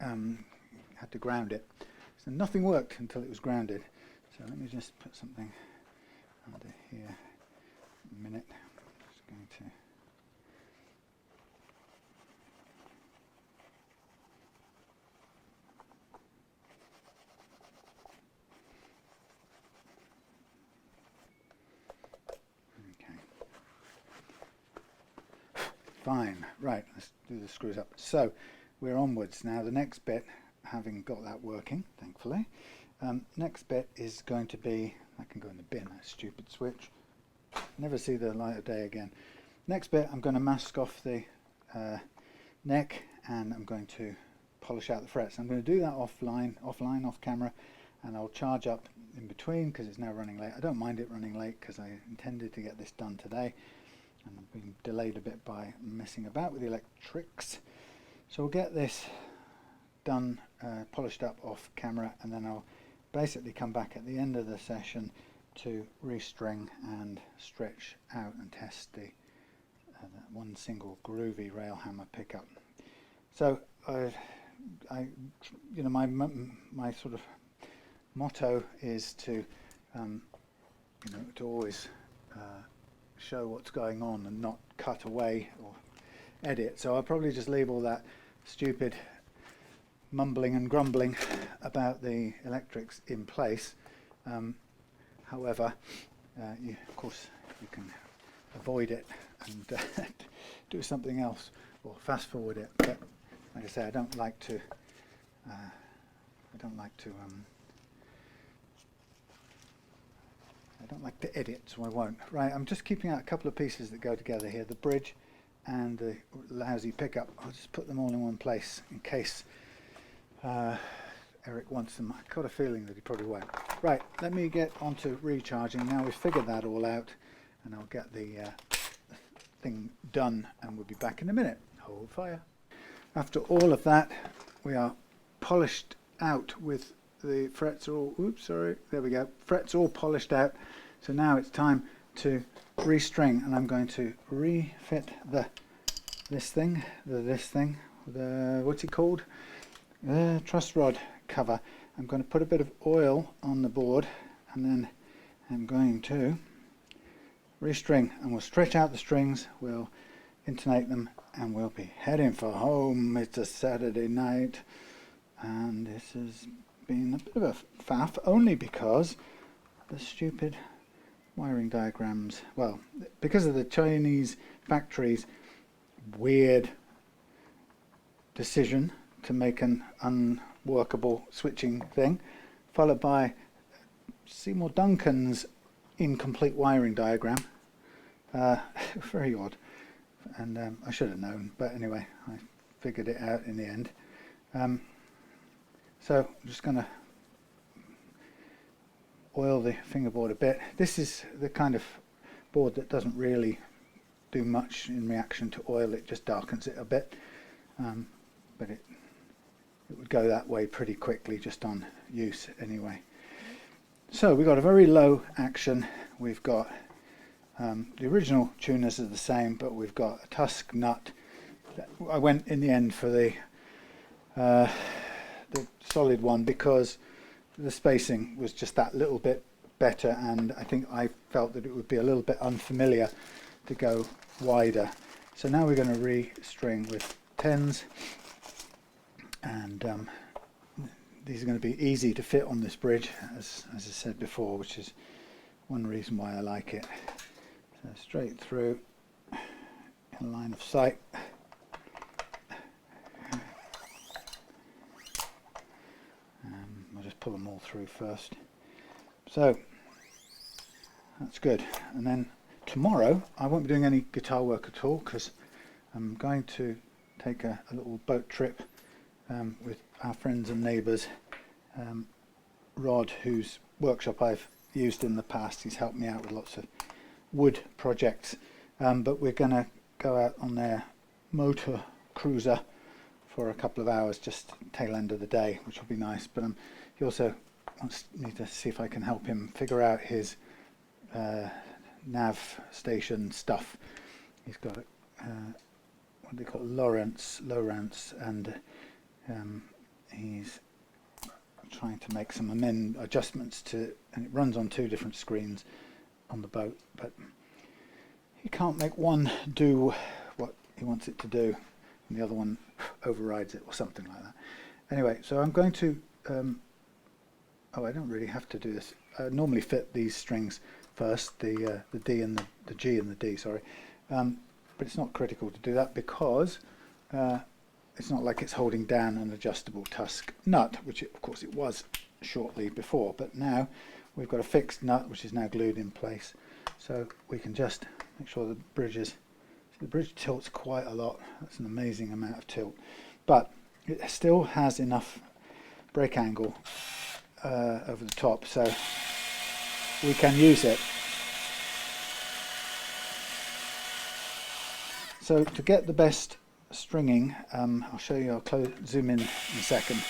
had to ground it. So nothing worked until it was grounded. So let me just put something under here a minute. Just going to fine, right, let's do the screws up. So we're onwards now. The next bit, having got that working, thankfully, next bit is going to be, that can go in the bin, that stupid switch. Never see the light of day again. Next bit, I'm going to mask off the neck, and I'm going to polish out the frets. I'm going to do that offline, off camera, and I'll charge up in between because it's now running late. I don't mind it running late because I intended to get this done today. And I've been delayed a bit by messing about with the electrics. So we'll get this done, polished up off camera, and then I'll basically come back at the end of the session to restring and stretch out and test the that one single groovy Railhammer pickup. So you know, my sort of motto is to you know, to always show what's going on and not cut away or edit. So I'll probably just leave all that stupid mumbling and grumbling about the electrics in place. However, of course you can avoid it and do something else or fast forward it. But like I say, I don't like to edit, so I won't. Right, I'm just keeping out a couple of pieces that go together here, the bridge and the lousy pickup. I'll just put them all in one place in case Eric wants them. I've got a feeling that he probably won't. Right, let me get on to recharging. Now we've figured that all out, and I'll get the thing done, and we'll be back in a minute. Hold fire. After all of that, we are polished out with the frets are all, oops, sorry, there we go. Frets all polished out. So now it's time to restring, and I'm going to refit this thing, what's it called? The truss rod cover. I'm going to put a bit of oil on the board, and then I'm going to restring, and we'll stretch out the strings, we'll intonate them, and we'll be heading for home. It's a Saturday night, and this has been a bit of a faff, only because the stupid wiring diagrams, well, because of the Chinese factory's weird decision to make an unworkable switching thing, followed by Seymour Duncan's incomplete wiring diagram. Very odd, and I should have known, but anyway, I figured it out in the end. So I'm just going to oil the fingerboard a bit. This is the kind of board that doesn't really do much in reaction to oil, it just darkens it a bit, but it would go that way pretty quickly just on use anyway. So we've got a very low action. We've got the original tuners are the same, but we've got a tusk nut. I went in the end for the solid one because the spacing was just that little bit better, and I think I felt that it would be a little bit unfamiliar to go wider. So now we're going to restring with 10s, and these are going to be easy to fit on this bridge, as I said before, which is one reason why I like it. So straight through in line of sight. I'll just pull them all through first. So that's good. And then tomorrow I won't be doing any guitar work at all because I'm going to take a little boat trip with our friends and neighbours. Rod, whose workshop I've used in the past, he's helped me out with lots of wood projects, but we're going to go out on their motor cruiser for a couple of hours, just tail end of the day, which will be nice. But he also wants me to see if I can help him figure out his nav station stuff. He's got what they call Lowrance, and he's trying to make some adjustments to, and it runs on 2 different screens on the boat, but he can't make one do what he wants it to do and the other one overrides it or something like that. Anyway, so I'm going to oh, I don't really have to do this. I normally fit these strings first, the D and the G and the D, sorry, but it's not critical to do that because it's not like it's holding down an adjustable tusk nut, which of course it was shortly before, but now we've got a fixed nut which is now glued in place. So we can just make sure the bridge tilts quite a lot. That's an amazing amount of tilt, but it still has enough break angle over the top, so we can use it. So to get the best stringing, I'll show you, I'll zoom in a second.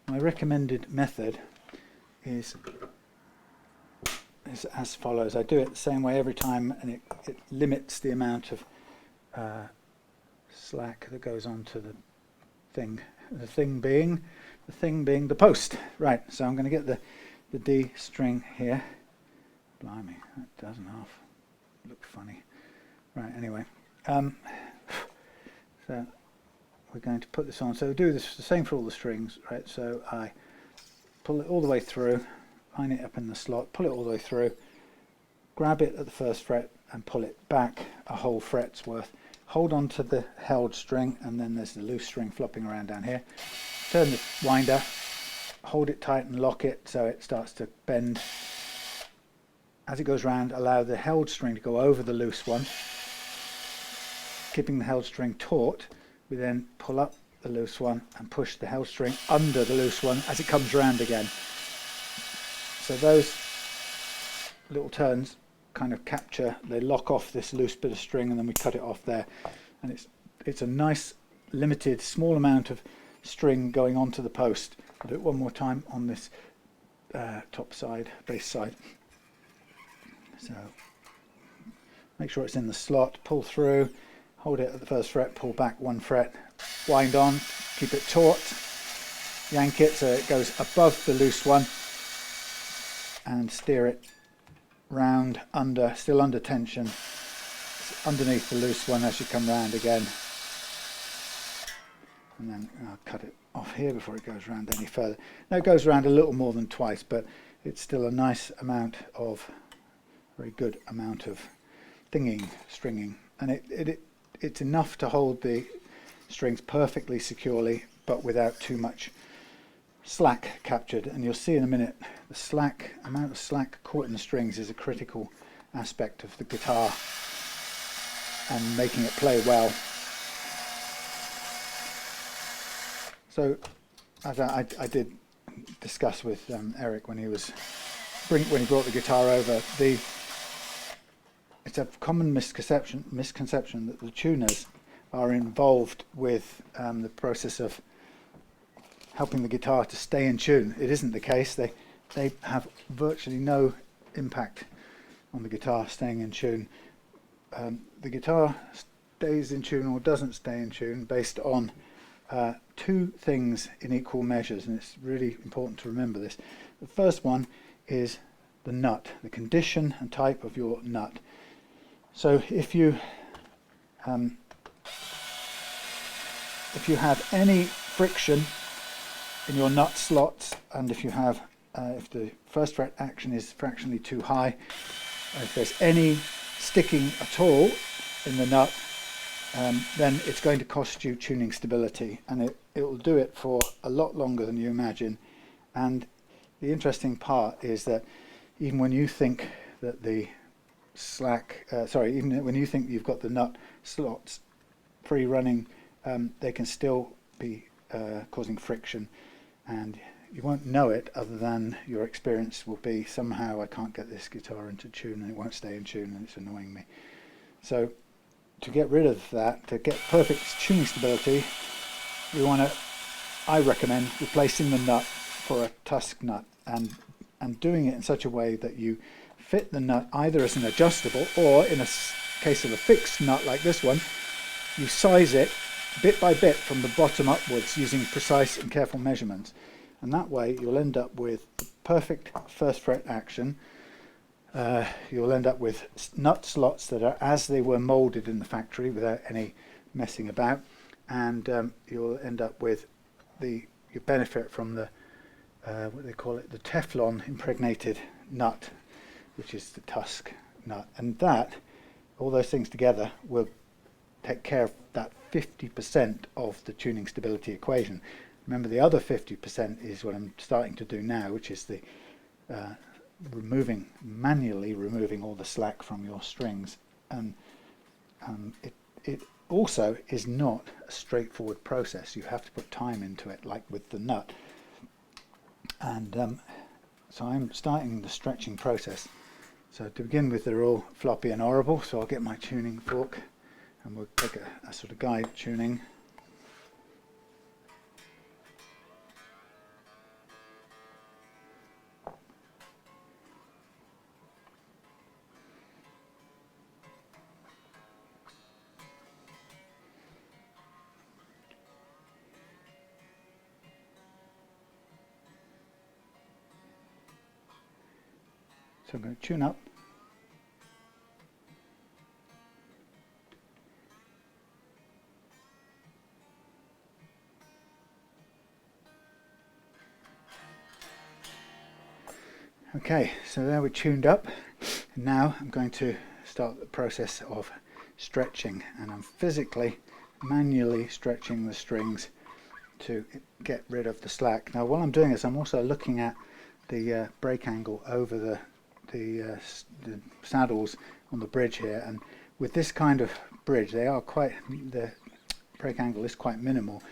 My recommended method is as follows. I do it the same way every time, and it limits the amount of slack that goes onto the thing. The thing being the post. Right, so I'm going to get the D string here. Blimey, that doesn't half look funny. Right, anyway, so we're going to put this on. So do this the same for all the strings, right? So I pull it all the way through, line it up in the slot, pull it all the way through, grab it at the first fret and pull it back a whole fret's worth. Hold on to the held string, and then there's the loose string flopping around down here. Turn the winder, hold it tight and lock it so it starts to bend. As it goes round, allow the held string to go over the loose one. Keeping the held string taut, we then pull up the loose one and push the held string under the loose one as it comes round again. So those little turns kind of capture, they lock off this loose bit of string, and then we cut it off there. And it's a nice, limited, small amount of string going onto the post. I'll do it one more time on this top side, base side. So make sure it's in the slot, pull through, hold it at the first fret, pull back 1 fret, wind on, keep it taut, yank it so it goes above the loose one, and steer it round under, still under tension, underneath the loose one as you come round again. And then I'll cut it off here before it goes round any further. Now it goes round a little more than twice, but it's still a nice amount of, very good amount of stringing, and it's enough to hold the strings perfectly securely, but without too much slack captured. And you'll see in a minute, the amount of slack caught in the strings is a critical aspect of the guitar and making it play well. So as I did discuss with Eric when he brought the guitar over, it's a common misconception that the tuners are involved with the process of helping the guitar to stay in tune. It isn't the case. They have virtually no impact on the guitar staying in tune. The guitar stays in tune or doesn't stay in tune based on 2 things in equal measures, and it's really important to remember this. The first one is the nut, the condition and type of your nut. So if you have any friction in your nut slots, and if you have if the first fret action is fractionally too high, if there's any sticking at all in the nut, then it's going to cost you tuning stability, and it will do it for a lot longer than you imagine. And the interesting part is that even when you think that the even when you think you've got the nut slots free running, they can still be causing friction, and you won't know it other than your experience will be, somehow I can't get this guitar into tune and it won't stay in tune and it's annoying me. So to get rid of that, to get perfect tuning stability, I recommend replacing the nut for a tusk nut, and doing it in such a way that you fit the nut either as an adjustable, or in a case of a fixed nut like this one, you size it bit by bit from the bottom upwards using precise and careful measurements. And that way you'll end up with the perfect first fret action. You'll end up with nut slots that are as they were molded in the factory without any messing about, and you'll end up with you benefit from the what they call it, the Teflon impregnated nut, which is the tusk nut. And that, all those things together, will take care of that 50% of the tuning stability equation. Remember, the other 50% is what I'm starting to do now, which is the manually removing all the slack from your strings. And it also is not a straightforward process. You have to put time into it, like with the nut. And so I'm starting the stretching process. So to begin with, they're all floppy and horrible, so I'll get my tuning fork and we'll take a sort of guide tuning. So I'm going to tune up. Okay, so there we're tuned up. And now I'm going to start the process of stretching, and I'm physically, manually stretching the strings to get rid of the slack. Now while I'm doing this, I'm also looking at the break angle over the saddles on the bridge here, and with this kind of bridge the break angle is quite minimal,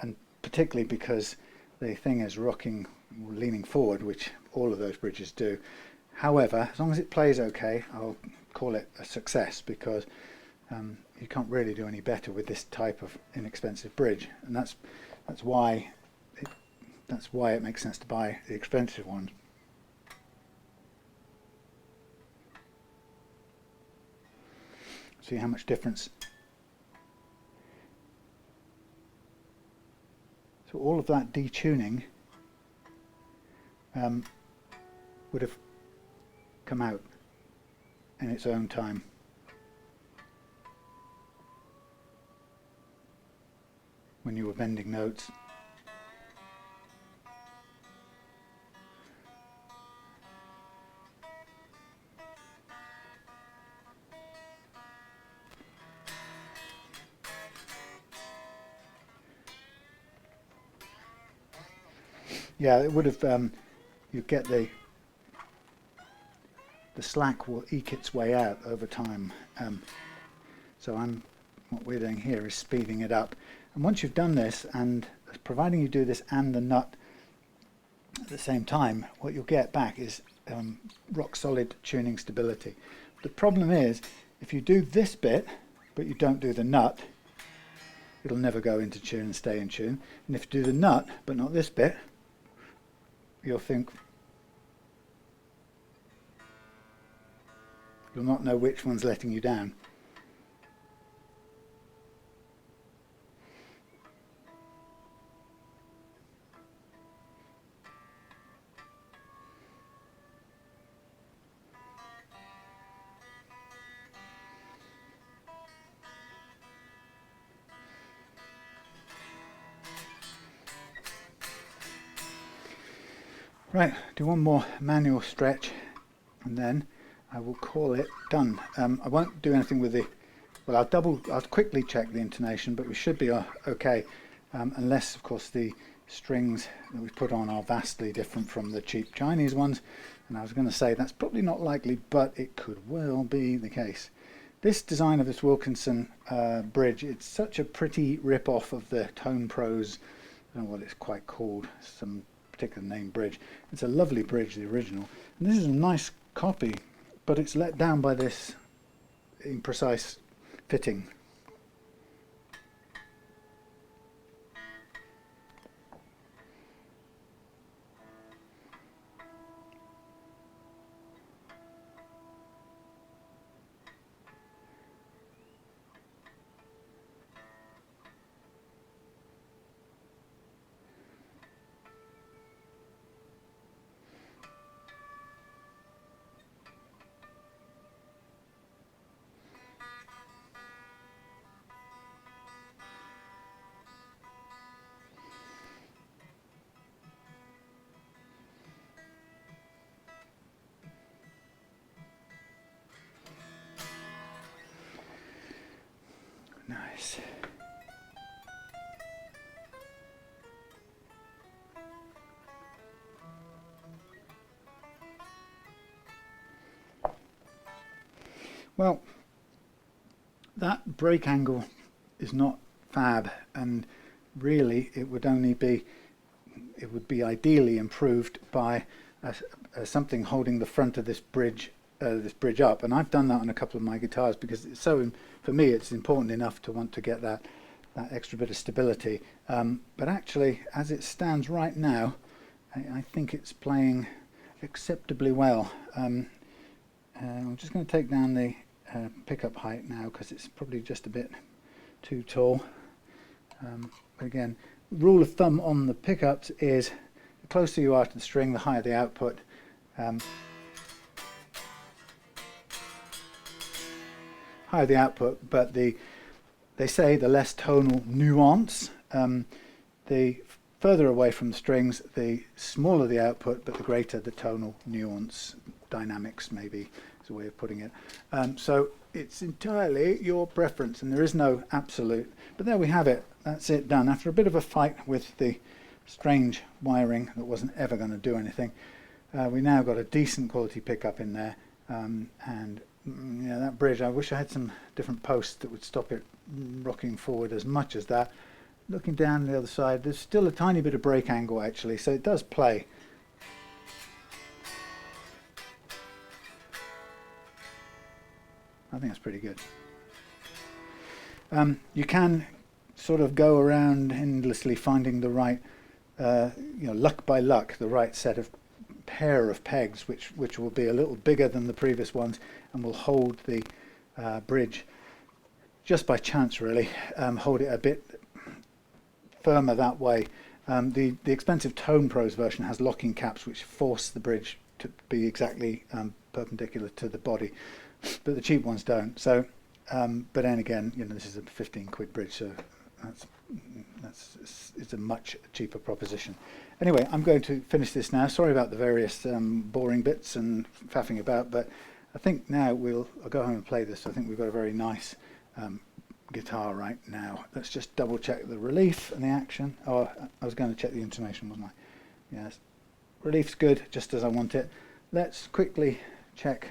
and particularly because the thing is leaning forward, which all of those bridges do. However, as long as it plays okay, I'll call it a success, because you can't really do any better with this type of inexpensive bridge, and that's why it makes sense to buy the expensive ones. See how much difference. So all of that detuning would have come out in its own time. When you were bending notes. Yeah, it would have. You get the slack will eke its way out over time. So what we're doing here is speeding it up. And once you've done this, and providing you do this and the nut at the same time, what you'll get back is rock solid tuning stability. The problem is, if you do this bit but you don't do the nut, it'll never go into tune and stay in tune. And if you do the nut but not this bit, you'll not know which one's letting you down. Right, do one more manual stretch and then I will call it done. I won't do anything with well, I'll quickly check the intonation, but we should be okay, unless of course the strings that we put on are vastly different from the cheap Chinese ones, and I was going to say that's probably not likely, but it could well be the case. This design of this Wilkinson bridge, it's such a pretty rip-off of the Tone Pros, I don't know what it's quite called, some particular name bridge. It's a lovely bridge, the original, and this is a nice copy, but it's let down by this imprecise fitting. this. Well, that break angle is not fab, and really it would be ideally improved by something holding the front of this bridge up, and I've done that on a couple of my guitars because it's for me it's important enough to want to get that extra bit of stability. But actually, as it stands right now, I think it's playing acceptably well. I'm just going to take down the pickup height now because it's probably just a bit too tall. But again, rule of thumb on the pickups is the closer you are to the string, the higher the output. Higher the output, but they say the less tonal nuance. The further away from the strings, the smaller the output, but the greater the tonal nuance. Dynamics, maybe, is a way of putting it. So it's entirely your preference, and there is no absolute. But there we have it. That's it done. After a bit of a fight with the strange wiring that wasn't ever going to do anything, we now got a decent quality pickup in there. And yeah, that bridge, I wish I had some different posts that would stop it rocking forward as much as that. Looking down the other side, there's still a tiny bit of break angle actually, so it does play. I think that's pretty good. You can sort of go around endlessly finding the right, luck by luck, the right set of pair of pegs, which will be a little bigger than the previous ones and will hold the bridge just by chance, really. Hold it a bit firmer that way. The expensive Tone Pros version has locking caps which force the bridge to be exactly perpendicular to the body, but the cheap ones don't. So, but then again, this is a 15 quid bridge, so it's a much cheaper proposition. Anyway, I'm going to finish this now. Sorry about the various boring bits and faffing about, but I think now I'll go home and play this. I think we've got a very nice guitar right now. Let's just double check the relief and the action. Oh, I was going to check the intonation, wasn't I? Yes, relief's good, just as I want it. Let's quickly check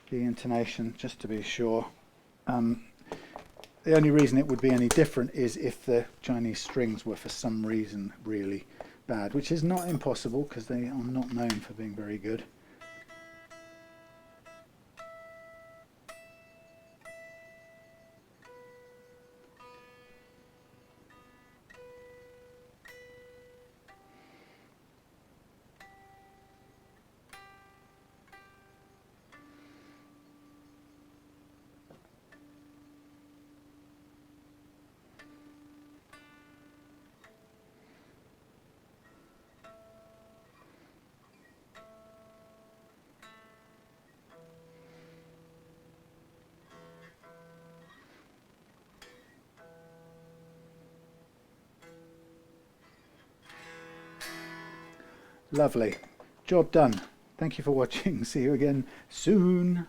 the intonation just to be sure. The only reason it would be any different is if the Chinese strings were for some reason really bad, which is not impossible because they are not known for being very good. Lovely. Job done. Thank you for watching. See you again soon.